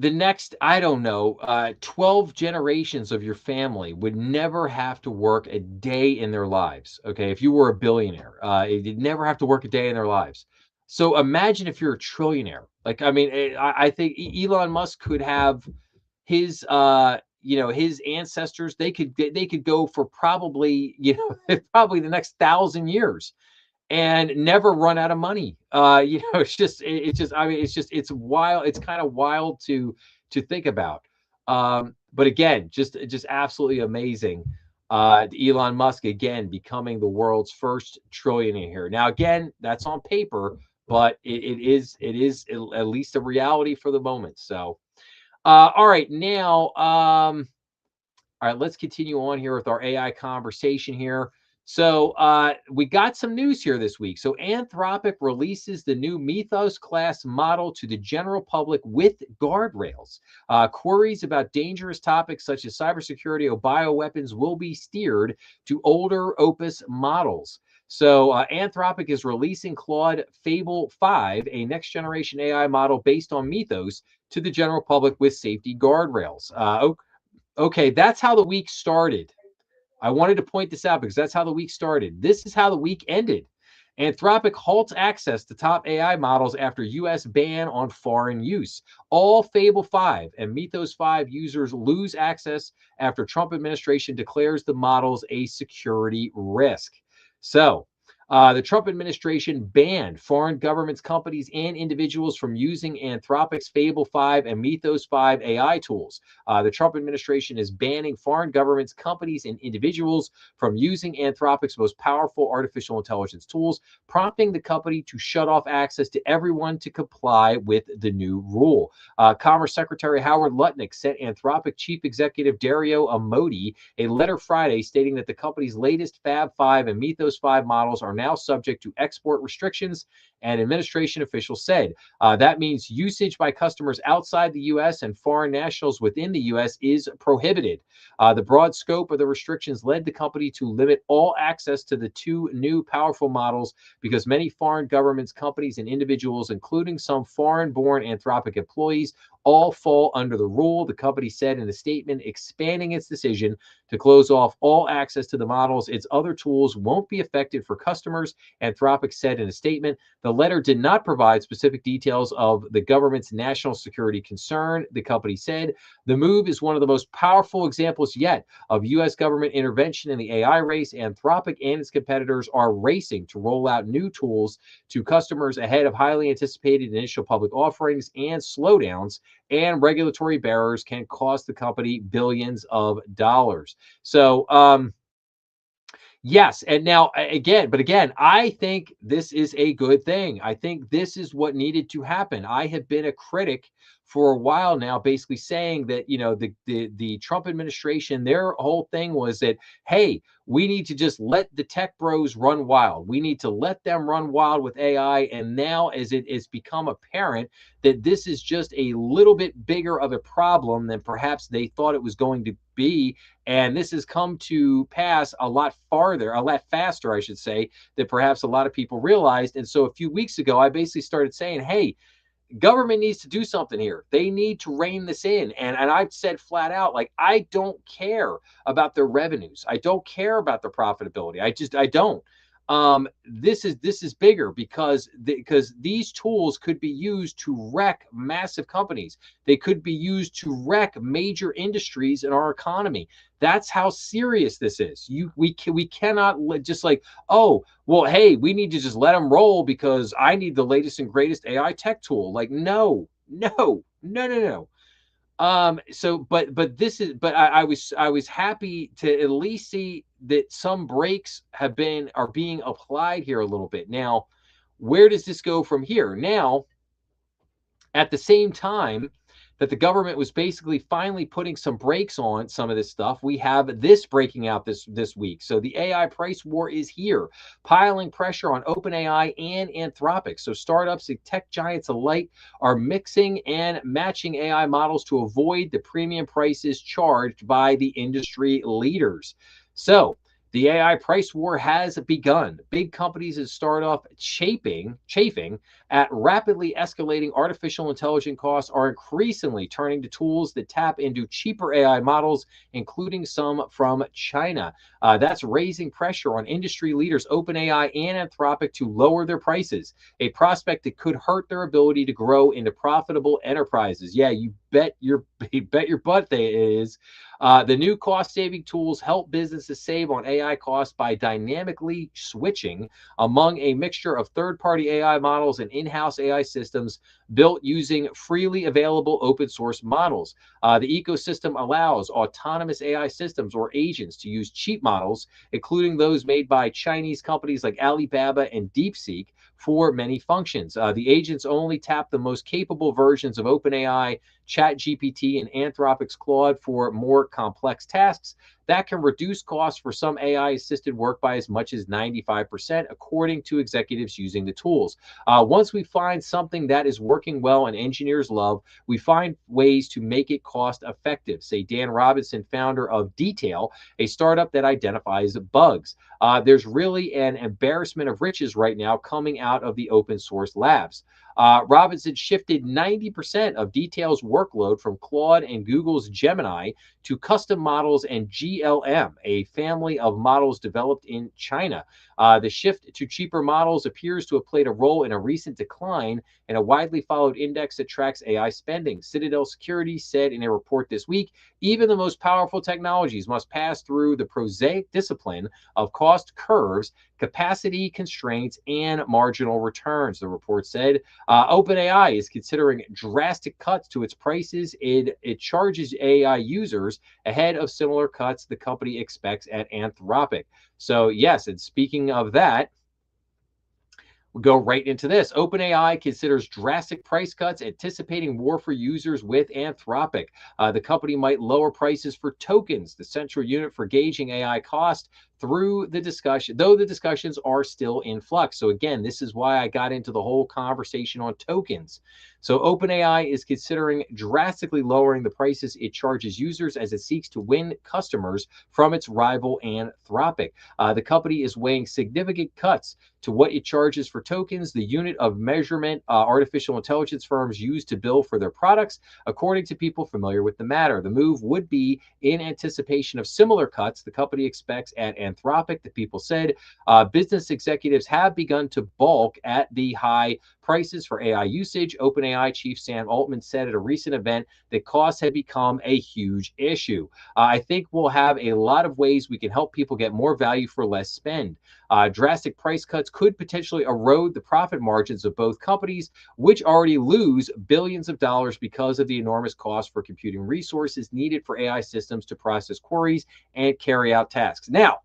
the next, I don't know, 12 generations of your family would never have to work a day in their lives. Okay. If you were a billionaire, you'd never have to work a day in their lives. So imagine if you're a trillionaire. Like, I mean, I think Elon Musk could have his ancestors. They could go for probably, probably the next 1,000 years and never run out of money. I mean, it's wild. It's kind of wild to think about. But again, just absolutely amazing. Elon Musk again becoming the world's first trillionaire here. Now, again, that's on paper, but it is at least a reality for the moment. So, all right, now, all right, let's continue on here with our AI conversation here. So we got some news here this week. So Anthropic releases the new Mythos class model to the general public with guardrails. Queries about dangerous topics such as cybersecurity or bioweapons will be steered to older Opus models. So Anthropic is releasing Claude Fable 5, a next generation AI model based on Mythos, to the general public with safety guardrails. Okay, that's how the week started. I wanted to point this out because that's how the week started. This is how the week ended. Anthropic halts access to top AI models after U.S. ban on foreign use. All Fable 5 and Mythos 5 users lose access after Trump administration declares the models a security risk. So, the Trump administration banned foreign governments, companies, and individuals from using Anthropic's Fable 5 and Mythos 5 AI tools. The Trump administration is banning foreign governments, companies, and individuals from using Anthropic's most powerful artificial intelligence tools, prompting the company to shut off access to everyone to comply with the new rule. Commerce Secretary Howard Lutnick sent Anthropic Chief Executive Dario Amodei a letter Friday stating that the company's latest Fab 5 and Mythos 5 models are now subject to export restrictions, and administration officials said that means usage by customers outside the U.S. and foreign nationals within the U.S. is prohibited. The broad scope of the restrictions led the company to limit all access to the two new powerful models because many foreign governments, companies, and individuals, including some foreign-born Anthropic employees, all fall under the rule, the company said in a statement expanding its decision to close off all access to the models. Its other tools won't be affected for customers, Anthropic said in a statement. The letter did not provide specific details of the government's national security concern, the company said. The move is one of the most powerful examples yet of U.S. government intervention in the AI race. Anthropic and its competitors are racing to roll out new tools to customers ahead of highly anticipated initial public offerings and slowdowns, and regulatory barriers can cost the company billions of dollars. So, yes, and now again, I think this is a good thing. I think this is what needed to happen. I have been a critic for a while now, basically saying that the Trump administration, their whole thing was that, hey, we need to just let the tech bros run wild. We need to let them run wild with AI. And now, as it has become apparent that this is just a little bit bigger of a problem than perhaps they thought it was going to be, and this has come to pass a lot faster, I should say, than perhaps a lot of people realized. And so a few weeks ago, I basically started saying, hey, government needs to do something here. They need to rein this in. And I've said flat out, like, I don't care about their revenues. I don't care about their profitability. I don't. This is bigger because these tools could be used to wreck massive companies. They could be used to wreck major industries in our economy. That's how serious this is. We cannot just like, oh, well, hey, we need to just let them roll because I need the latest and greatest AI tech tool. Like, no, no, no, no, no. I was happy to at least see that some brakes are being applied here a little bit. Now, where does this go from here? Now, at the same time, that the government was basically finally putting some brakes on some of this stuff. We have this breaking out this week. So the AI price war is here, piling pressure on OpenAI and Anthropic. So startups and tech giants alike are mixing and matching AI models to avoid the premium prices charged by the industry leaders. So the AI price war has begun. Big companies and startups chafing at rapidly escalating artificial intelligence costs are increasingly turning to tools that tap into cheaper AI models, including some from China. That's raising pressure on industry leaders OpenAI and Anthropic to lower their prices, a prospect that could hurt their ability to grow into profitable enterprises. Yeah, you bet your butt they is. The new cost-saving tools help businesses save on AI costs by dynamically switching among a mixture of third-party AI models and in-house AI systems built using freely available open-source models. The ecosystem allows autonomous AI systems or agents to use cheap models, including those made by Chinese companies like Alibaba and DeepSeek, for many functions. The agents only tap the most capable versions of OpenAI, ChatGPT, and Anthropic's Claude for more complex tasks. That can reduce costs for some AI assisted work by as much as 95%, according to executives using the tools. Once we find something that is working well and engineers love, we find ways to make it cost effective, say Dan Robinson, founder of Detail, a startup that identifies bugs. There's really an embarrassment of riches right now coming out of the open source labs. Robinson shifted 90% of Detail's workload from Claude and Google's Gemini to custom models and GLM, a family of models developed in China. The shift to cheaper models appears to have played a role in a recent decline in a widely followed index that tracks AI spending. Citadel Security said in a report this week, even the most powerful technologies must pass through the prosaic discipline of cost curves, capacity constraints, and marginal returns, the report said. OpenAI is considering drastic cuts to its prices. It charges AI users ahead of similar cuts the company expects at Anthropic. So, yes, and speaking of that, we go right into this. OpenAI considers drastic price cuts, anticipating war for users with Anthropic. The company might lower prices for tokens, the central unit for gauging AI cost, through the discussion, though the discussions are still in flux. So again, this is why I got into the whole conversation on tokens. So OpenAI is considering drastically lowering the prices it charges users as it seeks to win customers from its rival Anthropic. The company is weighing significant cuts to what it charges for tokens, the unit of measurement artificial intelligence firms use to bill for their products, according to people familiar with the matter. The move would be in anticipation of similar cuts the company expects at Anthropic. The people said business executives have begun to balk at the high prices for AI usage. OpenAI chief Sam Altman said at a recent event that costs have become a huge issue. I think we'll have a lot of ways we can help people get more value for less spend. Drastic price cuts could potentially erode the profit margins of both companies, which already lose billions of dollars because of the enormous cost for computing resources needed for AI systems to process queries and carry out tasks. Now,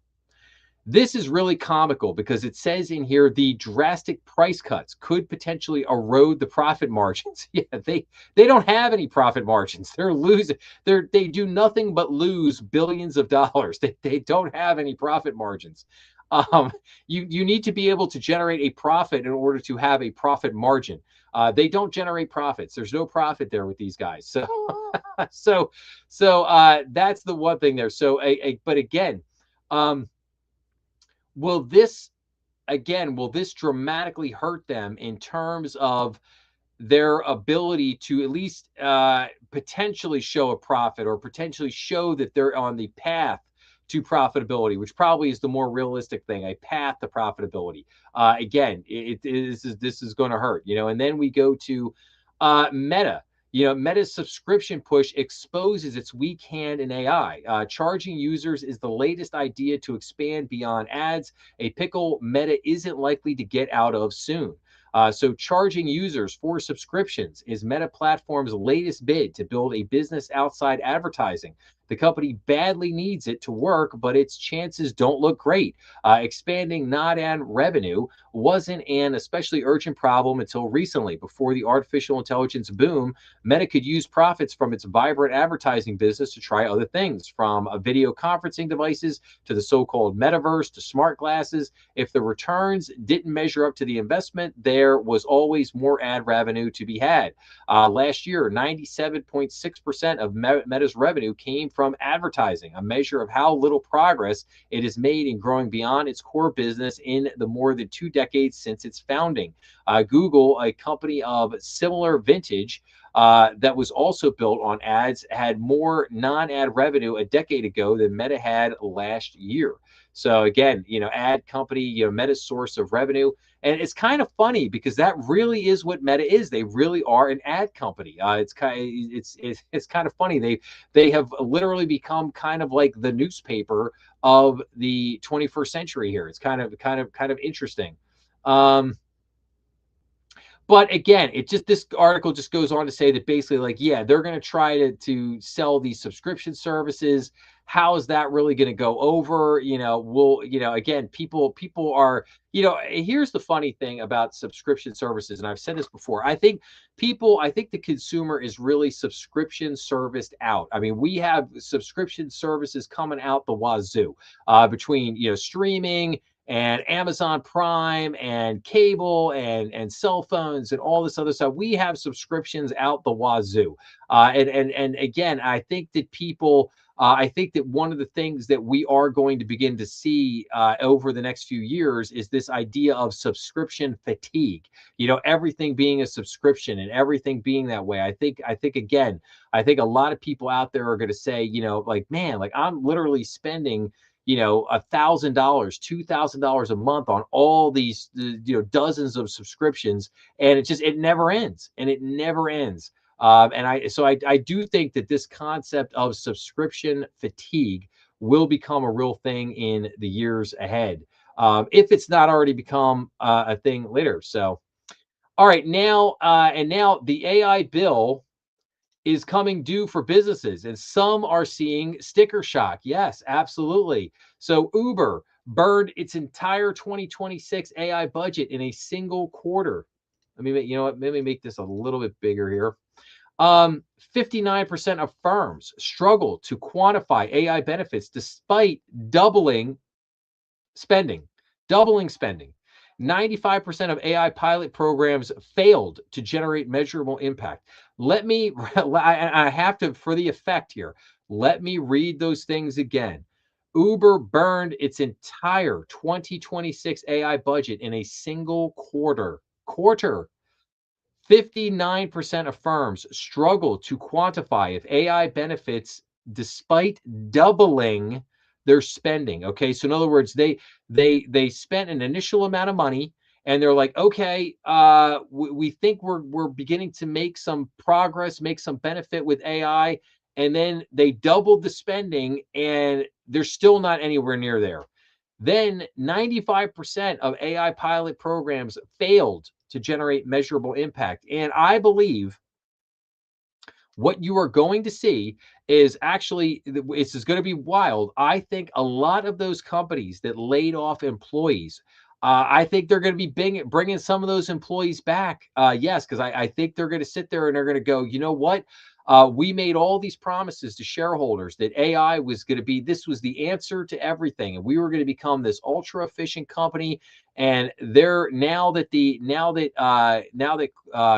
this is really comical because it says in here the drastic price cuts could potentially erode the profit margins. Yeah, they don't have any profit margins. They're losing. They do nothing but lose billions of dollars. They don't have any profit margins. You need to be able to generate a profit in order to have a profit margin. They don't generate profits. There's no profit there with these guys. So that's the one thing there. So but again. Will this dramatically hurt them in terms of their ability to at least potentially show a profit or potentially show that they're on the path to profitability, which probably is the more realistic thing, a path to profitability. Again, this is going to hurt, and then we go to Meta. Meta's subscription push exposes its weak hand in AI. Charging users is the latest idea to expand beyond ads, a pickle Meta isn't likely to get out of soon. So charging users for subscriptions is Meta Platform's latest bid to build a business outside advertising. The company badly needs it to work, but its chances don't look great. Expanding non-ad revenue wasn't an especially urgent problem until recently. Before the artificial intelligence boom, Meta could use profits from its vibrant advertising business to try other things, from video conferencing devices to the so-called metaverse to smart glasses. If the returns didn't measure up to the investment, there was always more ad revenue to be had. Last year, 97.6% of Meta's revenue came from advertising, a measure of how little progress it has made in growing beyond its core business in the more than 2 decades since its founding. Google, a company of similar vintage, that was also built on ads, had more non-ad revenue a decade ago than Meta had last year. So again, ad company, Meta's source of revenue. And it's kind of funny because that really is what Meta is. They really are an ad company. It's kind of funny. They have literally become kind of like the newspaper of the 21st century here. It's kind of interesting. Um, but again, this article just goes on to say that basically, like, yeah, they're going to try to sell these subscription services. How is that really going to go over? Again, people are, here's the funny thing about subscription services, and I've said this before. I think the consumer is really subscription serviced out. I mean, we have subscription services coming out the wazoo, between streaming and Amazon Prime and cable and cell phones and all this other stuff. We have subscriptions out the wazoo. And again, I think that one of the things that we are going to begin to see over the next few years is this idea of subscription fatigue. Everything being a subscription and everything being that way. I think a lot of people out there are going to say, like, man, like, I'm literally spending $1,000, $2,000 a month on all these, dozens of subscriptions, and it never ends, and it never ends. I do think that this concept of subscription fatigue will become a real thing in the years ahead, if it's not already become a thing later. So, all right, now the AI bill is coming due for businesses, and some are seeing sticker shock. Yes, absolutely. So Uber burned its entire 2026 AI budget in a single quarter. Let me make this a little bit bigger here. 59% of firms struggle to quantify AI benefits despite spending, doubling spending. 95% of AI pilot programs failed to generate measurable impact. I have to, for the effect here, let me read those things again. Uber burned its entire 2026 AI budget in a single quarter. 59% of firms struggle to quantify if AI benefits despite doubling their spending. Okay, so in other words, they spent an initial amount of money, and they're like, okay, we think we're beginning to make some progress, make some benefit with AI, and then they doubled the spending, and they're still not anywhere near there. Then 95% of AI pilot programs failed to generate measurable impact. And I believe what you are going to see is actually, this is going to be wild. I think a lot of those companies that laid off employees, I think they're going to be bringing some of those employees back. Yes, because I think they're going to sit there and they're going to go, you know what? We made all these promises to shareholders that AI was going to be, this was the answer to everything, and we were going to become this ultra efficient company. And they're now that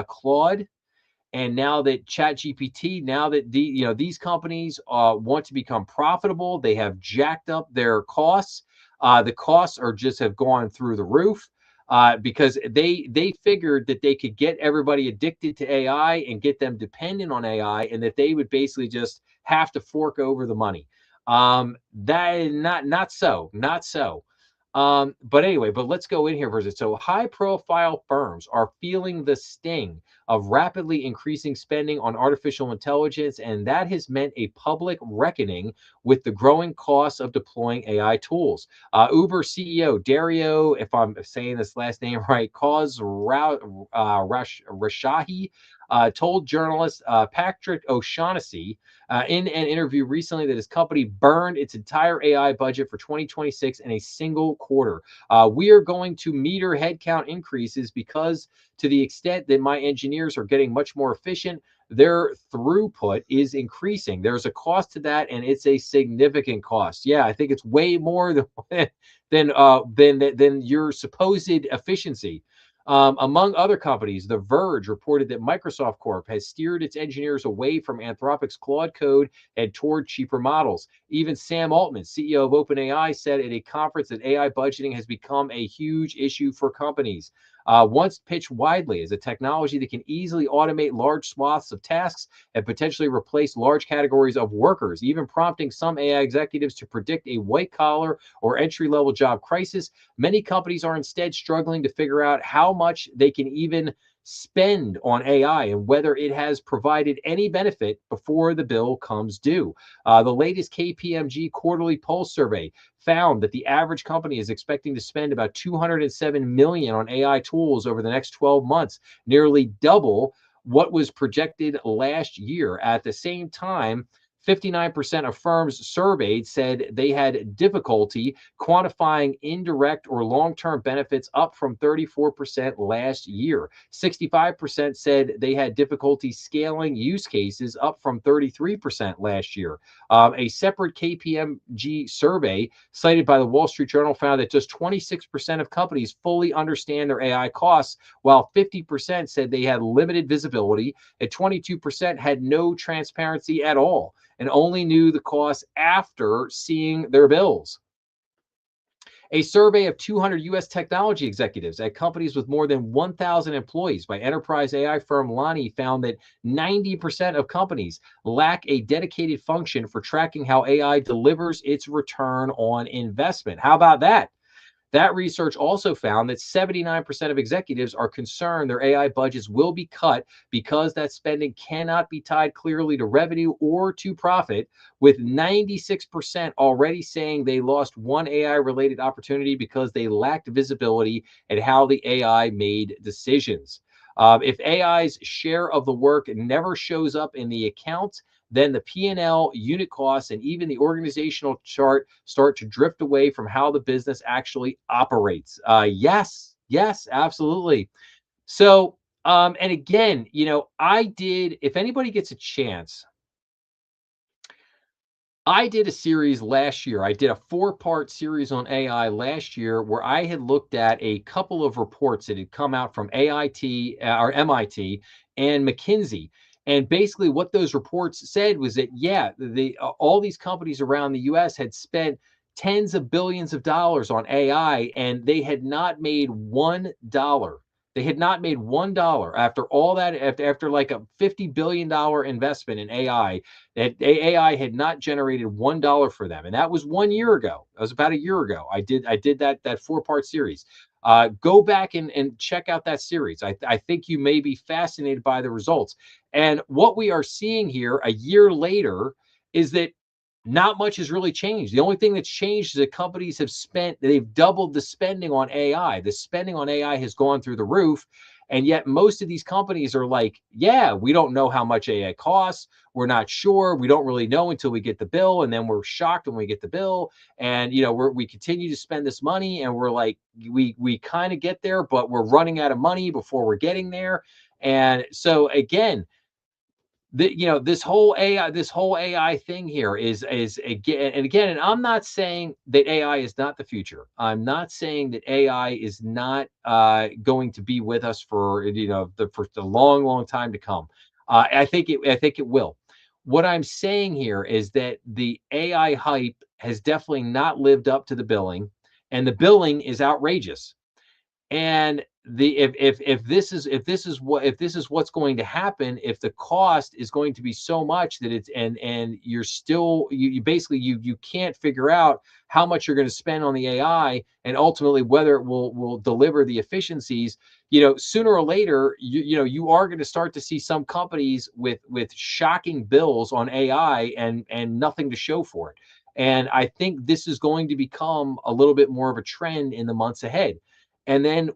Claude, and now that ChatGPT, now that these companies want to become profitable, they have jacked up their costs. The costs have gone through the roof, because they figured that they could get everybody addicted to AI and get them dependent on AI, and that they would basically just have to fork over the money. That is not so. But anyway, let's go in here for it. So high profile firms are feeling the sting of rapidly increasing spending on artificial intelligence, and that has meant a public reckoning with the growing costs of deploying AI tools. Uber CEO Dario, if I'm saying this last name right, Rajshahi, told journalist Patrick O'Shaughnessy in an interview recently that his company burned its entire AI budget for 2026 in a single quarter. We are going to meter headcount increases because, to the extent that my engineers are getting much more efficient, their throughput is increasing. There's a cost to that, and it's a significant cost. Yeah, I think it's way more than than your supposed efficiency. Among other companies, The Verge reported that Microsoft Corp has steered its engineers away from Anthropic's Claude Code and toward cheaper models. Even Sam Altman, CEO of OpenAI, said at a conference that AI budgeting has become a huge issue for companies. Once pitched widely as a technology that can easily automate large swaths of tasks and potentially replace large categories of workers, even prompting some AI executives to predict a white collar or entry level job crisis, many companies are instead struggling to figure out how much they can even spend on AI and whether it has provided any benefit before the bill comes due. The latest KPMG quarterly pulse survey found that the average company is expecting to spend about 207 million on AI tools over the next 12 months, nearly double what was projected last year. At the same time, 59% of firms surveyed said they had difficulty quantifying indirect or long-term benefits, up from 34% last year. 65% said they had difficulty scaling use cases, up from 33% last year. A separate KPMG survey cited by the Wall Street Journal found that just 26% of companies fully understand their AI costs, while 50% said they had limited visibility, and 22% had no transparency at all and only knew the costs after seeing their bills. A survey of 200 US technology executives at companies with more than 1,000 employees by enterprise AI firm Lani found that 90% of companies lack a dedicated function for tracking how AI delivers its return on investment. How about that? That research also found that 79% of executives are concerned their AI budgets will be cut because that spending cannot be tied clearly to revenue or to profit, with 96% already saying they lost one AI related opportunity because they lacked visibility at how the AI made decisions. If AI's share of the work never shows up in the account, then the P&L, unit costs, and even the organizational chart start to drift away from how the business actually operates. Yes, absolutely. So, and again, if anybody gets a chance, I did a series last year. I did a four-part series on AI last year where I had looked at a couple of reports that had come out from AIT or MIT and McKinsey. And basically, what those reports said was that, yeah, all these companies around the US had spent tens of billions of dollars on AI, and they had not made $1. They had not made $1 after all that, after like a $50 billion investment in AI, that AI had not generated $1 for them, and that was 1 year ago. That was about a year ago. I did that four-part series. Go back and check out that series. I think you may be fascinated by the results. And what we are seeing here a year later is that not much has really changed. The only thing that's changed is that companies they've doubled the spending on AI. The spending on AI has gone through the roof. And yet most of these companies are like, yeah, we don't know how much AI costs. We're not sure. We don't really know until we get the bill. And then we're shocked when we get the bill. And, we continue to spend this money, and we're like, we kind of get there, but we're running out of money before we're getting there. And so again, this whole AI thing here is again, and I'm not saying that AI is not the future. I'm not saying that AI is not going to be with us for for the long time to come. I think it will. What I'm saying here is that the AI hype has definitely not lived up to the billing, and the billing is outrageous. And the if this is what's going to happen, if the cost is going to be so much that it's and you're still you basically you can't figure out how much you're going to spend on the AI, and ultimately whether it will deliver the efficiencies, sooner or later you are going to start to see some companies with shocking bills on AI and nothing to show for it. And I think this is going to become a little bit more of a trend in the months ahead. And then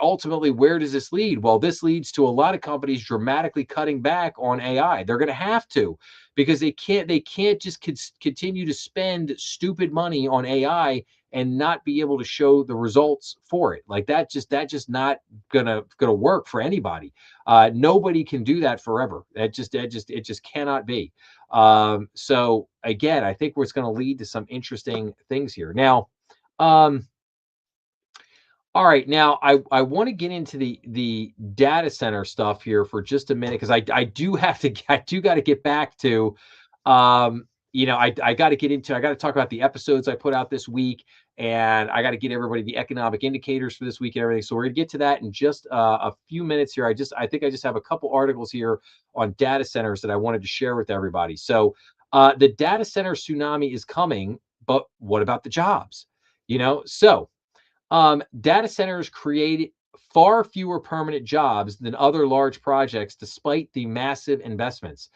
ultimately, where does this lead? Well, this leads to a lot of companies dramatically cutting back on AI. They're going to have to, because they can't just continue to spend stupid money on AI and not be able to show the results for it. Like that just not gonna work for anybody. Nobody can do that forever. It just cannot be. So again, I think what's going to lead to some interesting things here. Now, um, all right, now I want to get into the data center stuff here for just a minute, because I do have to I do got to get back to, um I got to get into, I got to talk about the episodes I put out this week, and I got to get everybody the economic indicators for this week and everything. So we're gonna get to that in just a few minutes here. I think I just have a couple articles here on data centers that I wanted to share with everybody. So the data center tsunami is coming, but what about the jobs? So data centers create far fewer permanent jobs than other large projects, despite the massive investments.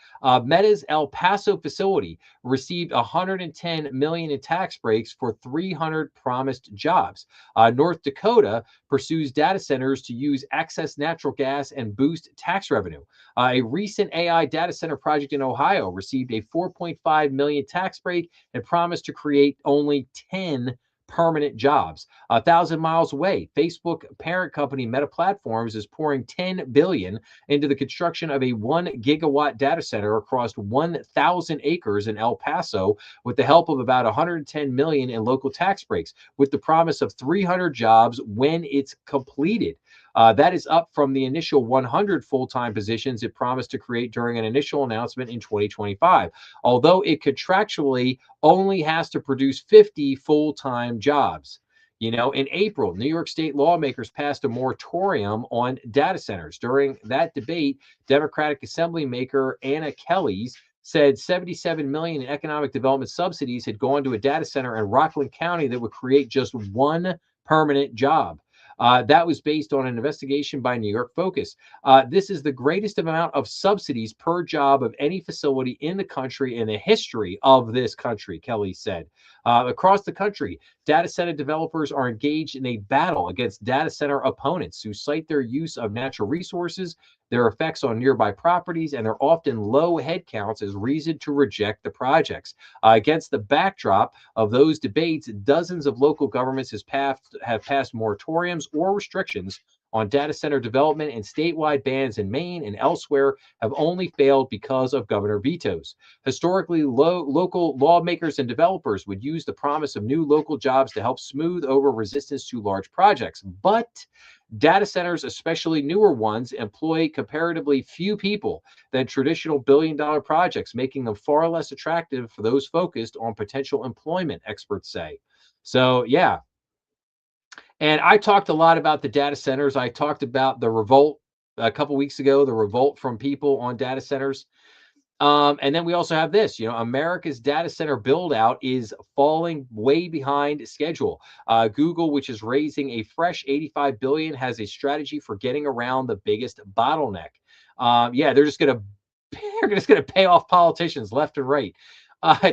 Meta's El Paso facility received 110 million in tax breaks for 300 promised jobs. North Dakota pursues data centers to use excess natural gas and boost tax revenue. A recent AI data center project in Ohio received a 4.5 million tax break and promised to create only 10 permanent jobs. 1,000 miles away, Facebook parent company Meta Platforms is pouring 10 billion into the construction of a 1 gigawatt data center across 1,000 acres in El Paso, with the help of about 110 million in local tax breaks, with the promise of 300 jobs when it's completed. That is up from the initial 100 full-time positions it promised to create during an initial announcement in 2025, although it contractually only has to produce 50 full-time jobs. In April, New York State lawmakers passed a moratorium on data centers. During that debate, Democratic Assemblymaker Anna Kelly's said 77 million in economic development subsidies had gone to a data center in Rockland County that would create just one permanent job. That was based on an investigation by New York Focus. This is the greatest amount of subsidies per job of any facility in the country in the history of this country, Kelly said. Across the country, data center developers are engaged in a battle against data center opponents who cite their use of natural resources, their effects on nearby properties, and their often low headcounts as reason to reject the projects. Against the backdrop of those debates, dozens of local governments have passed moratoriums or restrictions on data center development, and statewide bans in Maine and elsewhere have only failed because of governor vetoes. Historically, local lawmakers and developers would use the promise of new local jobs to help smooth over resistance to large projects. But data centers, especially newer ones, employ comparatively few people than traditional billion-dollar projects, making them far less attractive for those focused on potential employment, experts say. So, yeah, and I talked a lot about the data centers. I talked about the revolt a couple weeks ago, the revolt from people on data centers. And then we also have this, America's data center build out is falling way behind schedule. Google, which is raising a fresh 85 billion, has a strategy for getting around the biggest bottleneck. Yeah, they're just going to pay off politicians left and right.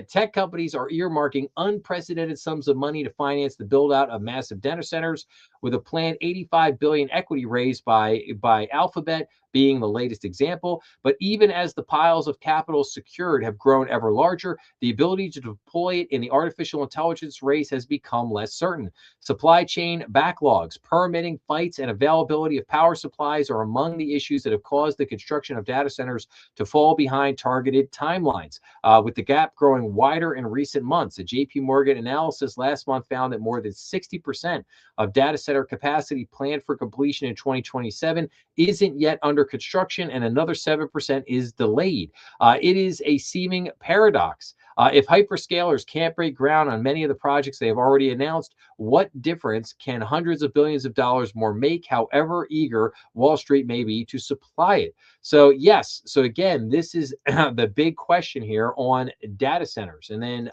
Tech companies are earmarking unprecedented sums of money to finance the build out of massive data centers, with a planned 85 billion equity raised by Alphabet being the latest example. But even as the piles of capital secured have grown ever larger, the ability to deploy it in the artificial intelligence race has become less certain. Supply chain backlogs, permitting fights, and availability of power supplies are among the issues that have caused the construction of data centers to fall behind targeted timelines, with the gap growing wider in recent months. A JP Morgan analysis last month found that more than 60% of data center capacity planned for completion in 2027 isn't yet under construction, and another 7% is delayed. It is a seeming paradox. If hyperscalers can't break ground on many of the projects they have already announced, what difference can hundreds of billions of dollars more make, however eager Wall Street may be to supply it? So, yes. So, again, this is the big question here on data centers. And then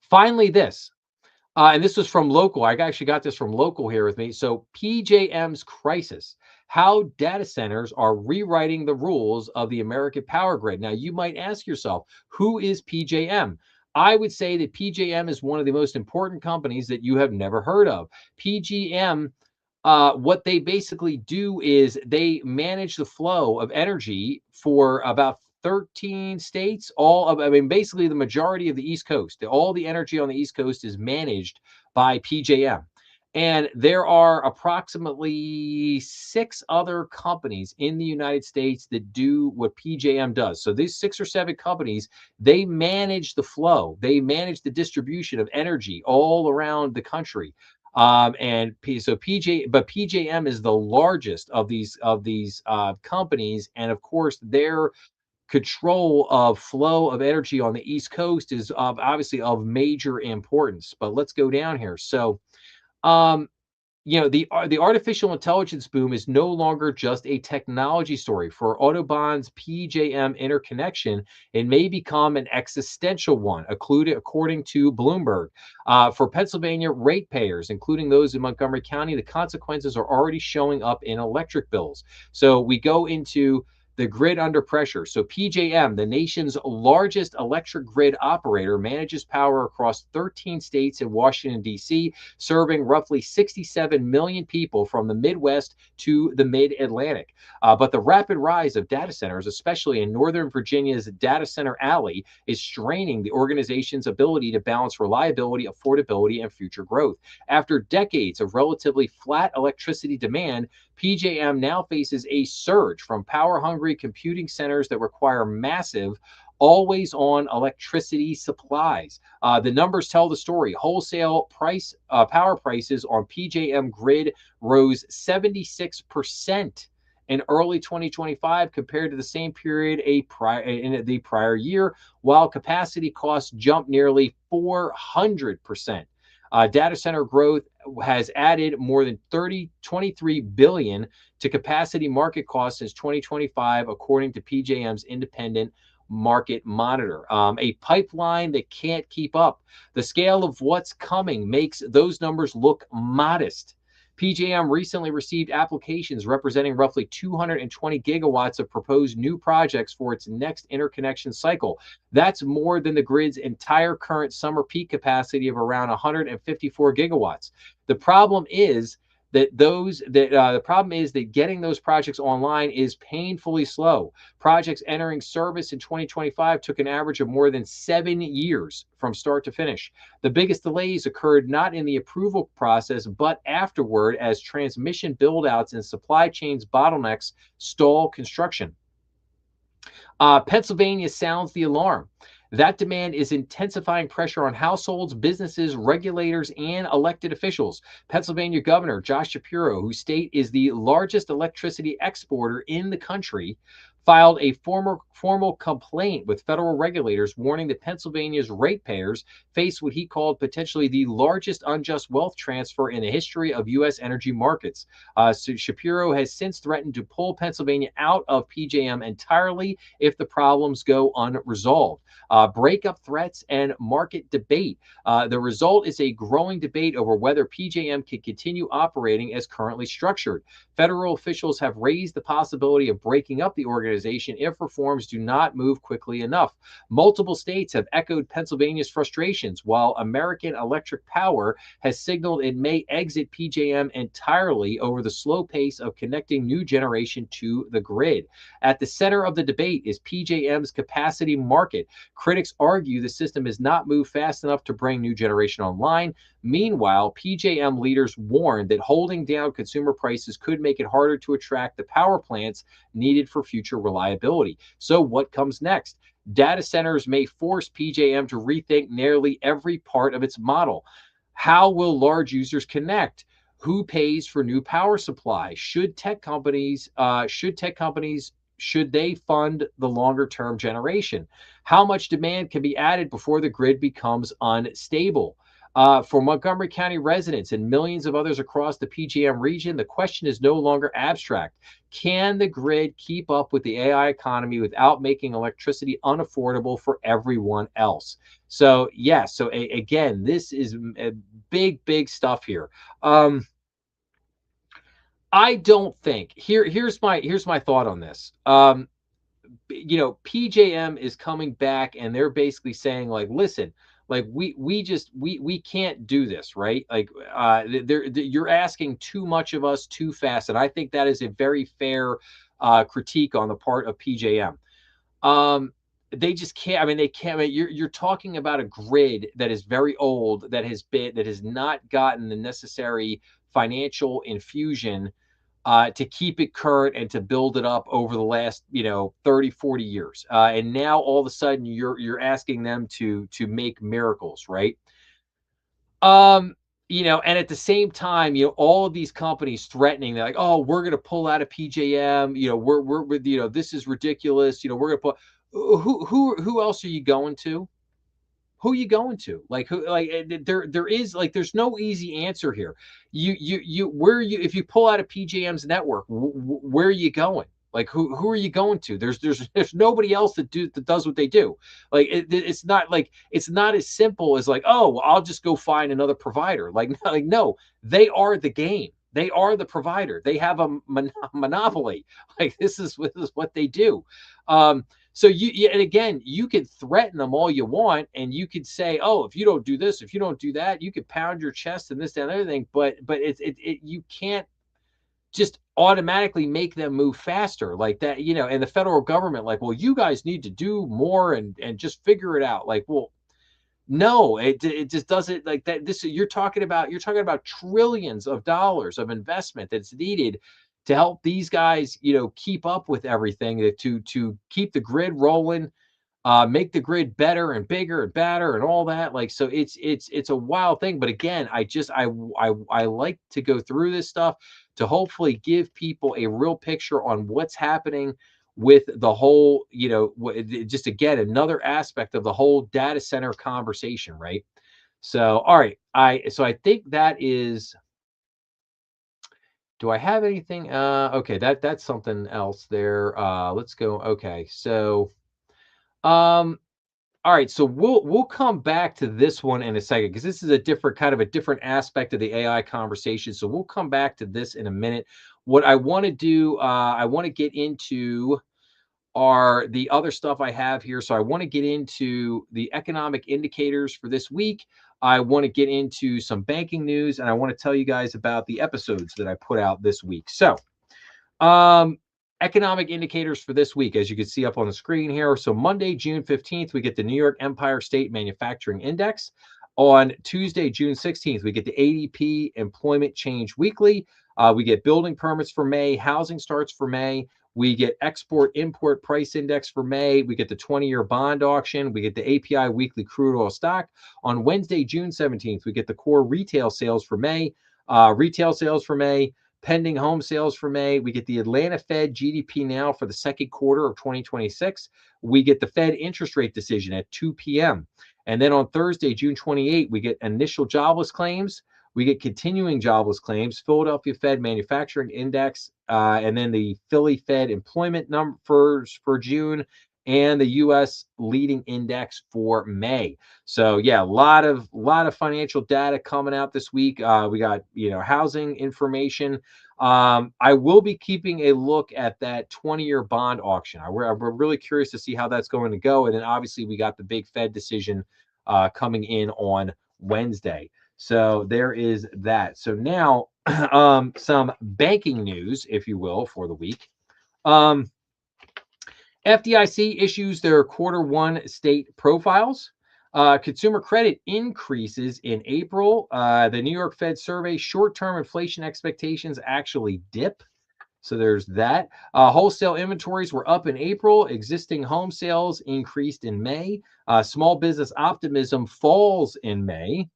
finally, this. And this was from Local. I actually got this from Local here with me. So, PJM's crisis: how data centers are rewriting the rules of the American power grid. Now, you might ask yourself, who is PJM? I would say that PJM is one of the most important companies that you have never heard of. PGM, what they basically do is they manage the flow of energy for about 13 states. I mean, basically the majority of the East Coast. All the energy on the East Coast is managed by PJM. And there are approximately six other companies in the United States that do what PJM does. So these six or seven companies, they manage the flow, they manage the distribution of energy all around the country. But PJM is the largest of these companies, and of course, their control of flow of energy on the East Coast is obviously of major importance. But let's go down here. Um, the artificial intelligence boom is no longer just a technology story. For Autobahn's PJM interconnection, it may become an existential one, according to Bloomberg. For Pennsylvania ratepayers, including those in Montgomery County, the consequences are already showing up in electric bills. So we go into the grid under pressure. So PJM, the nation's largest electric grid operator, manages power across 13 states and Washington, D.C., serving roughly 67 million people from the Midwest to the Mid Atlantic. But the rapid rise of data centers, especially in Northern Virginia's data center alley, is straining the organization's ability to balance reliability, affordability, and future growth. After decades of relatively flat electricity demand, PJM now faces a surge from power hungry computing centers that require massive always on electricity supplies. The numbers tell the story. Wholesale power prices on PJM grid rose 76% in early 2025 compared to the same period in the prior year, while capacity costs jumped nearly 400%. Data center growth has added more than 23 billion to capacity market costs since 2025, according to PJM's independent market monitor. A pipeline that can't keep up. The scale of what's coming makes those numbers look modest. PJM recently received applications representing roughly 220 gigawatts of proposed new projects for its next interconnection cycle. That's more than the grid's entire current summer peak capacity of around 154 gigawatts. The problem is that getting those projects online is painfully slow. Projects entering service in 2025 took an average of more than 7 years from start to finish. The biggest delays occurred not in the approval process, but afterward as transmission buildouts and supply chains bottlenecks stall construction. Pennsylvania sounds the alarm. That demand is intensifying pressure on households, businesses, regulators, and elected officials. Pennsylvania Governor Josh Shapiro, whose state is the largest electricity exporter in the country, filed a formal complaint with federal regulators warning that Pennsylvania's ratepayers face what he called potentially the largest unjust wealth transfer in the history of U.S. energy markets. So Shapiro has since threatened to pull Pennsylvania out of PJM entirely if the problems go unresolved. Breakup threats and market debate. The result is a growing debate over whether PJM can continue operating as currently structured. Federal officials have raised the possibility of breaking up the organization if reforms do not move quickly enough. Multiple states have echoed Pennsylvania's frustrations, while American Electric Power has signaled it may exit PJM entirely over the slow pace of connecting new generation to the grid. At the center of the debate is PJM's capacity market. Critics argue the system has not moved fast enough to bring new generation online. Meanwhile, PJM leaders warned that holding down consumer prices could make it harder to attract the power plants needed for future reliability. So, what comes next? Data centers may force PJM to rethink nearly every part of its model. How will large users connect? Who pays for new power supply? Should they fund the longer term generation? How much demand can be added before the grid becomes unstable? For Montgomery County residents and millions of others across the PJM region, the question is no longer abstract. Can the grid keep up with the AI economy without making electricity unaffordable for everyone else? So, yes. Again, this is big, big stuff here. I don't think here's my thought on this. PJM is coming back and they're basically saying like, listen, like we can't do this, right? Like you're asking too much of us too fast, and I think that is a very fair critique on the part of PJM. Um, they just can't. I mean, they can't. I mean, you're talking about a grid that is very old, that has not gotten the necessary financial infusion to keep it current and to build it up over the last 30, 40 years. And now all of a sudden you're asking them to make miracles, right? um and at the same time, all of these companies threatening, they're like, oh, we're going to pull out of PJM, we're with, this is ridiculous, we're going to put, who else are you going to? Who are you going to? Like who? Like there is like there's no easy answer here. Where you if you pull out of PJM's network, where are you going? Like who are you going to? There's nobody else that does what they do. Like it's not as simple as like, oh, well, I'll just go find another provider. Like no, they are the game. They are the provider. They have a monopoly. Like this is what they do. So and again, you could threaten them all you want, and you could say, "Oh, if you don't do this, if you don't do that," you could pound your chest and this, that, and everything. But you can't just automatically make them move faster like that, And the federal government, like, well, you guys need to do more and just figure it out. Like, well, no, it just doesn't like that. You're talking about trillions of dollars of investment that's needed to help these guys, keep up with everything, to keep the grid rolling, make the grid better and bigger and badder and all that. Like, so it's a wild thing. But again, I like to go through this stuff to hopefully give people a real picture on what's happening with the whole, just again, another aspect of the whole data center conversation, right? So, all right, I think that is. Do I have anything? Okay, that's something else there. Let's go. Okay, so um all right, so we'll come back to this one in a second because this is a different aspect of the AI conversation. So we'll come back to this in a minute. What I want to do, I want to get into are the other stuff I have here. So I want to get into the economic indicators for this week. I want to get into some banking news, and I want to tell you guys about the episodes that I put out this week. So um, economic indicators for this week, as you can see up on the screen here. So Monday, June 15th, we get the New York Empire State Manufacturing Index. On Tuesday, June 16th, we get the ADP Employment Change Weekly. We get building permits for May, housing starts for May. We get export import price index for May. We get the 20-year bond auction. We get the API weekly crude oil stock. On Wednesday, June 17th, we get the core retail sales for May. Pending home sales for May. We get the Atlanta Fed GDP now for the second quarter of 2026. We get the Fed interest rate decision at 2 p.m. And then on Thursday, June 28, we get initial jobless claims. We get continuing jobless claims, Philadelphia Fed Manufacturing Index, and then the Philly Fed employment numbers for June, and the U.S. leading index for May. So yeah, a lot of financial data coming out this week. We got housing information. I will be keeping a look at that 20-year bond auction. We're really curious to see how that's going to go. And then obviously we got the big Fed decision coming in on Wednesday. So there is that. So now some banking news, if you will, for the week. FDIC issues their quarter one state profiles. Consumer credit increases in April. The New York Fed survey, short-term inflation expectations actually dip. So there's that. Wholesale inventories were up in April. Existing home sales increased in May. Small business optimism falls in May.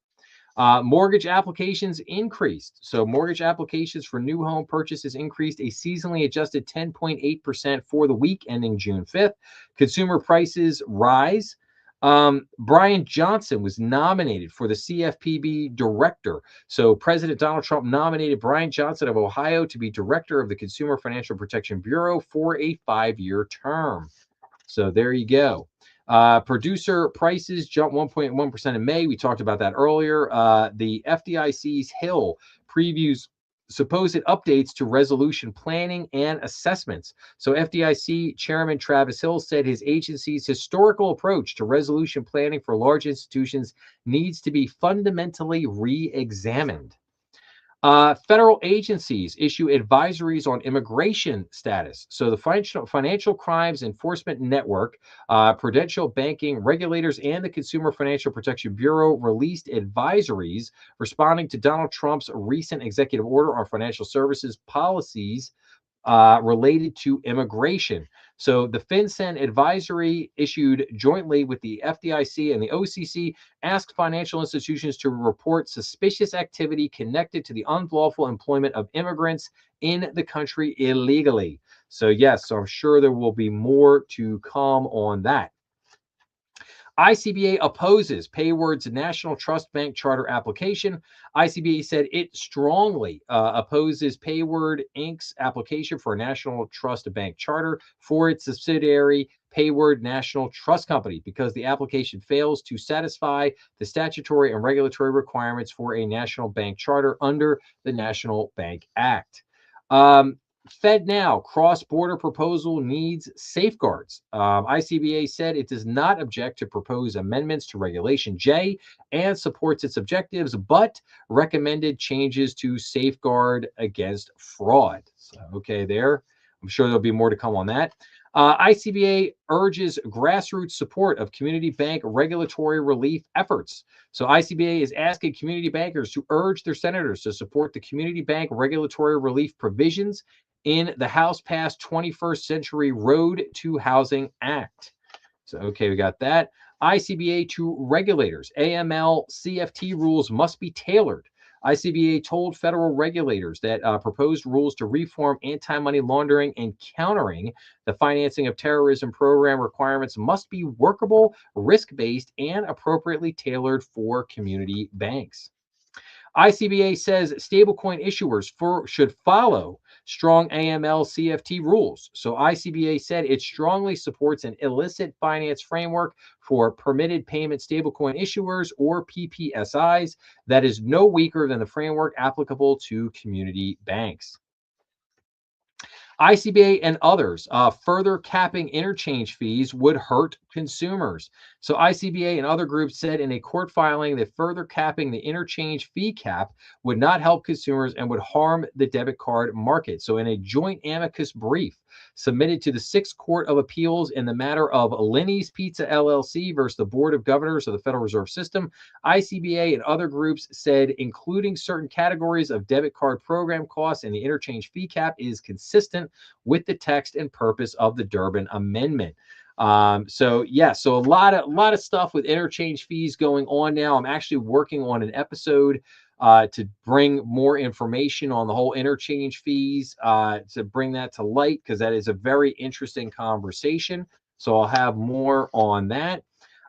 Mortgage applications increased. So mortgage applications for new home purchases increased a seasonally adjusted 10.8% for the week ending June 5th. Consumer prices rise. Brian Johnson was nominated for the CFPB director. So President Donald Trump nominated Brian Johnson of Ohio to be director of the Consumer Financial Protection Bureau for a 5-year term. So there you go. Producer prices jumped 1.1% in May. We talked about that earlier. The FDIC's Hill previews supposed updates to resolution planning and assessments. So, FDIC Chairman Travis Hill said his agency's historical approach to resolution planning for large institutions needs to be fundamentally re examined. Federal agencies issue advisories on immigration status. So the Financial Crimes Enforcement Network, Prudential Banking Regulators, and the Consumer Financial Protection Bureau released advisories responding to Donald Trump's recent executive order on financial services policies related to immigration. So the FinCEN advisory issued jointly with the FDIC and the OCC asked financial institutions to report suspicious activity connected to the unlawful employment of immigrants in the country illegally. So yes, so I'm sure there will be more to come on that. ICBA opposes Payward's National Trust Bank charter application. ICBA said it strongly opposes Payward Inc.'s application for a National Trust Bank charter for its subsidiary Payward National Trust Company because the application fails to satisfy the statutory and regulatory requirements for a national bank charter under the National Bank Act. FedNow cross-border proposal needs safeguards. ICBA said it does not object to proposed amendments to Regulation J and supports its objectives, but recommended changes to safeguard against fraud. So, okay, there. I'm sure there'll be more to come on that. ICBA urges grassroots support of community bank regulatory relief efforts. So ICBA is asking community bankers to urge their senators to support the community bank regulatory relief provisions in the House-passed 21st Century Road to Housing Act. So, okay, we got that. ICBA to regulators. AML CFT rules must be tailored. ICBA told federal regulators that proposed rules to reform anti-money laundering and countering the financing of terrorism program requirements must be workable, risk-based, and appropriately tailored for community banks. ICBA says stablecoin issuers should follow strong AML CFT rules. So ICBA said it strongly supports an illicit finance framework for permitted payment stablecoin issuers or PPSIs that is no weaker than the framework applicable to community banks. ICBA and others further capping interchange fees would hurt consumers. So ICBA and other groups said in a court filing that further capping the interchange fee cap would not help consumers and would harm the debit card market. So in a joint amicus brief submitted to the Sixth Court of Appeals in the matter of Lenny's Pizza LLC versus the Board of Governors of the Federal Reserve System, ICBA and other groups said including certain categories of debit card program costs and the interchange fee cap is consistent with the text and purpose of the Durbin Amendment. So a lot of stuff with interchange fees going on now. I'm actually working on an episode to bring more information on the whole interchange fees, to bring that to light, because that is a very interesting conversation. So I'll have more on that.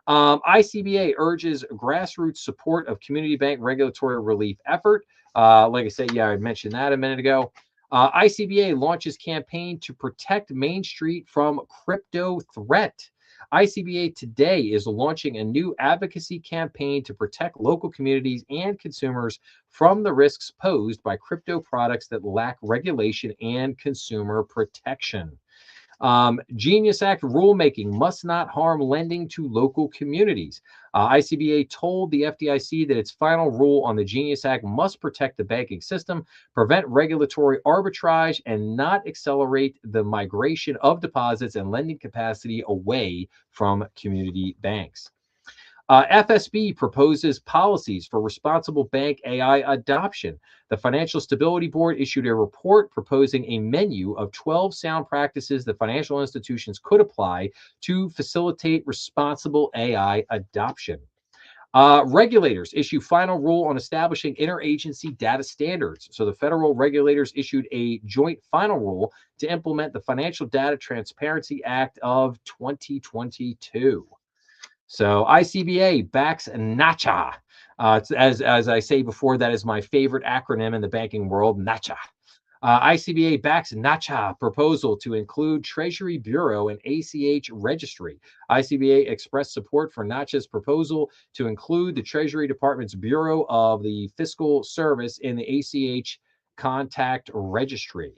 ICBA urges grassroots support of community bank regulatory relief effort. Like I said, I mentioned that a minute ago. ICBA launches campaign to protect Main Street from crypto threat. ICBA today is launching a new advocacy campaign to protect local communities and consumers from the risks posed by crypto products that lack regulation and consumer protection. Genius Act rulemaking must not harm lending to local communities. ICBA told the FDIC that its final rule on the Genius Act must protect the banking system, prevent regulatory arbitrage, and not accelerate the migration of deposits and lending capacity away from community banks. FSB proposes policies for responsible bank AI adoption. The Financial Stability Board issued a report proposing a menu of 12 sound practices that financial institutions could apply to facilitate responsible AI adoption. Regulators issue final rule on establishing interagency data standards. So the federal regulators issued a joint final rule to implement the Financial Data Transparency Act of 2022. So ICBA backs NACHA. As I say before, that is my favorite acronym in the banking world, NACHA. ICBA backs NACHA proposal to include Treasury Bureau and ACH registry. ICBA expressed support for NACHA's proposal to include the Treasury Department's Bureau of the Fiscal Service in the ACH contact registry.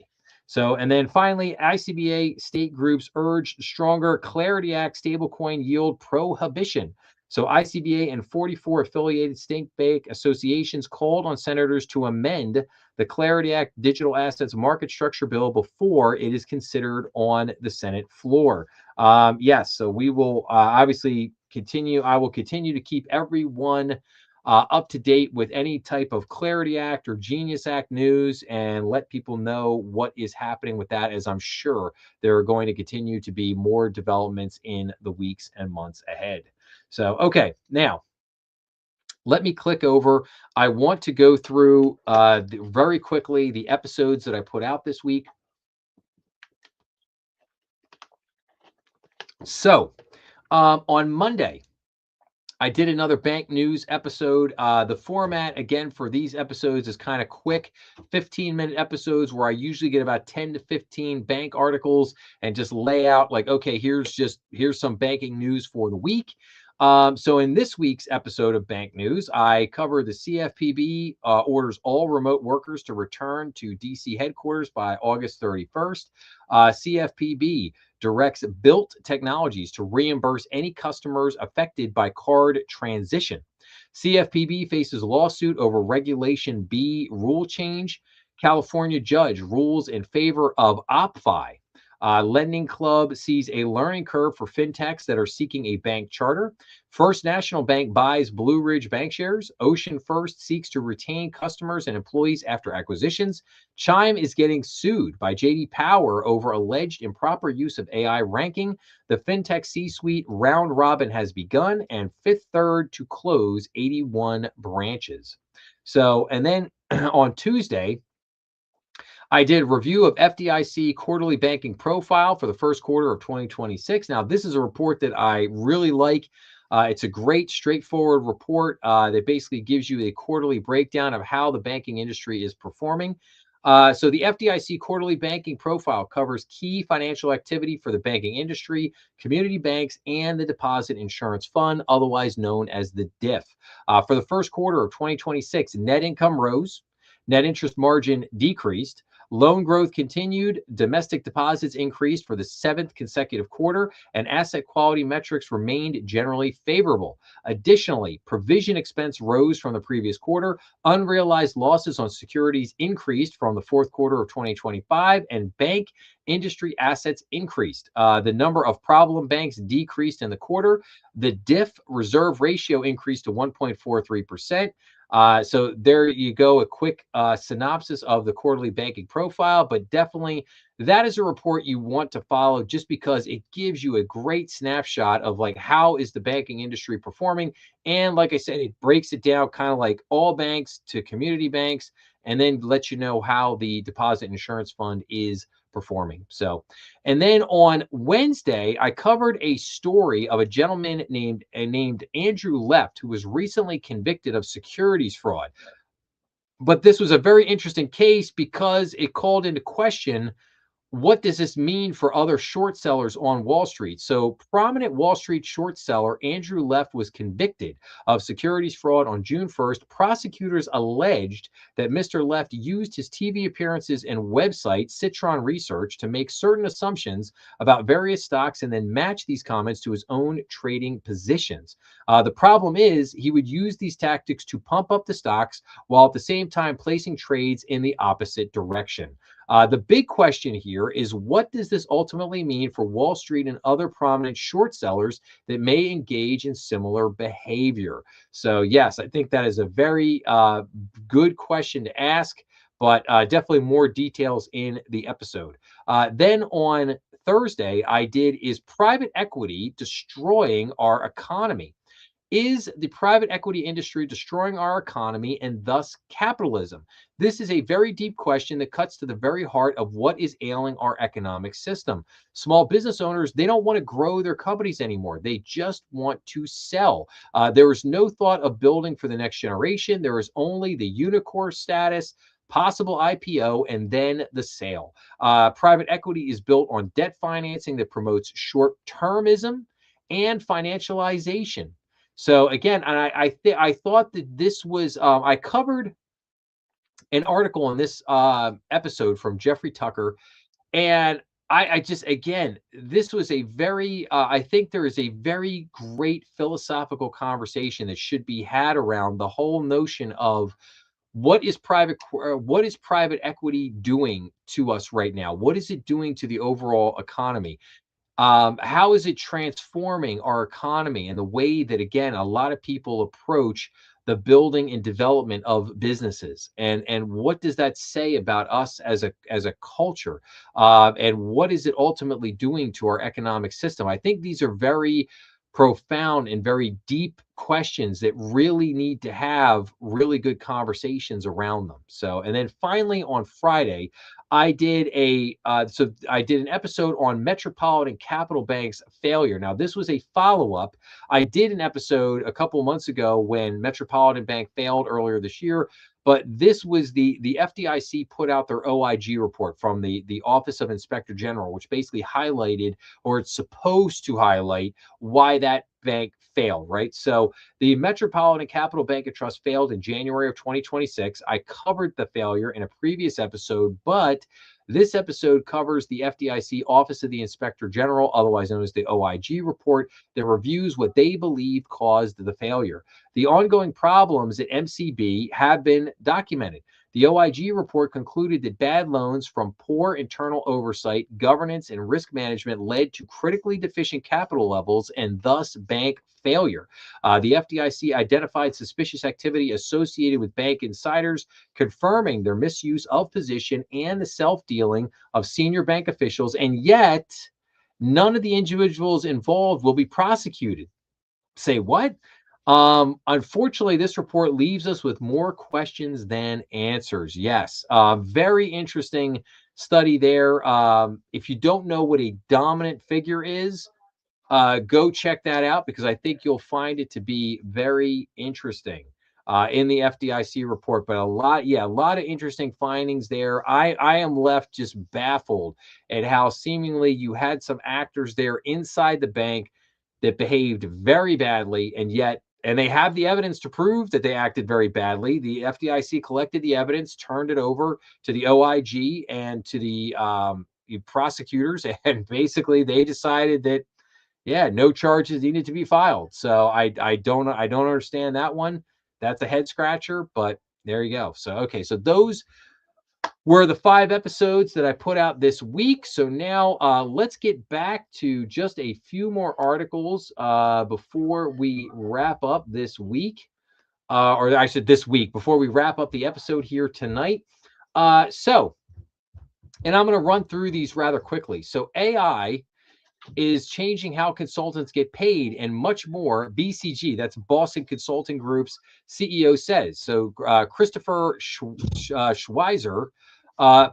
So, and then finally, ICBA state groups urge stronger Clarity Act stablecoin yield prohibition. So, ICBA and 44 affiliated state bank associations called on senators to amend the Clarity Act digital assets market structure bill before it is considered on the Senate floor. Yes, so we will obviously continue. I will continue to keep everyone up to date with any type of Clarity Act or Genius Act news and let people know what is happening with that, as I'm sure there are going to continue to be more developments in the weeks and months ahead. So, okay, now let me click over. I want to go through very quickly the episodes that I put out this week. So, on Monday, I did another bank news episode. The format, again, for these episodes is kind of quick 15-minute episodes where I usually get about 10 to 15 bank articles and just lay out like, okay, here's some banking news for the week. So in this week's episode of Bank News, I cover the CFPB orders all remote workers to return to DC headquarters by August 31st. CFPB directs Built Technologies to reimburse any customers affected by card transition. CFPB faces lawsuit over Regulation B rule change. California judge rules in favor of OppFi. Lending Club sees a learning curve for fintechs that are seeking a bank charter. First National Bank buys Blue Ridge Bank shares. Ocean First seeks to retain customers and employees after acquisitions. Chime is getting sued by JD Power over alleged improper use of AI ranking. The fintech C-suite round robin has begun, and Fifth Third to close 81 branches. So, and then on Tuesday, I did review of FDIC quarterly banking profile for the first quarter of 2026. Now, this is a report that I really like. It's a great, straightforward report that basically gives you a quarterly breakdown of how the banking industry is performing. So the FDIC quarterly banking profile covers key financial activity for the banking industry, community banks, and the Deposit Insurance Fund, otherwise known as the DIF. For the first quarter of 2026, net income rose, net interest margin decreased. Loan growth continued, domestic deposits increased for the seventh consecutive quarter, and asset quality metrics remained generally favorable. Additionally, provision expense rose from the previous quarter, unrealized losses on securities increased from the fourth quarter of 2025, and bank industry assets increased. The number of problem banks decreased in the quarter. The DIF reserve ratio increased to 1.43%. So there you go, a quick synopsis of the quarterly banking profile, but definitely that is a report you want to follow just because it gives you a great snapshot of like how is the banking industry performing. And like I said, it breaks it down kind of like all banks to community banks, and then lets you know how the Deposit Insurance Fund is performing. So, and then on Wednesday, I covered a story of a gentleman named Andrew Left, who was recently convicted of securities fraud. But this was a very interesting case because it called into question, what does this mean for other short sellers on Wall Street? So, prominent Wall Street short seller Andrew Left was convicted of securities fraud on June 1st. Prosecutors alleged that Mr. Left used his TV appearances and website, Citron Research, to make certain assumptions about various stocks and then match these comments to his own trading positions. The problem is he would use these tactics to pump up the stocks while at the same time placing trades in the opposite direction. The big question here is, what does this ultimately mean for Wall Street and other prominent short sellers that may engage in similar behavior? So, yes, I think that is a very good question to ask, but definitely more details in the episode. Then on Thursday, I did Is Private Equity Destroying Our Economy? Is the private equity industry destroying our economy and thus capitalism? This is a very deep question that cuts to the very heart of what is ailing our economic system. Small business owners, they don't want to grow their companies anymore. They just want to sell. There is no thought of building for the next generation. There is only the unicorn status, possible IPO, and then the sale. Private equity is built on debt financing that promotes short-termism and financialization. So again, and I thought that this was I covered an article on this episode from Jeffrey Tucker. And I just, again, this was a very, I think there is a very great philosophical conversation that should be had around the whole notion of what is private equity doing to us right now? What is it doing to the overall economy? How is it transforming our economy and the way that, again, a lot of people approach the building and development of businesses, and what does that say about us as a culture, and what is it ultimately doing to our economic system? I think these are very profound and very deep questions that really need to have really good conversations around them. So, and then finally on Friday, I did an episode on Metropolitan Capital Bank's failure. Now, this was a follow-up. I did an episode a couple months ago when Metropolitan Bank failed earlier this year, but this was the FDIC put out their OIG report from the Office of Inspector General, which basically highlighted, or it's supposed to highlight, why that bank failed, right? So the Metropolitan Capital Bank and Trust failed in January of 2026. I covered the failure in a previous episode, but this episode covers the FDIC Office of the Inspector General, otherwise known as the OIG report, that reviews what they believe caused the failure. The ongoing problems at MCB have been documented. The OIG report concluded that bad loans from poor internal oversight, governance, and risk management led to critically deficient capital levels and thus bank failure. The FDIC identified suspicious activity associated with bank insiders, confirming their misuse of position and the self-dealing of senior bank officials, and yet none of the individuals involved will be prosecuted. Say what? Unfortunately, this report leaves us with more questions than answers. Yes, very interesting study there. If you don't know what a dominant figure is, go check that out, because I think you'll find it to be very interesting in the FDIC report. But a lot of interesting findings there. I am left just baffled at how seemingly you had some actors there inside the bank that behaved very badly, and they have the evidence to prove that they acted very badly. The FDIC collected the evidence, turned it over to the OIG and to the prosecutors, and basically they decided that, yeah, no charges needed to be filed. So I don't understand that one. That's a head scratcher, but there you go. So okay, so those were the 5 episodes that I put out this week. So now let's get back to just a few more articles before we wrap up this week, or I said this week, before we wrap up the episode here tonight. And I'm going to run through these rather quickly. So AI is changing how consultants get paid and much more. BCG, that's Boston Consulting Group's CEO, says. So Christopher Schweizer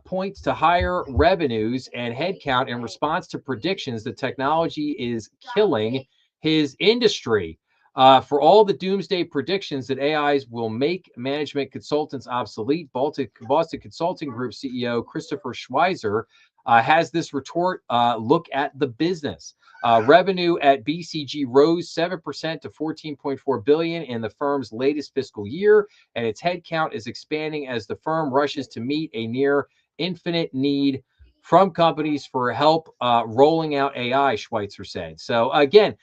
points to higher revenues and headcount in response to predictions that technology is killing his industry. For all the doomsday predictions that AIs will make management consultants obsolete, Boston Consulting Group CEO Christopher Schweizer has this retort. Look at the business. Revenue at BCG rose 7% to $14.4 billion in the firm's latest fiscal year, and its headcount is expanding as the firm rushes to meet a near infinite need from companies for help rolling out AI, Schweitzer said. So again,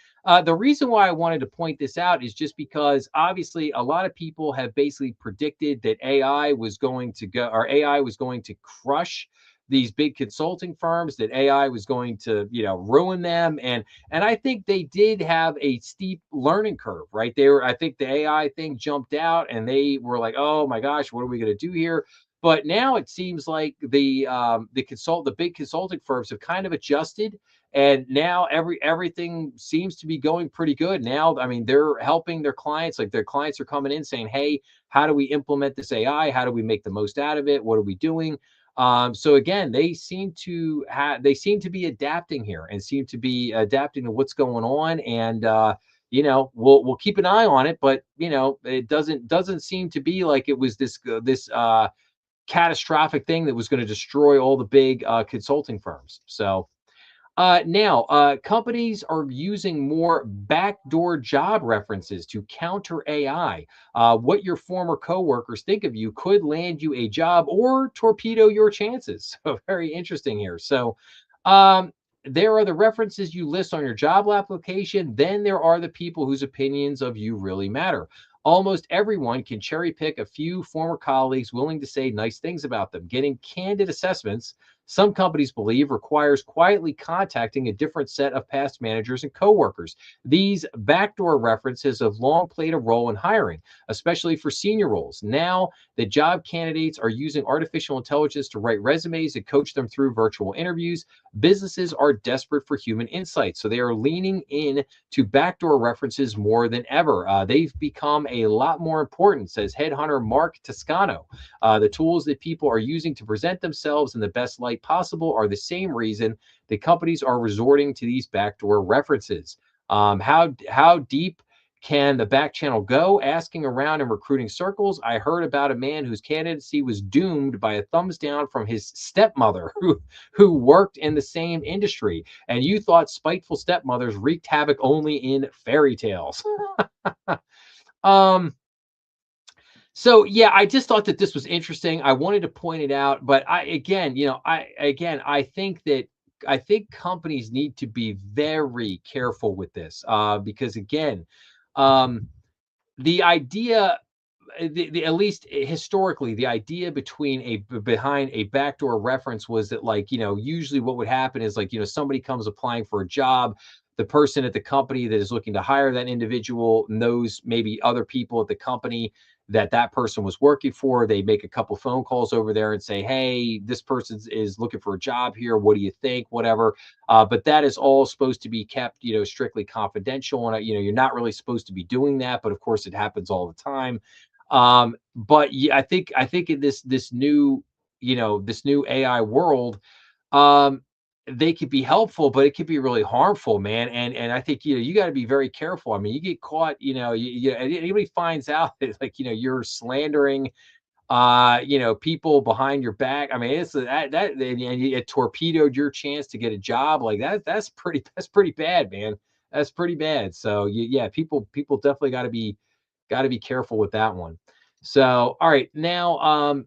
the reason why I wanted to point this out is just because obviously a lot of people have basically predicted that AI was going to crush these big consulting firms, that AI was going to, ruin them. And I think they did have a steep learning curve, right? I think the AI thing jumped out and they were like, oh my gosh, what are we going to do here? But now it seems like the big consulting firms have kind of adjusted, and now everything seems to be going pretty good. Now, I mean, they're helping their clients. Like, their clients are coming in saying, hey, how do we implement this AI? How do we make the most out of it? What are we doing? So again, they seem to be adapting here, and seem to be adapting to what's going on. And we'll keep an eye on it, but it doesn't seem to be like it was this catastrophic thing that was going to destroy all the big consulting firms. So Companies are using more backdoor job references to counter AI. What your former coworkers think of you could land you a job or torpedo your chances. So very interesting here. Um, there are the references you list on your job application. Then there are the people whose opinions of you really matter. Almost everyone can cherry pick a few former colleagues willing to say nice things about them. Getting candid assessments, some companies believe, requires quietly contacting a different set of past managers and coworkers. These backdoor references have long played a role in hiring, especially for senior roles. Now, the job candidates are using artificial intelligence to write resumes and coach them through virtual interviews. Businesses are desperate for human insight, so they are leaning in to backdoor references more than ever. They've become a lot more important, says headhunter Mark Toscano. The tools that people are using to present themselves in the best light possible are the same reason the companies are resorting to these backdoor references. How deep can the back channel go? Asking around in recruiting circles, I heard about a man whose candidacy was doomed by a thumbs down from his stepmother, who worked in the same industry. And you thought spiteful stepmothers wreaked havoc only in fairy tales. um, so yeah, I just thought that this was interesting. I wanted to point it out, but I think that I think companies need to be very careful with this, because again, um, the idea, at least historically, the idea behind a backdoor reference was that, like, usually what would happen is, like, somebody comes applying for a job. The person at the company that is looking to hire that individual knows maybe other people at the company that person was working for. They make a couple phone calls over there and say, hey, this person is looking for a job here. What do you think? Whatever. But that is all supposed to be kept, strictly confidential. And, you're not really supposed to be doing that. But of course, it happens all the time. But yeah, I think in this new, this new AI world, um, they could be helpful, but it could be really harmful, man. And I think, you got to be very careful. I mean, you get caught, anybody finds out that, like, you're slandering, people behind your back. I mean, it's and it torpedoed your chance to get a job like that. That's pretty bad, man. That's pretty bad. So yeah, people definitely got to be careful with that one. So, all right, now,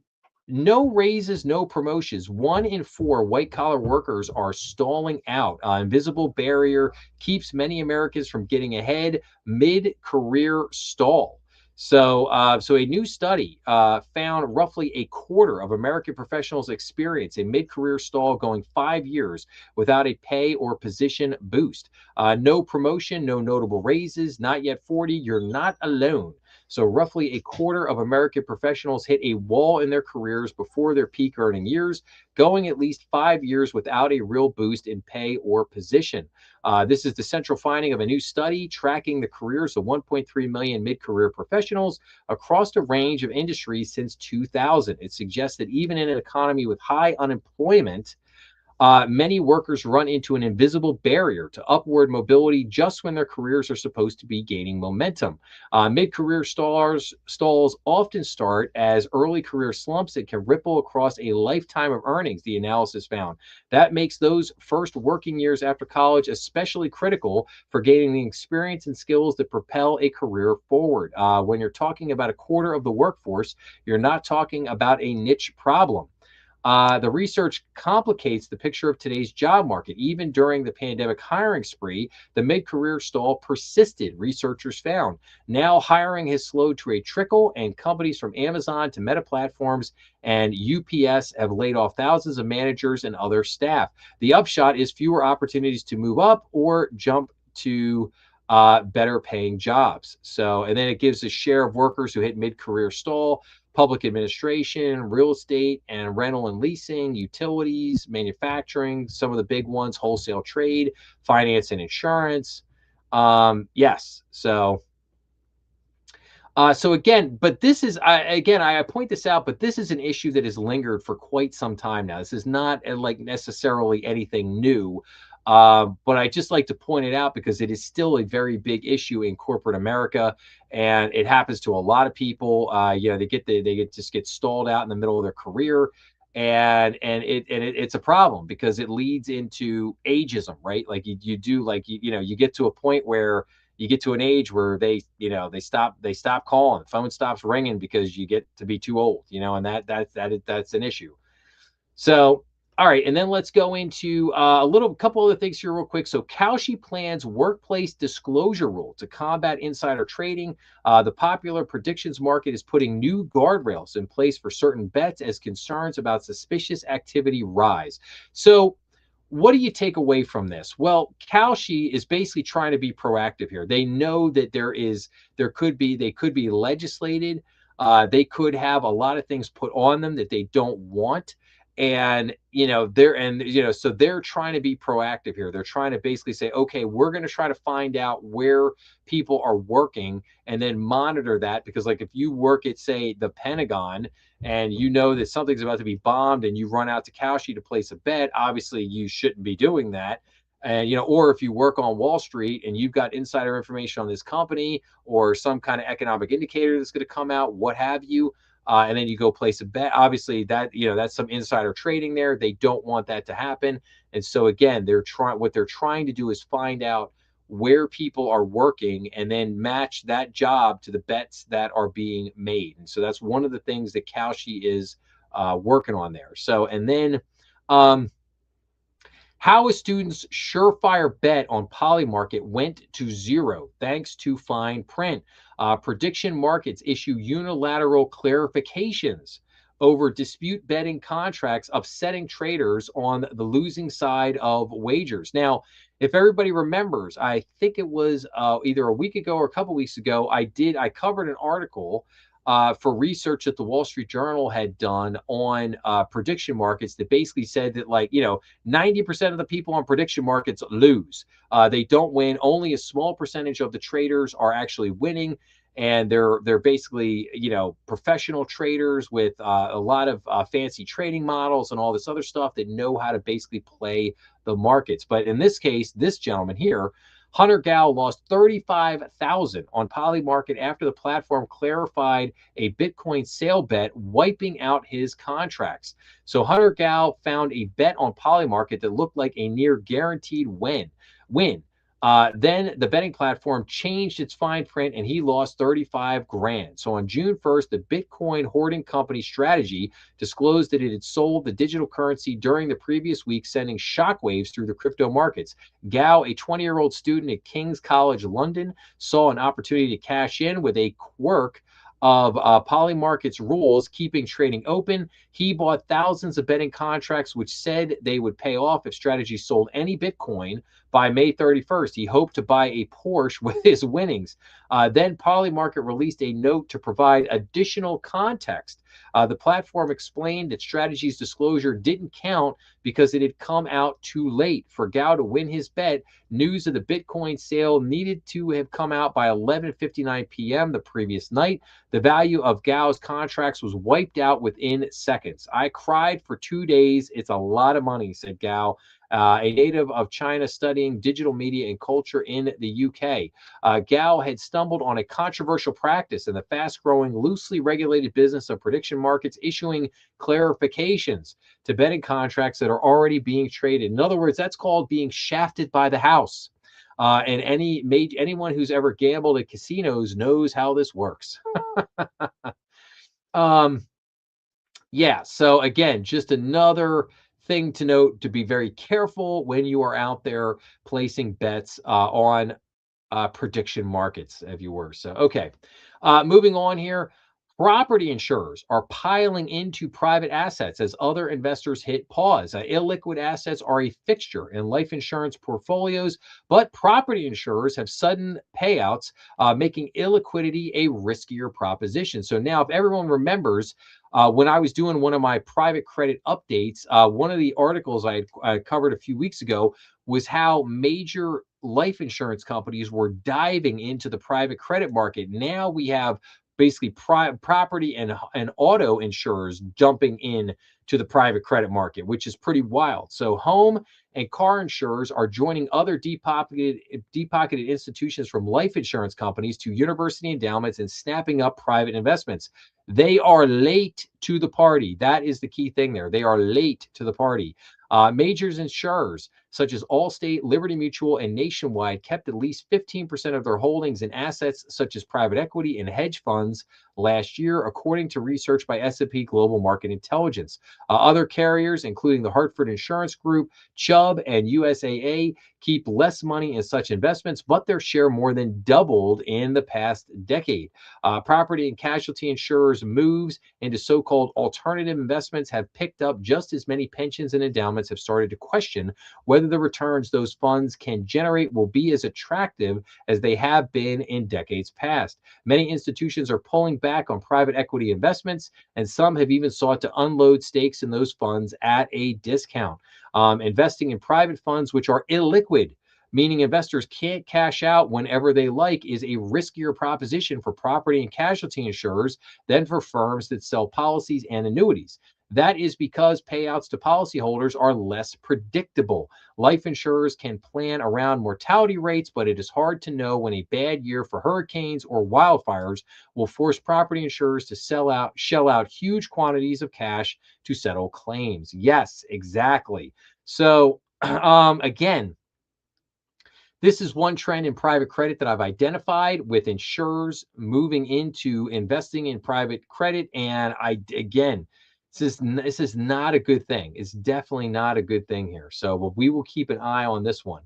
no raises, no promotions. 1 in 4 white collar workers are stalling out. Invisible barrier keeps many Americans from getting ahead. Mid career stall. So a new study found roughly a quarter of American professionals experience a mid-career stall going 5 years without a pay or position boost. No promotion, no notable raises, not yet 40. You're not alone. So, roughly a quarter of American professionals hit a wall in their careers before their peak earning years, going at least 5 years without a real boost in pay or position. This is the central finding of a new study tracking the careers of 1.3 million mid career professionals across a range of industries since 2000. It suggests that even in an economy with high unemployment, many workers run into an invisible barrier to upward mobility just when their careers are supposed to be gaining momentum. Mid-career stalls often start as early career slumps that can ripple across a lifetime of earnings, the analysis found. That makes those first working years after college especially critical for gaining the experience and skills that propel a career forward. When you're talking about a quarter of the workforce, you're not talking about a niche problem. The research complicates the picture of today's job market. Even during the pandemic hiring spree, the mid career stall persisted, researchers found. Now, hiring has slowed to a trickle, and companies from Amazon to Meta Platforms and UPS have laid off thousands of managers and other staff. The upshot is fewer opportunities to move up or jump to better paying jobs. So, and then it gives a share of workers who hit mid career stall: public administration, real estate and rental and leasing, utilities, manufacturing, some of the big ones, wholesale trade, finance and insurance. Yes. So again, but this is I point this out, but this is an issue that has lingered for quite some time now. This is not like necessarily anything new, but I just like to point it out because it is still a very big issue in corporate America, and it happens to a lot of people. They just get stalled out in the middle of their career, It's a problem because it leads into ageism, right? Like you do, like you get to a point where you get to an age where they stop calling, the phone stops ringing because you get to be too old, and that's an issue. So, all right, and then let's go into a couple other things here real quick. So, Kalshi plans workplace disclosure rule to combat insider trading. The popular predictions market is putting new guardrails in place for certain bets as concerns about suspicious activity rise. So, what do you take away from this? Well, Kalshi is basically trying to be proactive here. They know that they could be legislated. They could have a lot of things put on them that they don't want, so they're trying to be proactive here. They're trying to basically say, okay, we're going to try to find out where people are working and then monitor that, because like if you work at, say, the Pentagon, and you know that something's about to be bombed and you run out to Kalshi to place a bet, obviously you shouldn't be doing that. And or if you work on Wall Street and you've got insider information on this company or some kind of economic indicator that's going to come out, what have you, and then you go place a bet. Obviously, that's some insider trading there. They don't want that to happen, and so again, what they're trying to do is find out where people are working and then match that job to the bets that are being made. And so that's one of the things that Kalshi is working on there. So, and then um, how a student's surefire bet on Polymarket went to zero thanks to fine print. Prediction markets issue unilateral clarifications over dispute betting contracts, upsetting traders on the losing side of wagers. Now, if everybody remembers, I think it was either a week ago or a couple weeks ago, I covered an article for research that the Wall Street Journal had done on prediction markets that basically said that, 90% of the people on prediction markets lose. They don't win. Only a small percentage of the traders are actually winning. And they're basically, professional traders with a lot of fancy trading models and all this other stuff that know how to basically play the markets. But in this case, this gentleman here, Hunter Gao, lost 35,000 on Polymarket after the platform clarified a Bitcoin sale bet, wiping out his contracts. So Hunter Gao found a bet on Polymarket that looked like a near guaranteed win. Then the betting platform changed its fine print and he lost 35 grand. So on June 1st, the Bitcoin hoarding company Strategy disclosed that it had sold the digital currency during the previous week, sending shockwaves through the crypto markets. Gao, a 20-year-old student at King's College London, saw an opportunity to cash in with a quirk of Polymarket's rules, keeping trading open. He bought thousands of betting contracts, which said they would pay off if Strategy sold any Bitcoin by May 31st. He hoped to buy a Porsche with his winnings. Then Polymarket released a note to provide additional context. The platform explained that Strategy's disclosure didn't count because it had come out too late. For Gao to win his bet, news of the Bitcoin sale needed to have come out by 11:59 p.m. the previous night. The value of Gao's contracts was wiped out within seconds. I cried for 2 days. It's a lot of money, said Gao, a native of China studying digital media and culture in the UK. Gao had stumbled on a controversial practice in the fast-growing, loosely regulated business of prediction markets, issuing clarifications to betting contracts that are already being traded. In other words, that's called being shafted by the house. And anyone who's ever gambled at casinos knows how this works. um, yeah. So again, just another thing to note, to be very careful when you are out there placing bets on prediction markets, if you were. So, okay. Moving on here. Property insurers are piling into private assets as other investors hit pause. Illiquid assets are a fixture in life insurance portfolios, but property insurers have sudden payouts, making illiquidity a riskier proposition. So now, if everyone remembers, when I was doing one of my private credit updates, one of the articles I covered a few weeks ago was how major life insurance companies were diving into the private credit market. Now we have basically property and auto insurers jumping in to the private credit market, which is pretty wild. So home and car insurers are joining other deep-pocketed institutions, from life insurance companies to university endowments, and snapping up private investments. They are late to the party. That is the key thing there. They are late to the party. Majors insurers such as Allstate, Liberty Mutual, and Nationwide kept at least 15% of their holdings in assets such as private equity and hedge funds last year, according to research by S&P Global Market Intelligence. Other carriers, including the Hartford Insurance Group, Chubb, and USAA, keep less money in such investments, but their share more than doubled in the past decade. Property and casualty insurers' moves into so-called alternative investments have picked up just as many pensions and endowments have started to question whether the returns those funds can generate will be as attractive as they have been in decades past. Many institutions are pulling back on private equity investments, and some have even sought to unload stakes in those funds at a discount. Investing in private funds, which are illiquid, meaning investors can't cash out whenever they like, is a riskier proposition for property and casualty insurers than for firms that sell policies and annuities. That is because payouts to policyholders are less predictable. Life insurers can plan around mortality rates, but it is hard to know when a bad year for hurricanes or wildfires will force property insurers to shell out huge quantities of cash to settle claims. Yes, exactly. So, again, this is one trend in private credit that I've identified with insurers moving into investing in private credit. And again, this is not a good thing. It's definitely not a good thing here. So we will keep an eye on this one.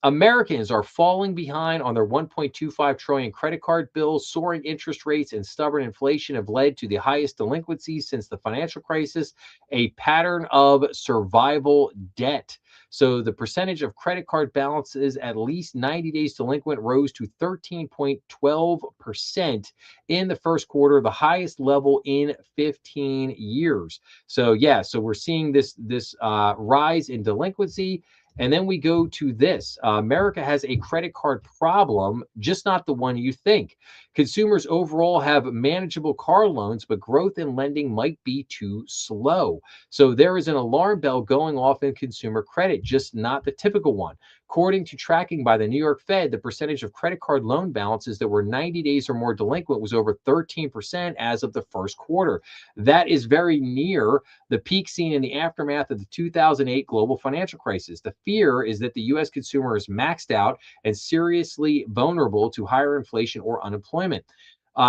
Americans are falling behind on their 1.25 trillion credit card bills. Soaring interest rates and stubborn inflation have led to the highest delinquencies since the financial crisis, a pattern of survival debt. So the percentage of credit card balances at least 90 days delinquent rose to 13.12% in the first quarter, the highest level in 15 years. So yeah, so we're seeing this rise in delinquency. And then we go to this. America has a credit card problem, just not the one you think. Consumers overall have manageable car loans, but growth in lending might be too slow. So there is an alarm bell going off in consumer credit, just not the typical one. According to tracking by the New York Fed, the percentage of credit card loan balances that were 90 days or more delinquent was over 13% as of the first quarter. That is very near the peak seen in the aftermath of the 2008 global financial crisis. The fear is that the U.S. consumer is maxed out and seriously vulnerable to higher inflation or unemployment.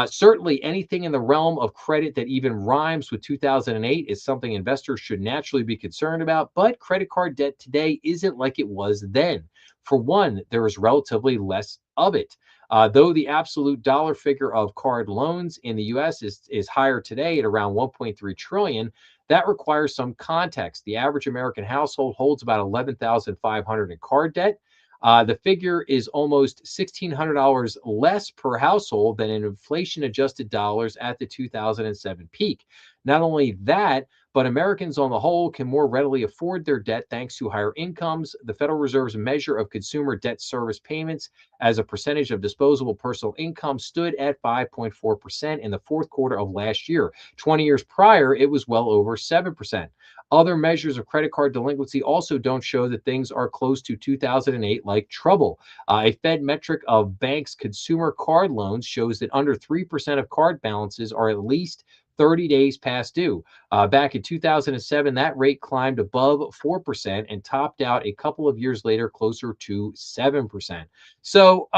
Certainly, anything in the realm of credit that even rhymes with 2008 is something investors should naturally be concerned about. But credit card debt today isn't like it was then. For one, there is relatively less of it. Though the absolute dollar figure of card loans in the U.S. is higher today at around 1.3 trillion, that requires some context. The average American household holds about 11,500 in card debt. The figure is almost $1,600 less per household than in inflation adjusted dollars at the 2007 peak. Not only that, but Americans on the whole can more readily afford their debt thanks to higher incomes. The Federal Reserve's measure of consumer debt service payments as a percentage of disposable personal income stood at 5.4% in the fourth quarter of last year. 20 years prior, it was well over 7%. Other measures of credit card delinquency also don't show that things are close to 2008 like trouble. A Fed metric of banks' consumer card loans shows that under 3% of card balances are at least 30 days past due. Back in 2007, that rate climbed above 4% and topped out a couple of years later closer to 7%. So,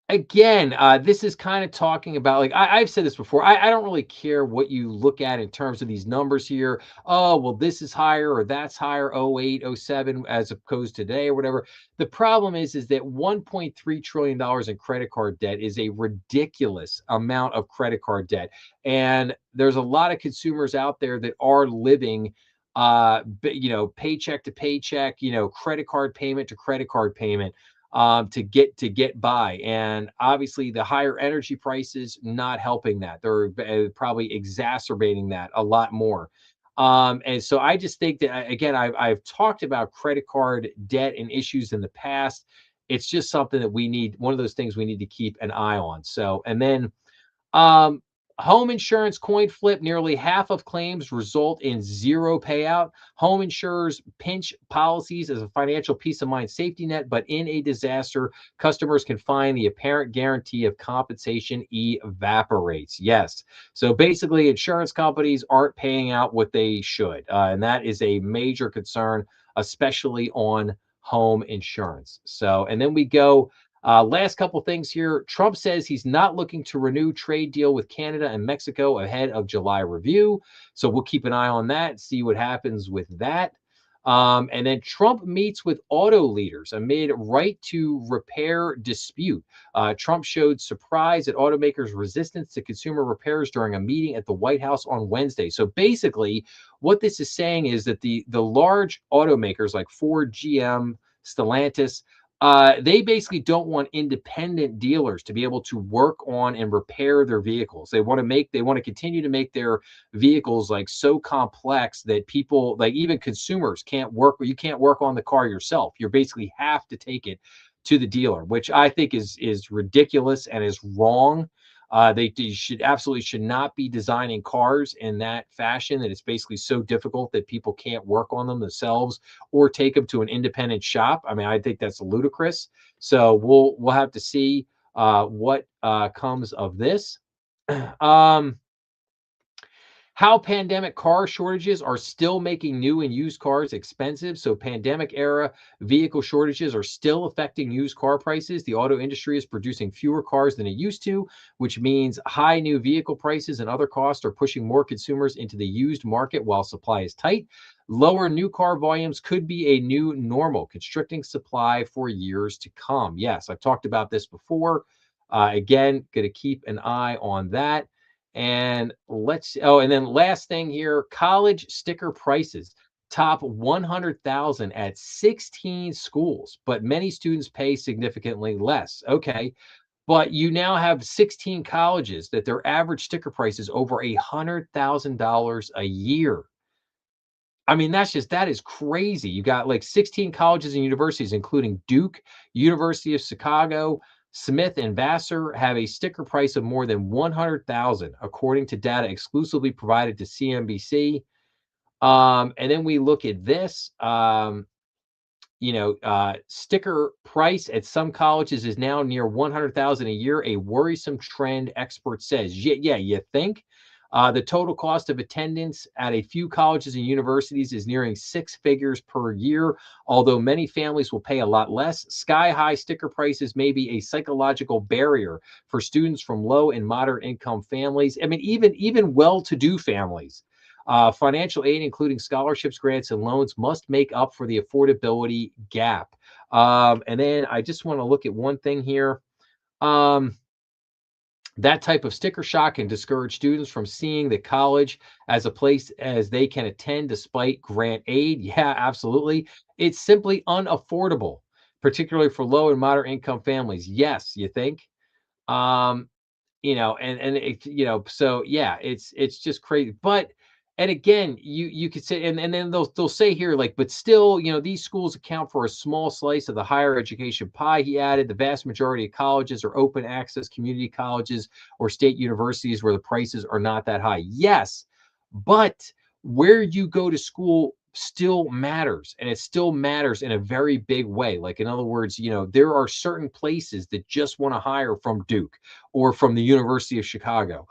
again, this is kind of talking about, like I've said this before. I don't really care what you look at in terms of these numbers here. Oh, well, this is higher or that's higher, oh 08, oh 07, as opposed to today or whatever. The problem is that $1.3 trillion in credit card debt is a ridiculous amount of credit card debt. And there's a lot of consumers out there that are living paycheck to paycheck, credit card payment to credit card payment, to get by. And obviously, the higher energy prices not helping that. They're probably exacerbating that a lot more. And so I just think that, again, I've talked about credit card debt and issues in the past. It's just something that we need. One of those things we need to keep an eye on. So, and then um, Home insurance coin flip. Nearly half of claims result in zero payout. Home insurers pinch policies as a financial peace of mind safety net, but in a disaster, customers can find the apparent guarantee of compensation evaporates. Yes. So basically, insurance companies aren't paying out what they should. And that is a major concern, especially on home insurance. So, and then we go last couple things here. Trump says he's not looking to renew trade deal with Canada and Mexico ahead of July review. So we'll keep an eye on that, see what happens with that. And then Trump meets with auto leaders amid right to repair dispute. Trump showed surprise at automakers' resistance to consumer repairs during a meeting at the White House on Wednesday. So basically, what this is saying is that the large automakers like Ford, GM, Stellantis, they basically don't want independent dealers to be able to work on and repair their vehicles. They want to continue to make their vehicles like so complex that people, like even consumers, can't work. You can't work on the car yourself. You basically have to take it to the dealer, which I think is ridiculous and is wrong. They should not be designing cars in that fashion, that it's basically so difficult that people can't work on them themselves or take them to an independent shop. I mean, I think that's ludicrous. So we'll have to see what comes of this. um, how pandemic car shortages are still making new and used cars expensive. So, pandemic era vehicle shortages are still affecting used car prices. The auto industry is producing fewer cars than it used to, which means high new vehicle prices and other costs are pushing more consumers into the used market while supply is tight. Lower new car volumes could be a new normal, constricting supply for years to come. Yes, I've talked about this before. Again, going to keep an eye on that. And and then last thing here, college sticker prices top 100,000 at 16 schools, but many students pay significantly less. Okay. But you now have 16 colleges that their average sticker price is over $100,000 a year. I mean, that is crazy. You got like 16 colleges and universities, including Duke, University of Chicago, Smith, and Vassar, have a sticker price of more than 100,000, according to data exclusively provided to CNBC. And then we look at this. Sticker price at some colleges is now near 100,000 a year, a worrisome trend, expert says. Yeah, you think? The total cost of attendance at a few colleges and universities is nearing six figures per year, although many families will pay a lot less. Sky-high sticker prices may be a psychological barrier for students from low and moderate income families. I mean, even well-to-do families. Financial aid, including scholarships, grants, and loans, must make up for the affordability gap. And then I just want to look at one thing here. That type of sticker shock can discourage students from seeing the college as a place as they can attend despite grant aid. Yeah, absolutely. It's simply unaffordable, particularly for low and moderate income families. Yes, you think? Um, and it, so yeah, it's just crazy. But and again, you could say, and then they'll say here, like, but still, these schools account for a small slice of the higher education pie. He added, the vast majority of colleges are open access community colleges or state universities where the prices are not that high. Yes, but where you go to school still matters, and it still matters in a very big way. Like, in other words, there are certain places that just want to hire from Duke or from the University of Chicago,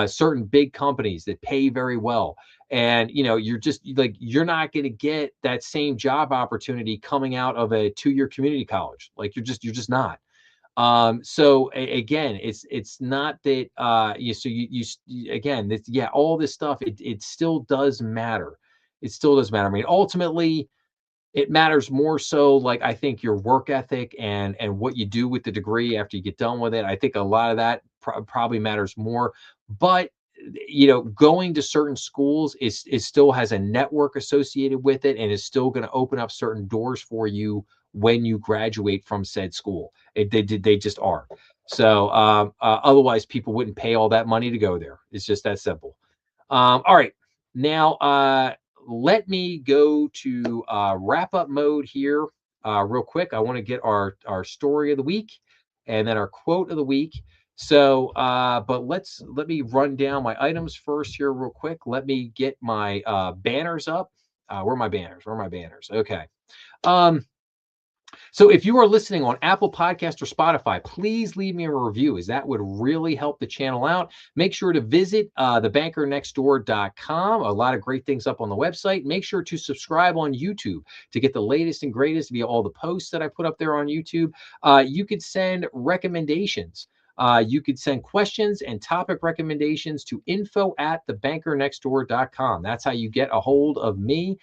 certain big companies that pay very well. And, you're just like, you're not going to get that same job opportunity coming out of a 2-year community college. Like, you're just not. Again, it's not that, again, this, yeah, all this stuff, it still does matter. It still does matter. I mean, ultimately, it matters more so, like, I think your work ethic and what you do with the degree after you get done with it. I think a lot of that probably matters more. But going to certain schools is still has a network associated with it and is still going to open up certain doors for you when you graduate from said school. They just are. So otherwise, people wouldn't pay all that money to go there. It's just that simple. All right, now let me go to wrap up mode here real quick. I want to get our story of the week and then our quote of the week. So, but let me run down my items first here real quick. Let me get my banners up. Where are my banners? Where are my banners? Okay. Um, so if you are listening on Apple Podcast or Spotify, please leave me a review, as that would really help the channel out. Make sure to visit thebankernextdoor.com. A lot of great things up on the website. Make sure to subscribe on YouTube to get the latest and greatest via all the posts that I put up there on YouTube. You could send recommendations. You could send questions and topic recommendations to info@thebankernextdoor.com. That's how you get a hold of me.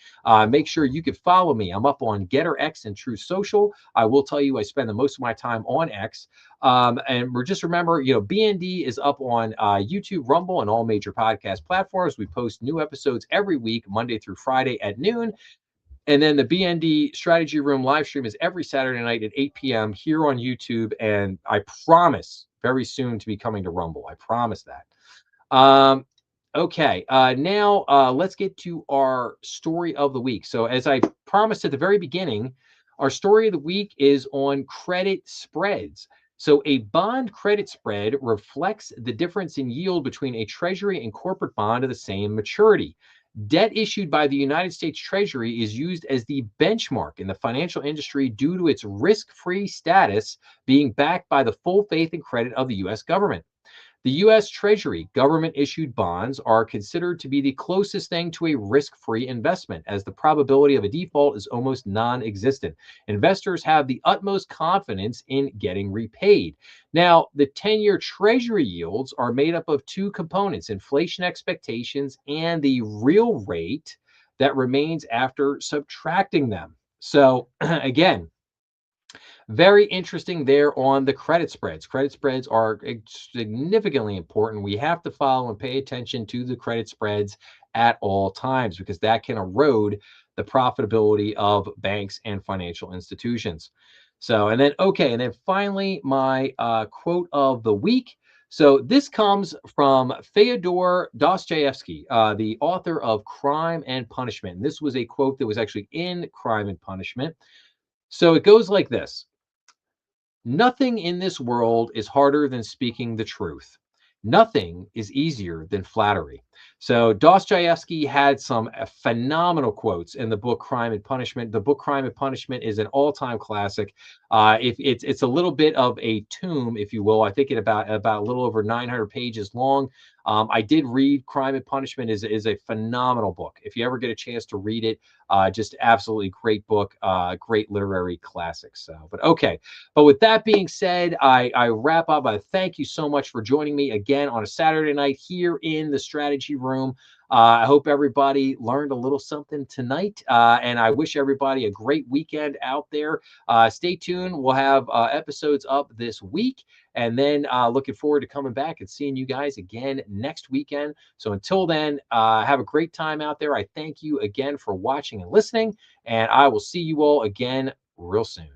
Make sure you can follow me. I'm up on Getter X and True Social. I will tell you, I spend the most of my time on X. And we're just remember, BND is up on YouTube, Rumble, and all major podcast platforms. We post new episodes every week, Monday through Friday at noon. And then the BND Strategy Room live stream is every Saturday night at 8 p.m. here on YouTube. And I promise very soon to be coming to Rumble. I promise that. Okay, now let's get to our story of the week. So, as I promised at the very beginning, our story of the week is on credit spreads. So, a bond credit spread reflects the difference in yield between a treasury and corporate bond of the same maturity. Debt issued by the United States Treasury is used as the benchmark in the financial industry due to its risk free status, being backed by the full faith and credit of the U.S. government. The U.S. Treasury government issued bonds are considered to be the closest thing to a risk free investment, as the probability of a default is almost non existent. Investors have the utmost confidence in getting repaid. Now, the 10-year Treasury yields are made up of two components: inflation expectations and the real rate that remains after subtracting them. So, again, very interesting there on the credit spreads. Credit spreads are significantly important. We have to follow and pay attention to the credit spreads at all times, because that can erode the profitability of banks and financial institutions. So, and then finally, my quote of the week. So this comes from Fyodor Dostoevsky, the author of Crime and Punishment. And this was a quote that was actually in Crime and Punishment. So it goes like this: nothing in this world is harder than speaking the truth. Nothing is easier than flattery. So Dostoevsky had some phenomenal quotes in the book Crime and Punishment. The book Crime and Punishment is an all-time classic. If it's a little bit of a tome, if you will. I think it about a little over 900 pages long. I did read Crime and Punishment. Is a phenomenal book. If you ever get a chance to read it, just absolutely great book, great literary classic. So, but okay. But with that being said, I wrap up. I thank you so much for joining me again on a Saturday night here in the strategy room. I hope everybody learned a little something tonight, and I wish everybody a great weekend out there. Stay tuned. We'll have episodes up this week, and then looking forward to coming back and seeing you guys again next weekend. So until then, have a great time out there. I thank you again for watching and listening, and I will see you all again real soon.